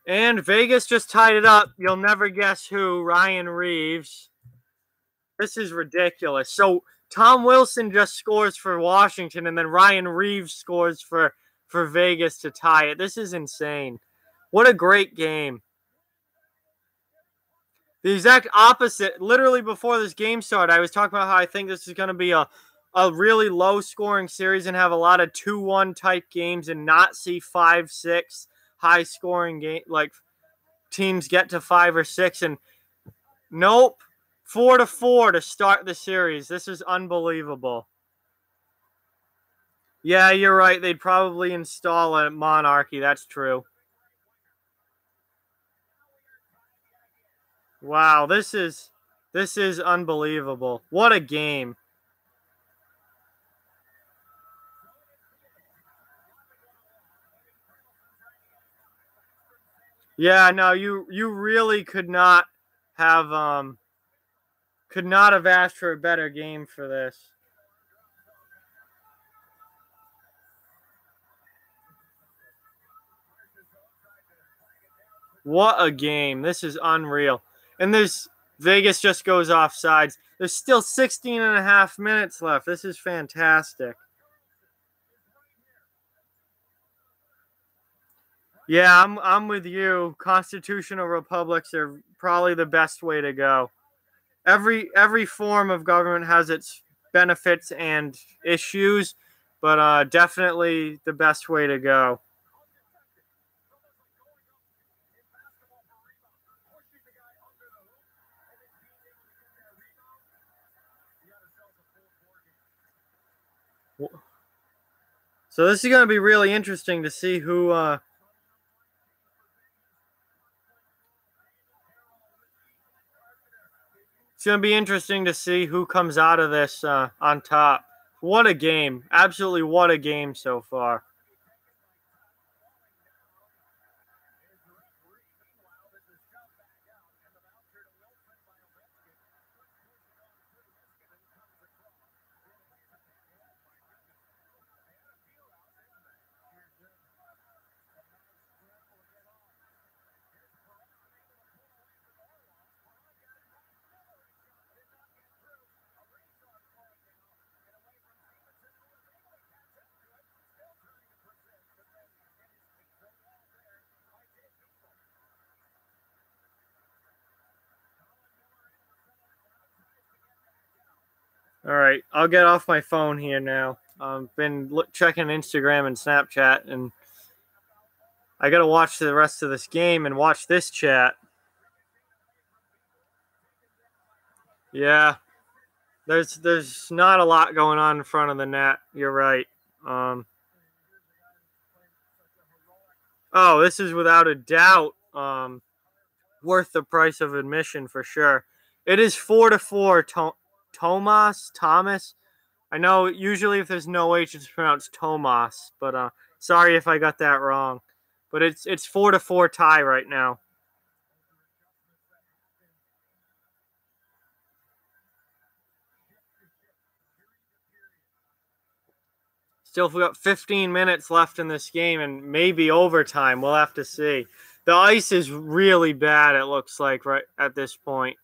And Vegas just tied it up. You'll never guess who, Ryan Reeves. This is ridiculous. So Tom Wilson just scores for Washington, and then Ryan Reeves scores for Vegas to tie it. This is insane. What a great game. The exact opposite. Literally before this game started, I was talking about how I think this is going to be a really low-scoring series and have a lot of 2-1 type games and not see 5-6 high-scoring game like teams get to 5 or 6. And nope. 4-4 to start the series. This is unbelievable. Yeah, you're right. They'd probably install a monarchy. That's true. Wow, this is unbelievable. What a game. Yeah, no, you really could not have asked for a better game for this. What a game. This is unreal. And this Vegas just goes off sides. There's still 16 and a half minutes left. This is fantastic. Yeah, I'm with you. Constitutional republics are probably the best way to go. Every form of government has its benefits and issues, but definitely the best way to go. So this is going to be really interesting to see who. It's going to be interesting to see who comes out of this on top. What a game! Absolutely, what a game so far. All right, I'll get off my phone here now. I've been checking Instagram and Snapchat, and I got to watch the rest of this game and watch this chat. Yeah, there's not a lot going on in front of the net. You're right. Oh, this is without a doubt worth the price of admission for sure. It is 4-4. Thomas. I know usually if there's no H, it's pronounced Tomas, but sorry if I got that wrong. But it's 4-4 tie right now. Still, we got 15 minutes left in this game and maybe overtime. We'll have to see. The ice is really bad, it looks like, right at this point.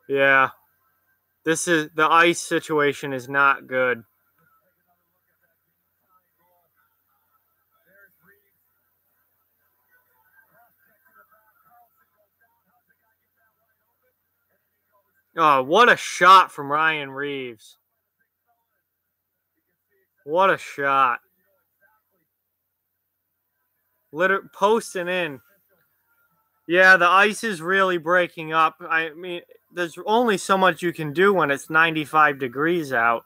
Yeah. The ice situation is not good. Oh, what a shot from Ryan Reeves. What a shot. Posting in. Yeah, the ice is really breaking up. I mean, there's only so much you can do when it's 95 degrees out,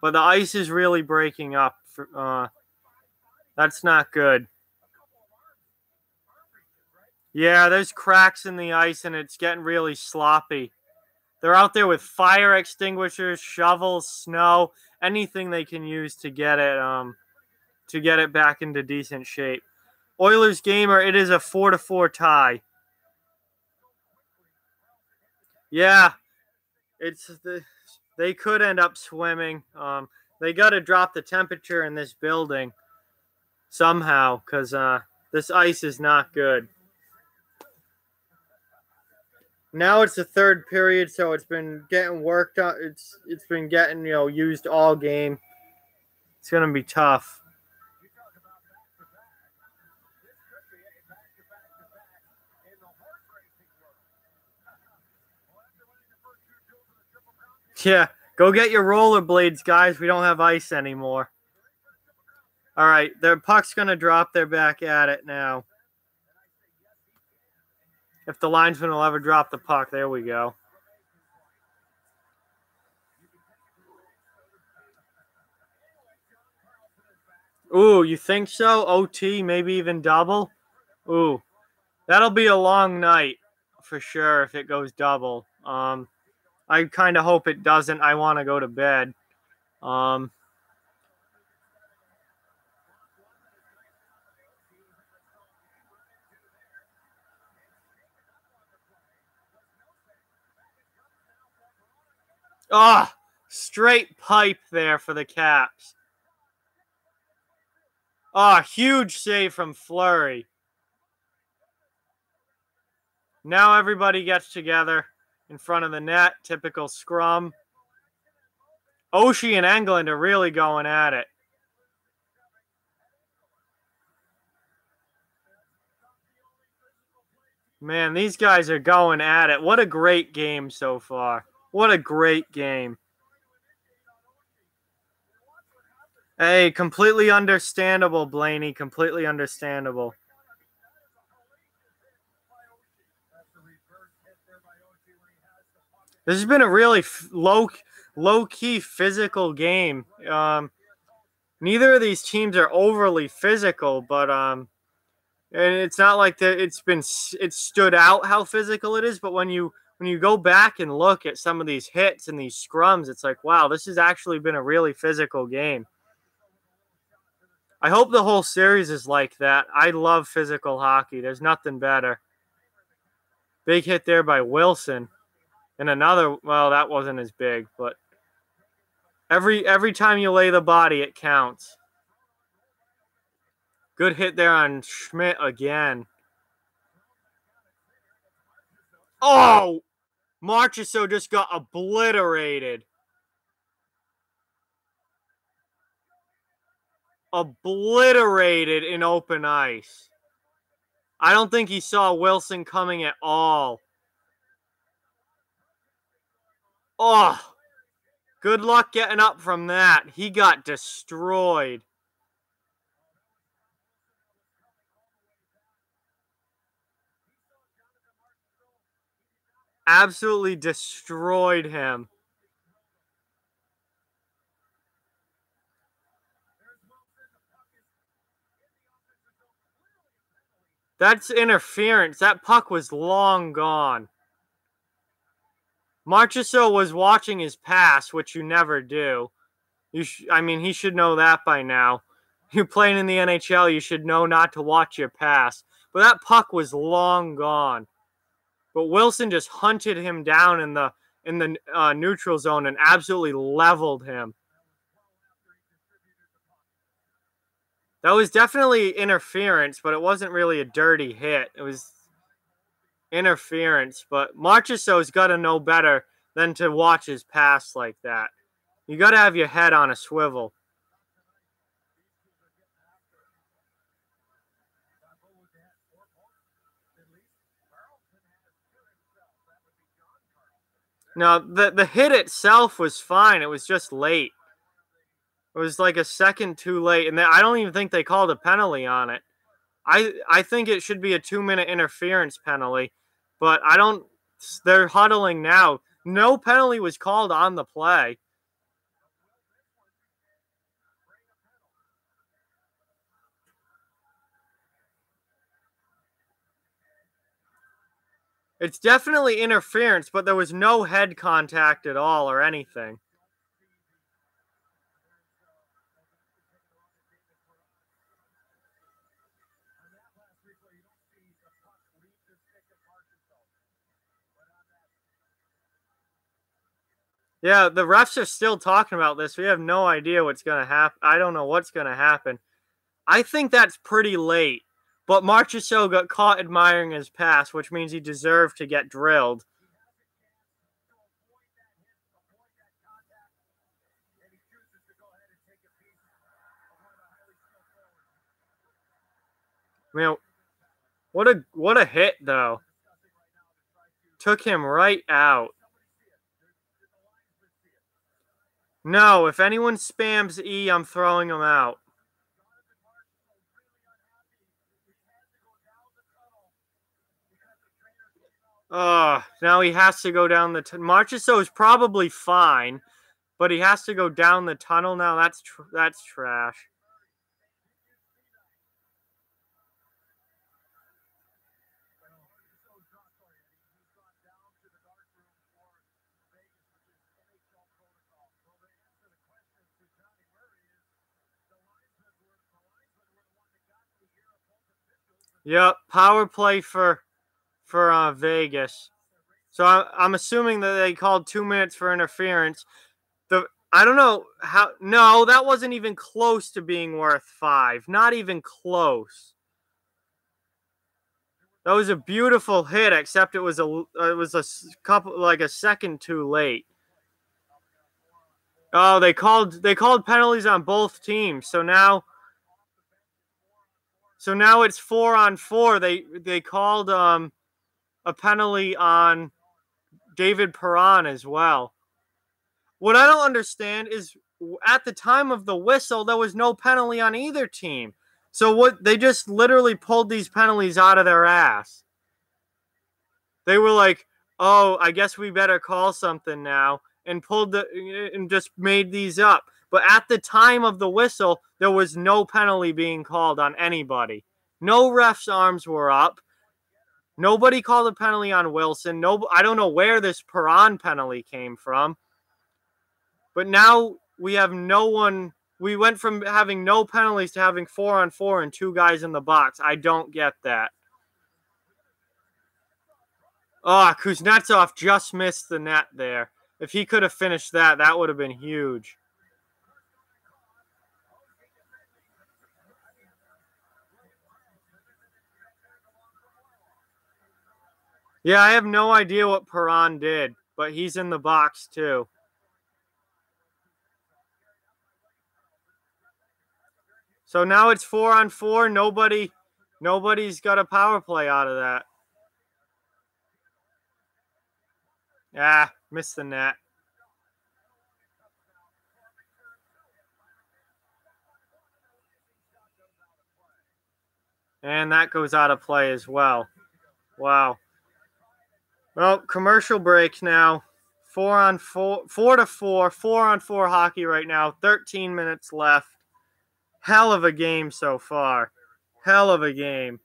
but the ice is really breaking up. That's not good. Yeah, there's cracks in the ice and it's getting really sloppy. They're out there with fire extinguishers, shovels, snow, anything they can use to get it back into decent shape. Oilers gamer, it is a 4-4 tie. Yeah, they could end up swimming. They got to drop the temperature in this building somehow because this ice is not good. Now it's the third period, so it's been getting worked on. It's been getting used all game. It's gonna be tough. Yeah, go get your rollerblades, guys. We don't have ice anymore. All right, their puck's gonna drop. They're back at it now. If the linesman will ever drop the puck, there we go. Ooh, you think so? OT, maybe even double? Ooh, that'll be a long night for sure if it goes double. I kind of hope it doesn't. I want to go to bed. Um, Ah, straight pipe there for the Caps. Ah, huge save from Fleury. Now everybody gets together in front of the net. Typical scrum. Oshie and England are really going at it. Man, these guys are going at it. What a great game so far. What a great game. Hey, completely understandable, Blaney. Completely understandable. This has been a really low-key physical game. Neither of these teams are overly physical, but and it's not like that. It's stood out how physical it is. But when you go back and look at some of these hits and these scrums, it's like, wow, this has actually been a really physical game. I hope the whole series is like that. I love physical hockey. There's nothing better. Big hit there by Wilson. And another, well, that wasn't as big, but every time you lay the body, it counts. Good hit there on Schmidt again. Oh! Marchessault just got obliterated. Obliterated in open ice. I don't think he saw Wilson coming at all. Oh! Good luck getting up from that. He got destroyed. Absolutely destroyed him. That's interference. That puck was long gone. Marchessault was watching his pass, which you never do. I mean, he should know that by now. You're playing in the NHL, you should know not to watch your pass. But that puck was long gone. But Wilson just hunted him down in the neutral zone and absolutely leveled him. That was definitely interference, but it wasn't really a dirty hit. It was interference, but Marchessault's got to know better than to watch his pass like that. You got to have your head on a swivel. Now, the hit itself was fine. It was just late. It was like a second too late, and I don't even think they called a penalty on it. I think it should be a 2-minute interference penalty, but I don't. They're huddling now. No penalty was called on the play. It's definitely interference, but there was no head contact at all or anything. Yeah, the refs are still talking about this. We have no idea what's going to happen. I don't know what's going to happen. I think that's pretty late. But Marchessault got caught admiring his pass, which means he deserved to get drilled. I mean, what a hit though. Took him right out. No, if anyone spams E, I'm throwing them out. Now he has to go down the Marchessault is probably fine, but he has to go down the tunnel now. That's trash. Yep, power play for Vegas. So I'm assuming that they called 2 minutes for interference. I don't know how. No, that wasn't even close to being worth 5. Not even close. That was a beautiful hit, except it was a couple like a second too late. Oh, they called penalties on both teams. So now it's 4-on-4. They called a penalty on David Perron as well. What I don't understand is at the time of the whistle, there was no penalty on either team. So what they just literally pulled these penalties out of their ass. They were like, "Oh, I guess we better call something now," and just made these up. But at the time of the whistle, there was no penalty being called on anybody. No ref's arms were up. Nobody called a penalty on Wilson. No, I don't know where this Perron penalty came from. But now we have no one. We went from having no penalties to having 4-on-4 and 2 guys in the box. I don't get that. Oh, Kuznetsov just missed the net there. If he could have finished that, that would have been huge. Yeah, I have no idea what Perron did, but he's in the box too. So now it's 4-on-4. Nobody's got a power play out of that. Ah, missed the net. And that goes out of play as well. Wow. Well, commercial break now. 4-on-4, 4-4, 4-on-4 hockey right now. 13 minutes left. Hell of a game so far. Hell of a game.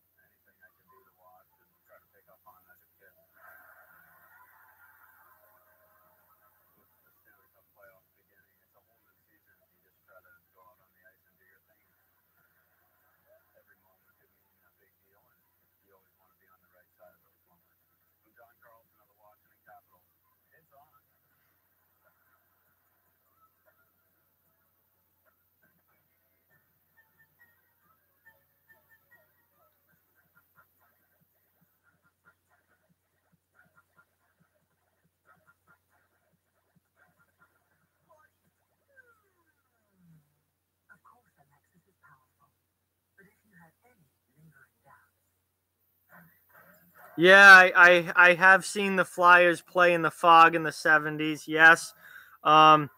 Yeah, I have seen the Flyers play in the fog in the 70s. Yes. And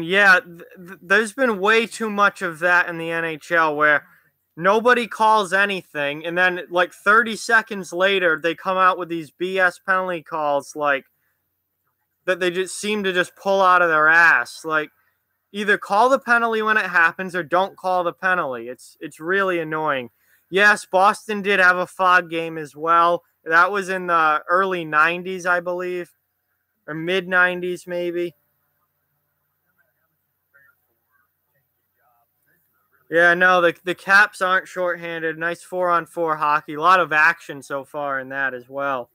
yeah, there's been way too much of that in the NHL where nobody calls anything, and then like 30 seconds later, they come out with these BS penalty calls like that they just seem to just pull out of their ass. Like either call the penalty when it happens or don't call the penalty. It's really annoying. Yes, Boston did have a fog game as well. That was in the early 90s, I believe, or mid 90s maybe. Yeah, no, the Caps aren't shorthanded. Nice 4-on-4 hockey. A lot of action so far in that as well.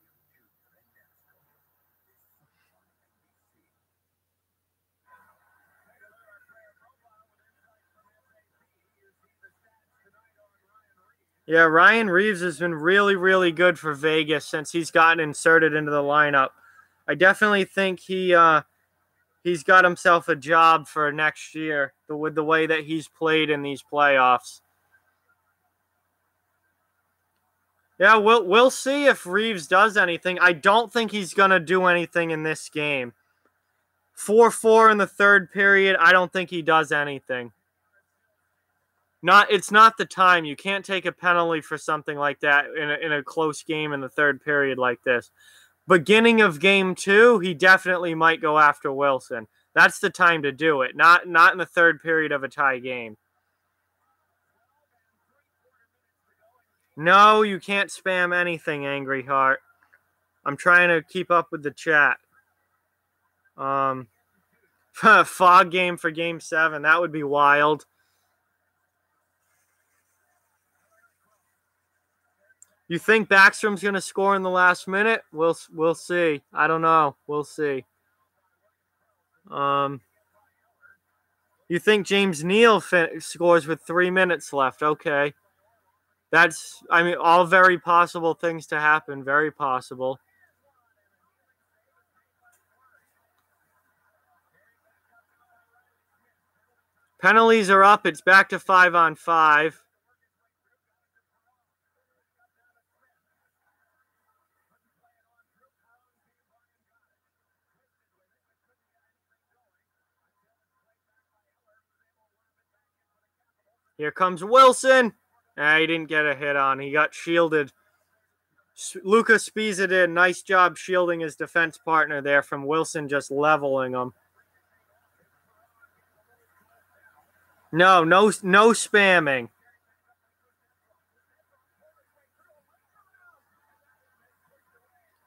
Yeah, Ryan Reeves has been really, really good for Vegas since he's gotten inserted into the lineup. I definitely think he's got himself a job for next year with the way that he's played in these playoffs. Yeah, we'll see if Reeves does anything. I don't think he's gonna do anything in this game. 4-4 in the third period. I don't think he does anything. It's not the time. You can't take a penalty for something like that in a close game in the third period like this. Beginning of game 2, he definitely might go after Wilson. That's the time to do it. Not in the third period of a tie game. No, you can't spam anything, Angry Heart. I'm trying to keep up with the chat. Fog game for game 7. That would be wild. You think Backstrom's going to score in the last minute? We'll see. I don't know. We'll see. You think James Neal scores with 3 minutes left? Okay. That's, I mean, all very possible things to happen. Very possible. Penalties are up. It's back to 5-on-5. Here comes Wilson. He didn't get a hit on. He got shielded. Lucas Spiza did a nice job shielding his defense partner there from Wilson just leveling him. No spamming.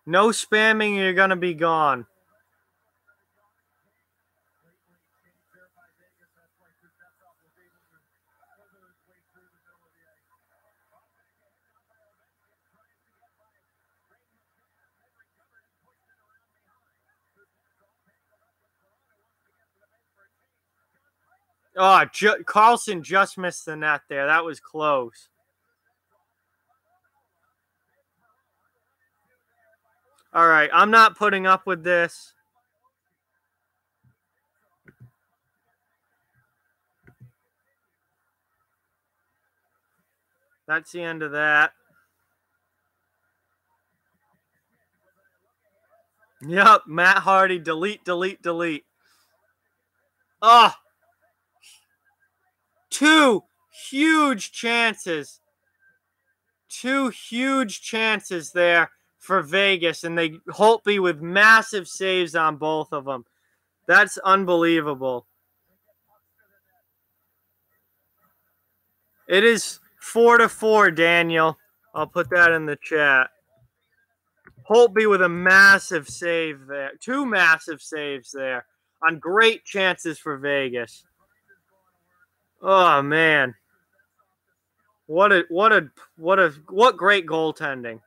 No spamming, you're going to be gone. Oh, Carlson just missed the net there. That was close. All right, I'm not putting up with this. That's the end of that. Yep, Matt Hardy, delete. Oh, 2 huge chances. 2 huge chances there for Vegas, and they Holtby with massive saves on both of them. That's unbelievable. It is 4-4, Daniel. I'll put that in the chat. Holtby with a massive save there. 2 massive saves there on great chances for Vegas. Oh man. What great goaltending.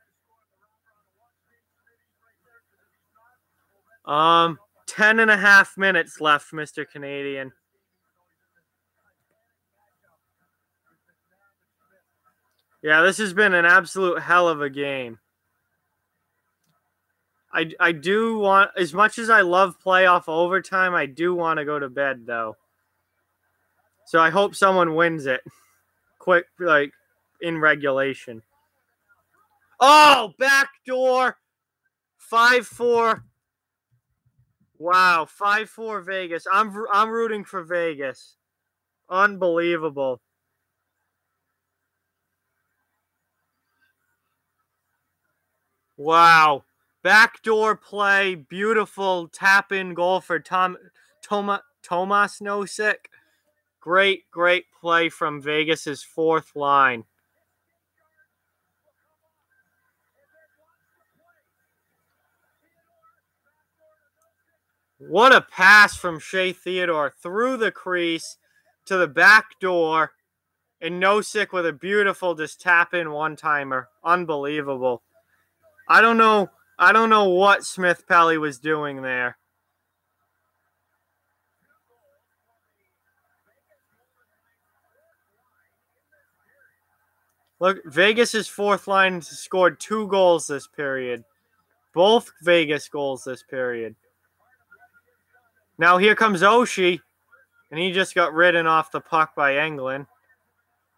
10.5 minutes left, Mr. Canadian. Yeah, this has been an absolute hell of a game. I do want, as much as I love playoff overtime, I do want to go to bed, though. So I hope someone wins it quick, like in regulation. Oh, backdoor. 5-4. Wow, 5-4 Vegas. I'm rooting for Vegas. Unbelievable. Wow. Backdoor play, beautiful tap-in goal for Tomas Nosek. Great play from Vegas's fourth line. What a pass from Shea Theodore through the crease to the back door, and Nosek with a beautiful just tap-in one-timer. Unbelievable. I don't know what Smith Pelly was doing there. Look, Vegas's fourth line scored 2 goals this period. Both Vegas goals this period. Now here comes Oshie, and he just got ridden off the puck by Englund.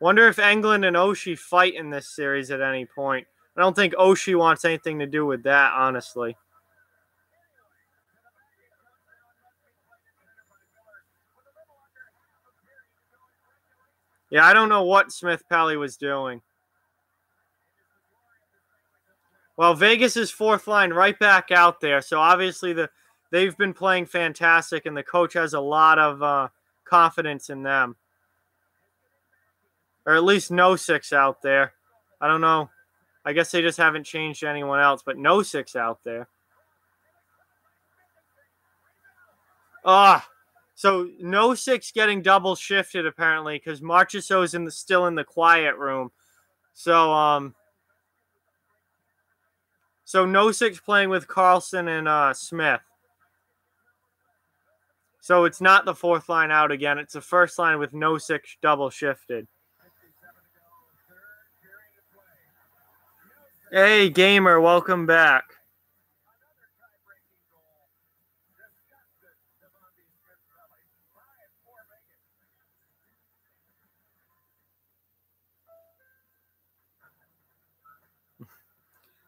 Wonder if Englund and Oshie fight in this series at any point. I don't think Oshie wants anything to do with that, honestly. Yeah, I don't know what Smith Pelly was doing. Well, Vegas's fourth line right back out there. So obviously they've been playing fantastic, and the coach has a lot of confidence in them. Or at least Nosek's out there. I don't know. I guess they just haven't changed anyone else, but Nosek's out there. So Nosek's getting double shifted apparently because Marchessault's still in the quiet room. So So Nosic's playing with Carlson and Smith. So it's not the fourth line out again. It's the first line with Nosic double shifted. Hey, gamer, welcome back.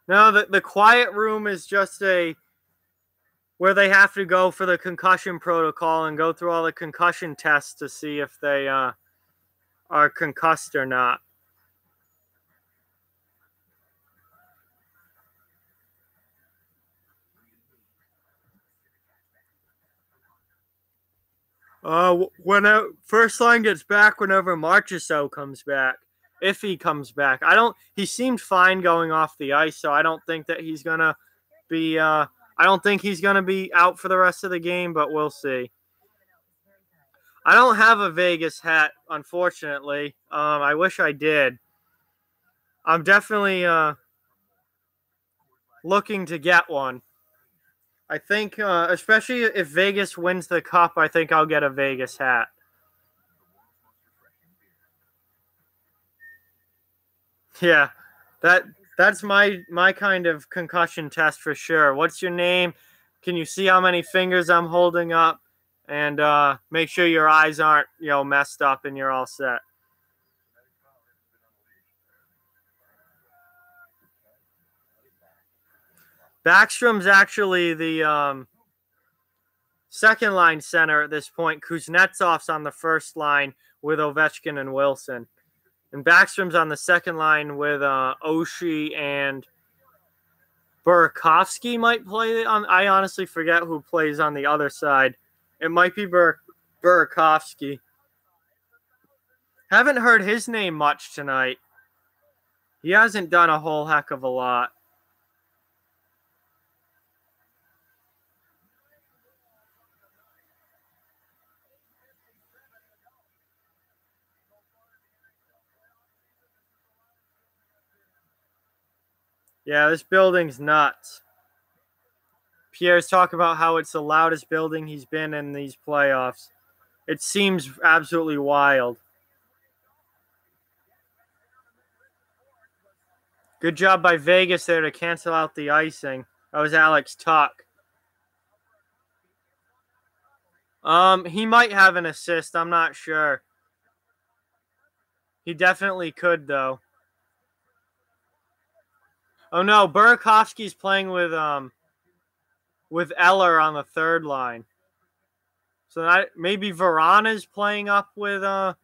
No, the quiet room is just where they have to go for the concussion protocol and go through all the concussion tests to see if they are concussed or not. When first line gets back whenever Marchessault comes back, if he comes back. He seemed fine going off the ice, so I don't think that he's gonna be I don't think he's gonna be out for the rest of the game, but we'll see. I don't have a Vegas hat, unfortunately. I wish I did. I'm definitely looking to get one. I think, especially if Vegas wins the cup, I think I'll get a Vegas hat. Yeah, that's my kind of concussion test for sure. What's your name? Can you see how many fingers I'm holding up? And make sure your eyes aren't, messed up and you're all set. Backstrom's actually the second line center at this point. Kuznetsov's on the first line with Ovechkin and Wilson. And Backstrom's on the second line with Oshie and Burakovsky might play on. I honestly forget who plays on the other side. It might be Burakovsky. Haven't heard his name much tonight. He hasn't done a whole heck of a lot. Yeah, this building's nuts. Pierre's talking about how it's the loudest building he's been in these playoffs. It seems absolutely wild. Good job by Vegas there to cancel out the icing. That was Alex Tuck. He might have an assist. I'm not sure. He definitely could, though. Oh no, Burakovsky's playing with Eller on the third line. So maybe Verana's playing up with the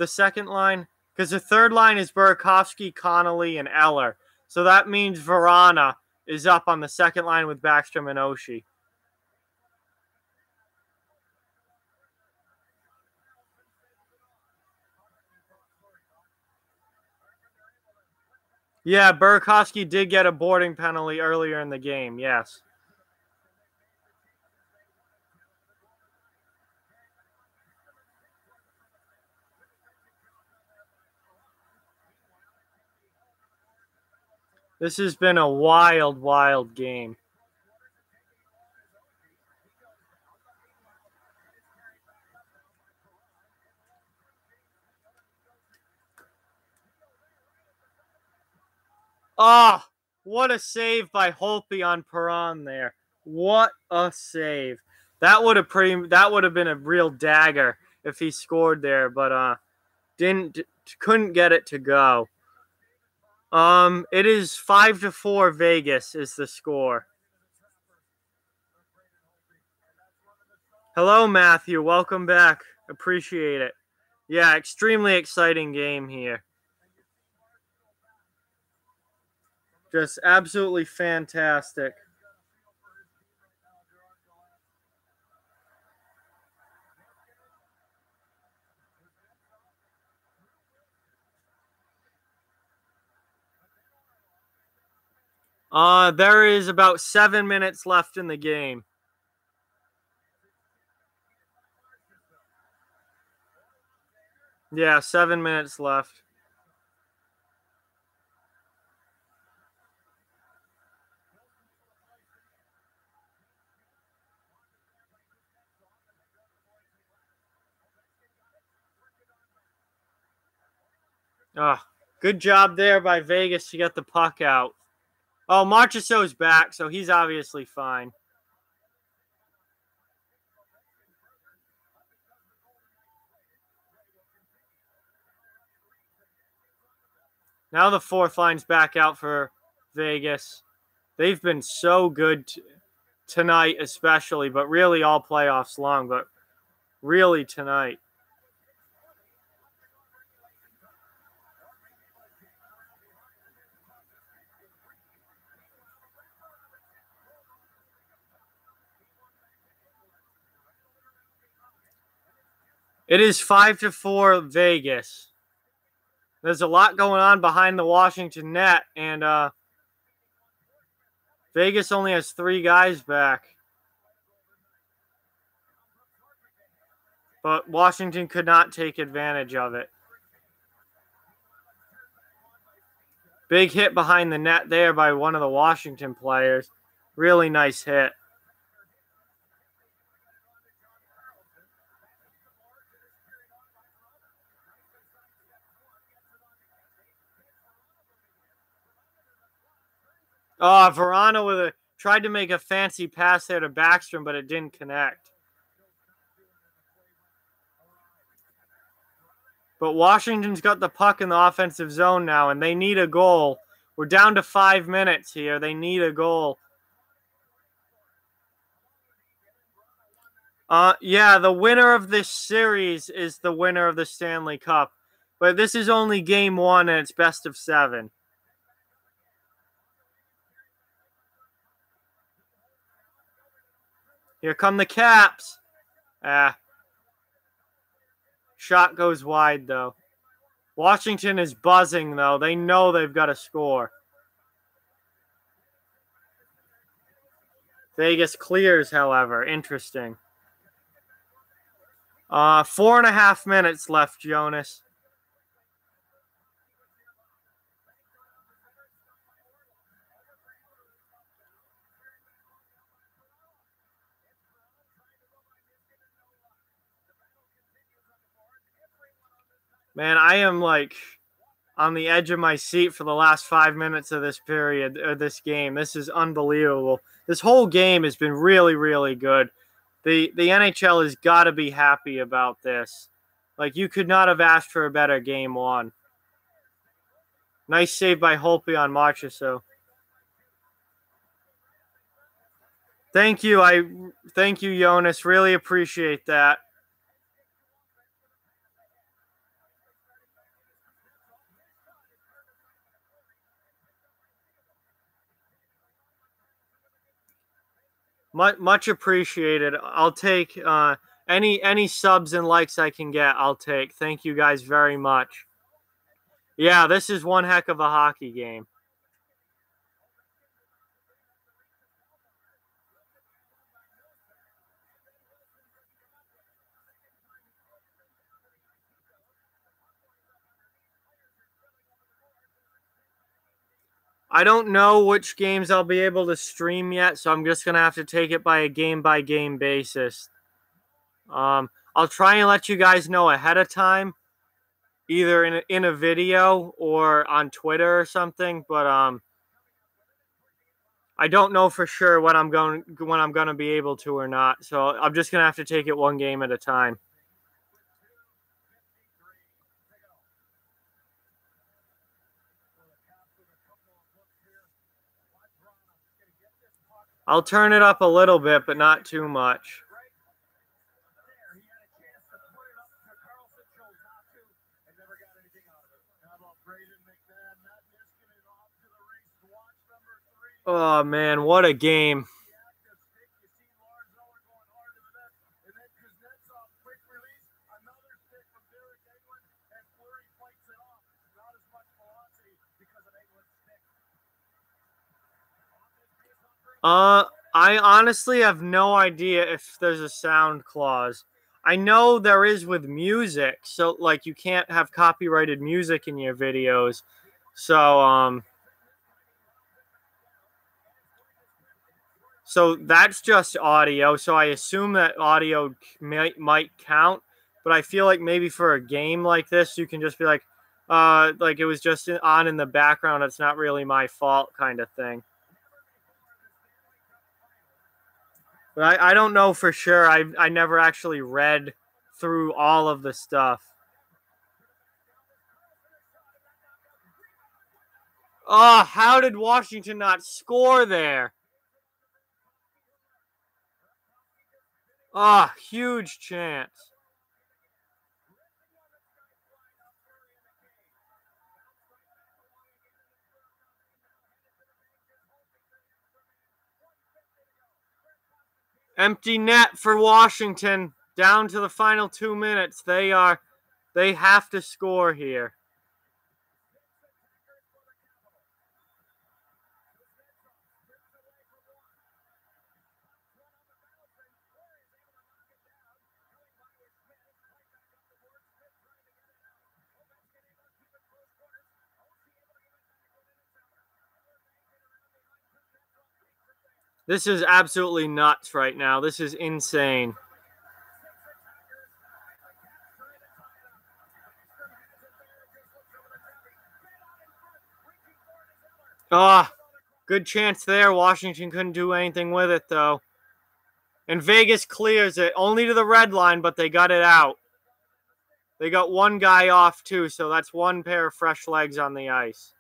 second line. Because the third line is Burakovsky, Connolly, and Eller. So that means Verana is up on the second line with Backstrom and Oshie. Yeah, Burakovsky did get a boarding penalty earlier in the game, yes. This has been a wild, wild game. Oh, what a save by Holtby on Perron there. What a save. That would have been a real dagger if he scored there, but couldn't get it to go. It is 5-4 Vegas is the score. Hello, Matthew. Welcome back. Appreciate it. Yeah, extremely exciting game here. Just absolutely fantastic. There is about 7 minutes left in the game. Yeah, 7 minutes left. Good job there by Vegas to get the puck out. Oh, Marchessault's back, so he's obviously fine. Now the fourth line's back out for Vegas. They've been so good tonight especially, but really all playoffs long, but really tonight. It is 5-4 Vegas. There's a lot going on behind the Washington net, and Vegas only has 3 guys back. But Washington could not take advantage of it. Big hit behind the net there by one of the Washington players. Really nice hit. Oh, Verano tried to make a fancy pass there to Backstrom, but it didn't connect. But Washington's got the puck in the offensive zone now, and they need a goal. We're down to 5 minutes here. They need a goal. Yeah, the winner of this series is the winner of the Stanley Cup. But this is only game 1, and it's best of 7. Here come the Caps. Shot goes wide, though. Washington is buzzing, though. They know they've got to score. Vegas clears, however. Interesting. 4.5 minutes left, Jonas. Man, I am like on the edge of my seat for the last 5 minutes of this period, or this game. This is unbelievable. This whole game has been really, really good. The NHL has got to be happy about this. Like, you could not have asked for a better game 1. Nice save by Holtby on Marchessault. Thank you. Thank you, Jonas. Really appreciate that. Much appreciated. I'll take any subs and likes I can get. I'll take. Thank you guys very much. Yeah, this is one heck of a hockey game. I don't know which games I'll be able to stream yet, so I'm just going to have to take it by a game-by-game basis. I'll try and let you guys know ahead of time, either in a video or on Twitter or something, but I don't know for sure when I'm going to be able to or not. So I'm just going to have to take it one game at a time. I'll turn it up a little bit, but not too much. Oh, man, what a game. I honestly have no idea if there's a sound clause. I know there is with music, so like you can't have copyrighted music in your videos. So so that's just audio. So I assume that audio might count, but I feel like maybe for a game like this, you can just be like, like it was just on in the background. It's not really my fault kind of thing. But I don't know for sure. I never actually read through all of the stuff. Oh, how did Washington not score there? Oh, huge chance. Empty net for Washington. Down to the final 2 minutes. They have to score here. This is absolutely nuts right now. This is insane. Ah, good chance there. Washington couldn't do anything with it, though. And Vegas clears it only to the red line, but they got it out. They got one guy off, too, so that's one pair of fresh legs on the ice.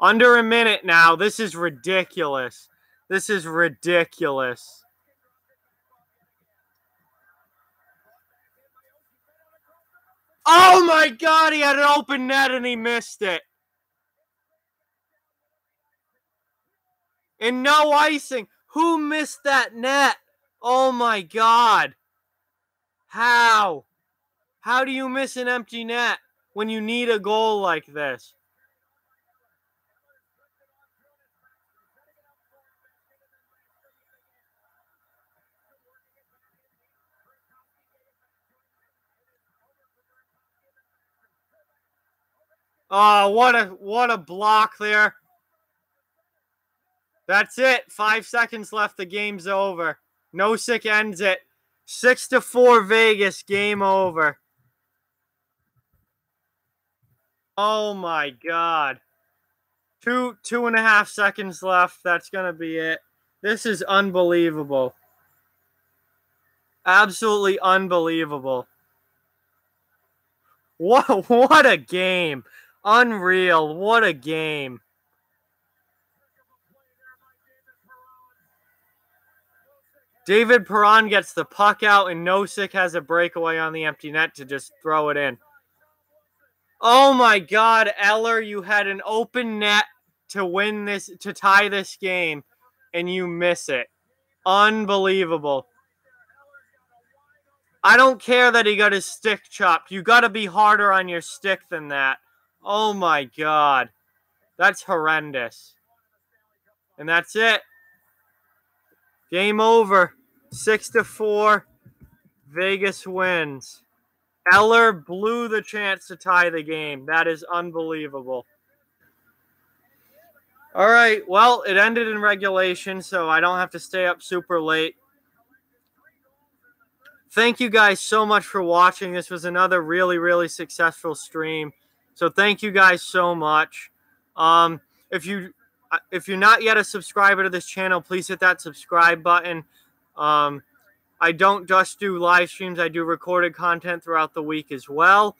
Under a minute now. This is ridiculous. This is ridiculous. Oh, my God. He had an open net, and he missed it. And no icing. Who missed that net? Oh, my God. How? How do you miss an empty net when you need a goal like this? Oh, what a block there. That's it. 5 seconds left. The game's over. Nosek ends it. 6-4 Vegas. Game over. Oh my God. 2.5 seconds left. That's gonna be it. This is unbelievable. Absolutely unbelievable. What a game. Unreal. What a game. David Perron gets the puck out, and Nosek has a breakaway on the empty net to just throw it in. Oh my God, Eller, you had an open net to win this, to tie this game, and you miss it. Unbelievable. I don't care that he got his stick chopped. You got to be harder on your stick than that. Oh my God. That's horrendous. And that's it. Game over. 6-4. Vegas wins. Eller blew the chance to tie the game. That is unbelievable. All right. Well, it ended in regulation, so I don't have to stay up super late. Thank you guys so much for watching. This was another really, really successful stream. So thank you guys so much. If you're not yet a subscriber to this channel, please hit that subscribe button. I don't just do live streams. I do recorded content throughout the week as well.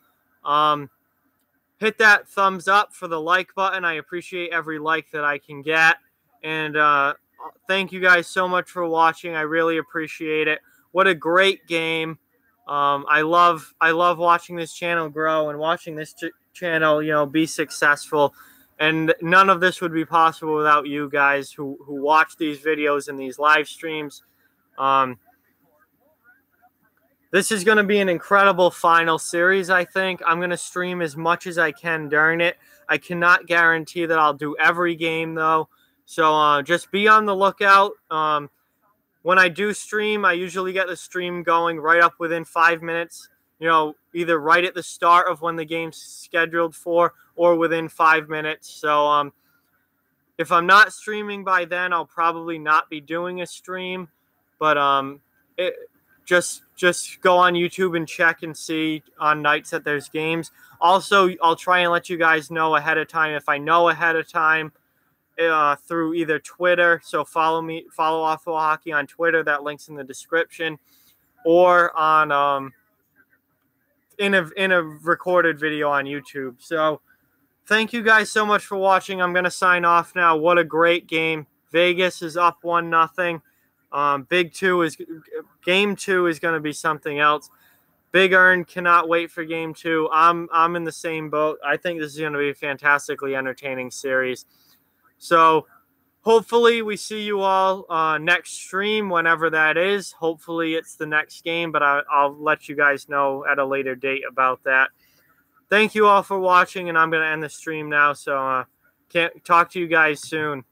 Hit that thumbs up for the like button. I appreciate every like that I can get. And thank you guys so much for watching. I really appreciate it. What a great game. I love watching this channel grow and watching this channel, be successful. And none of this would be possible without you guys who watch these videos and these live streams. This is going to be an incredible final series, I think. I'm going to stream as much as I can during it. I cannot guarantee that I'll do every game, though. So just be on the lookout. When I do stream, I usually get the stream going right up within 5 minutes, either right at the start of when the game's scheduled for or within 5 minutes. So if I'm not streaming by then, I'll probably not be doing a stream. But just go on YouTube and check and see on nights that there's games. Also, I'll try and let you guys know ahead of time if I know ahead of time through either Twitter. So follow Awful Hockey on Twitter. That link's in the description, or on in a recorded video on YouTube. So thank you guys so much for watching. I'm gonna sign off now. What a great game! Vegas is up 1-0. Game 2 is going to be something else. Big Earn cannot wait for game 2. I'm in the same boat. I think this is going to be a fantastically entertaining series. So hopefully we see you all next stream, whenever that is. Hopefully it's the next game, but I'll let you guys know at a later date about that. Thank you all for watching, and I'm going to end the stream now. So can't talk to you guys soon.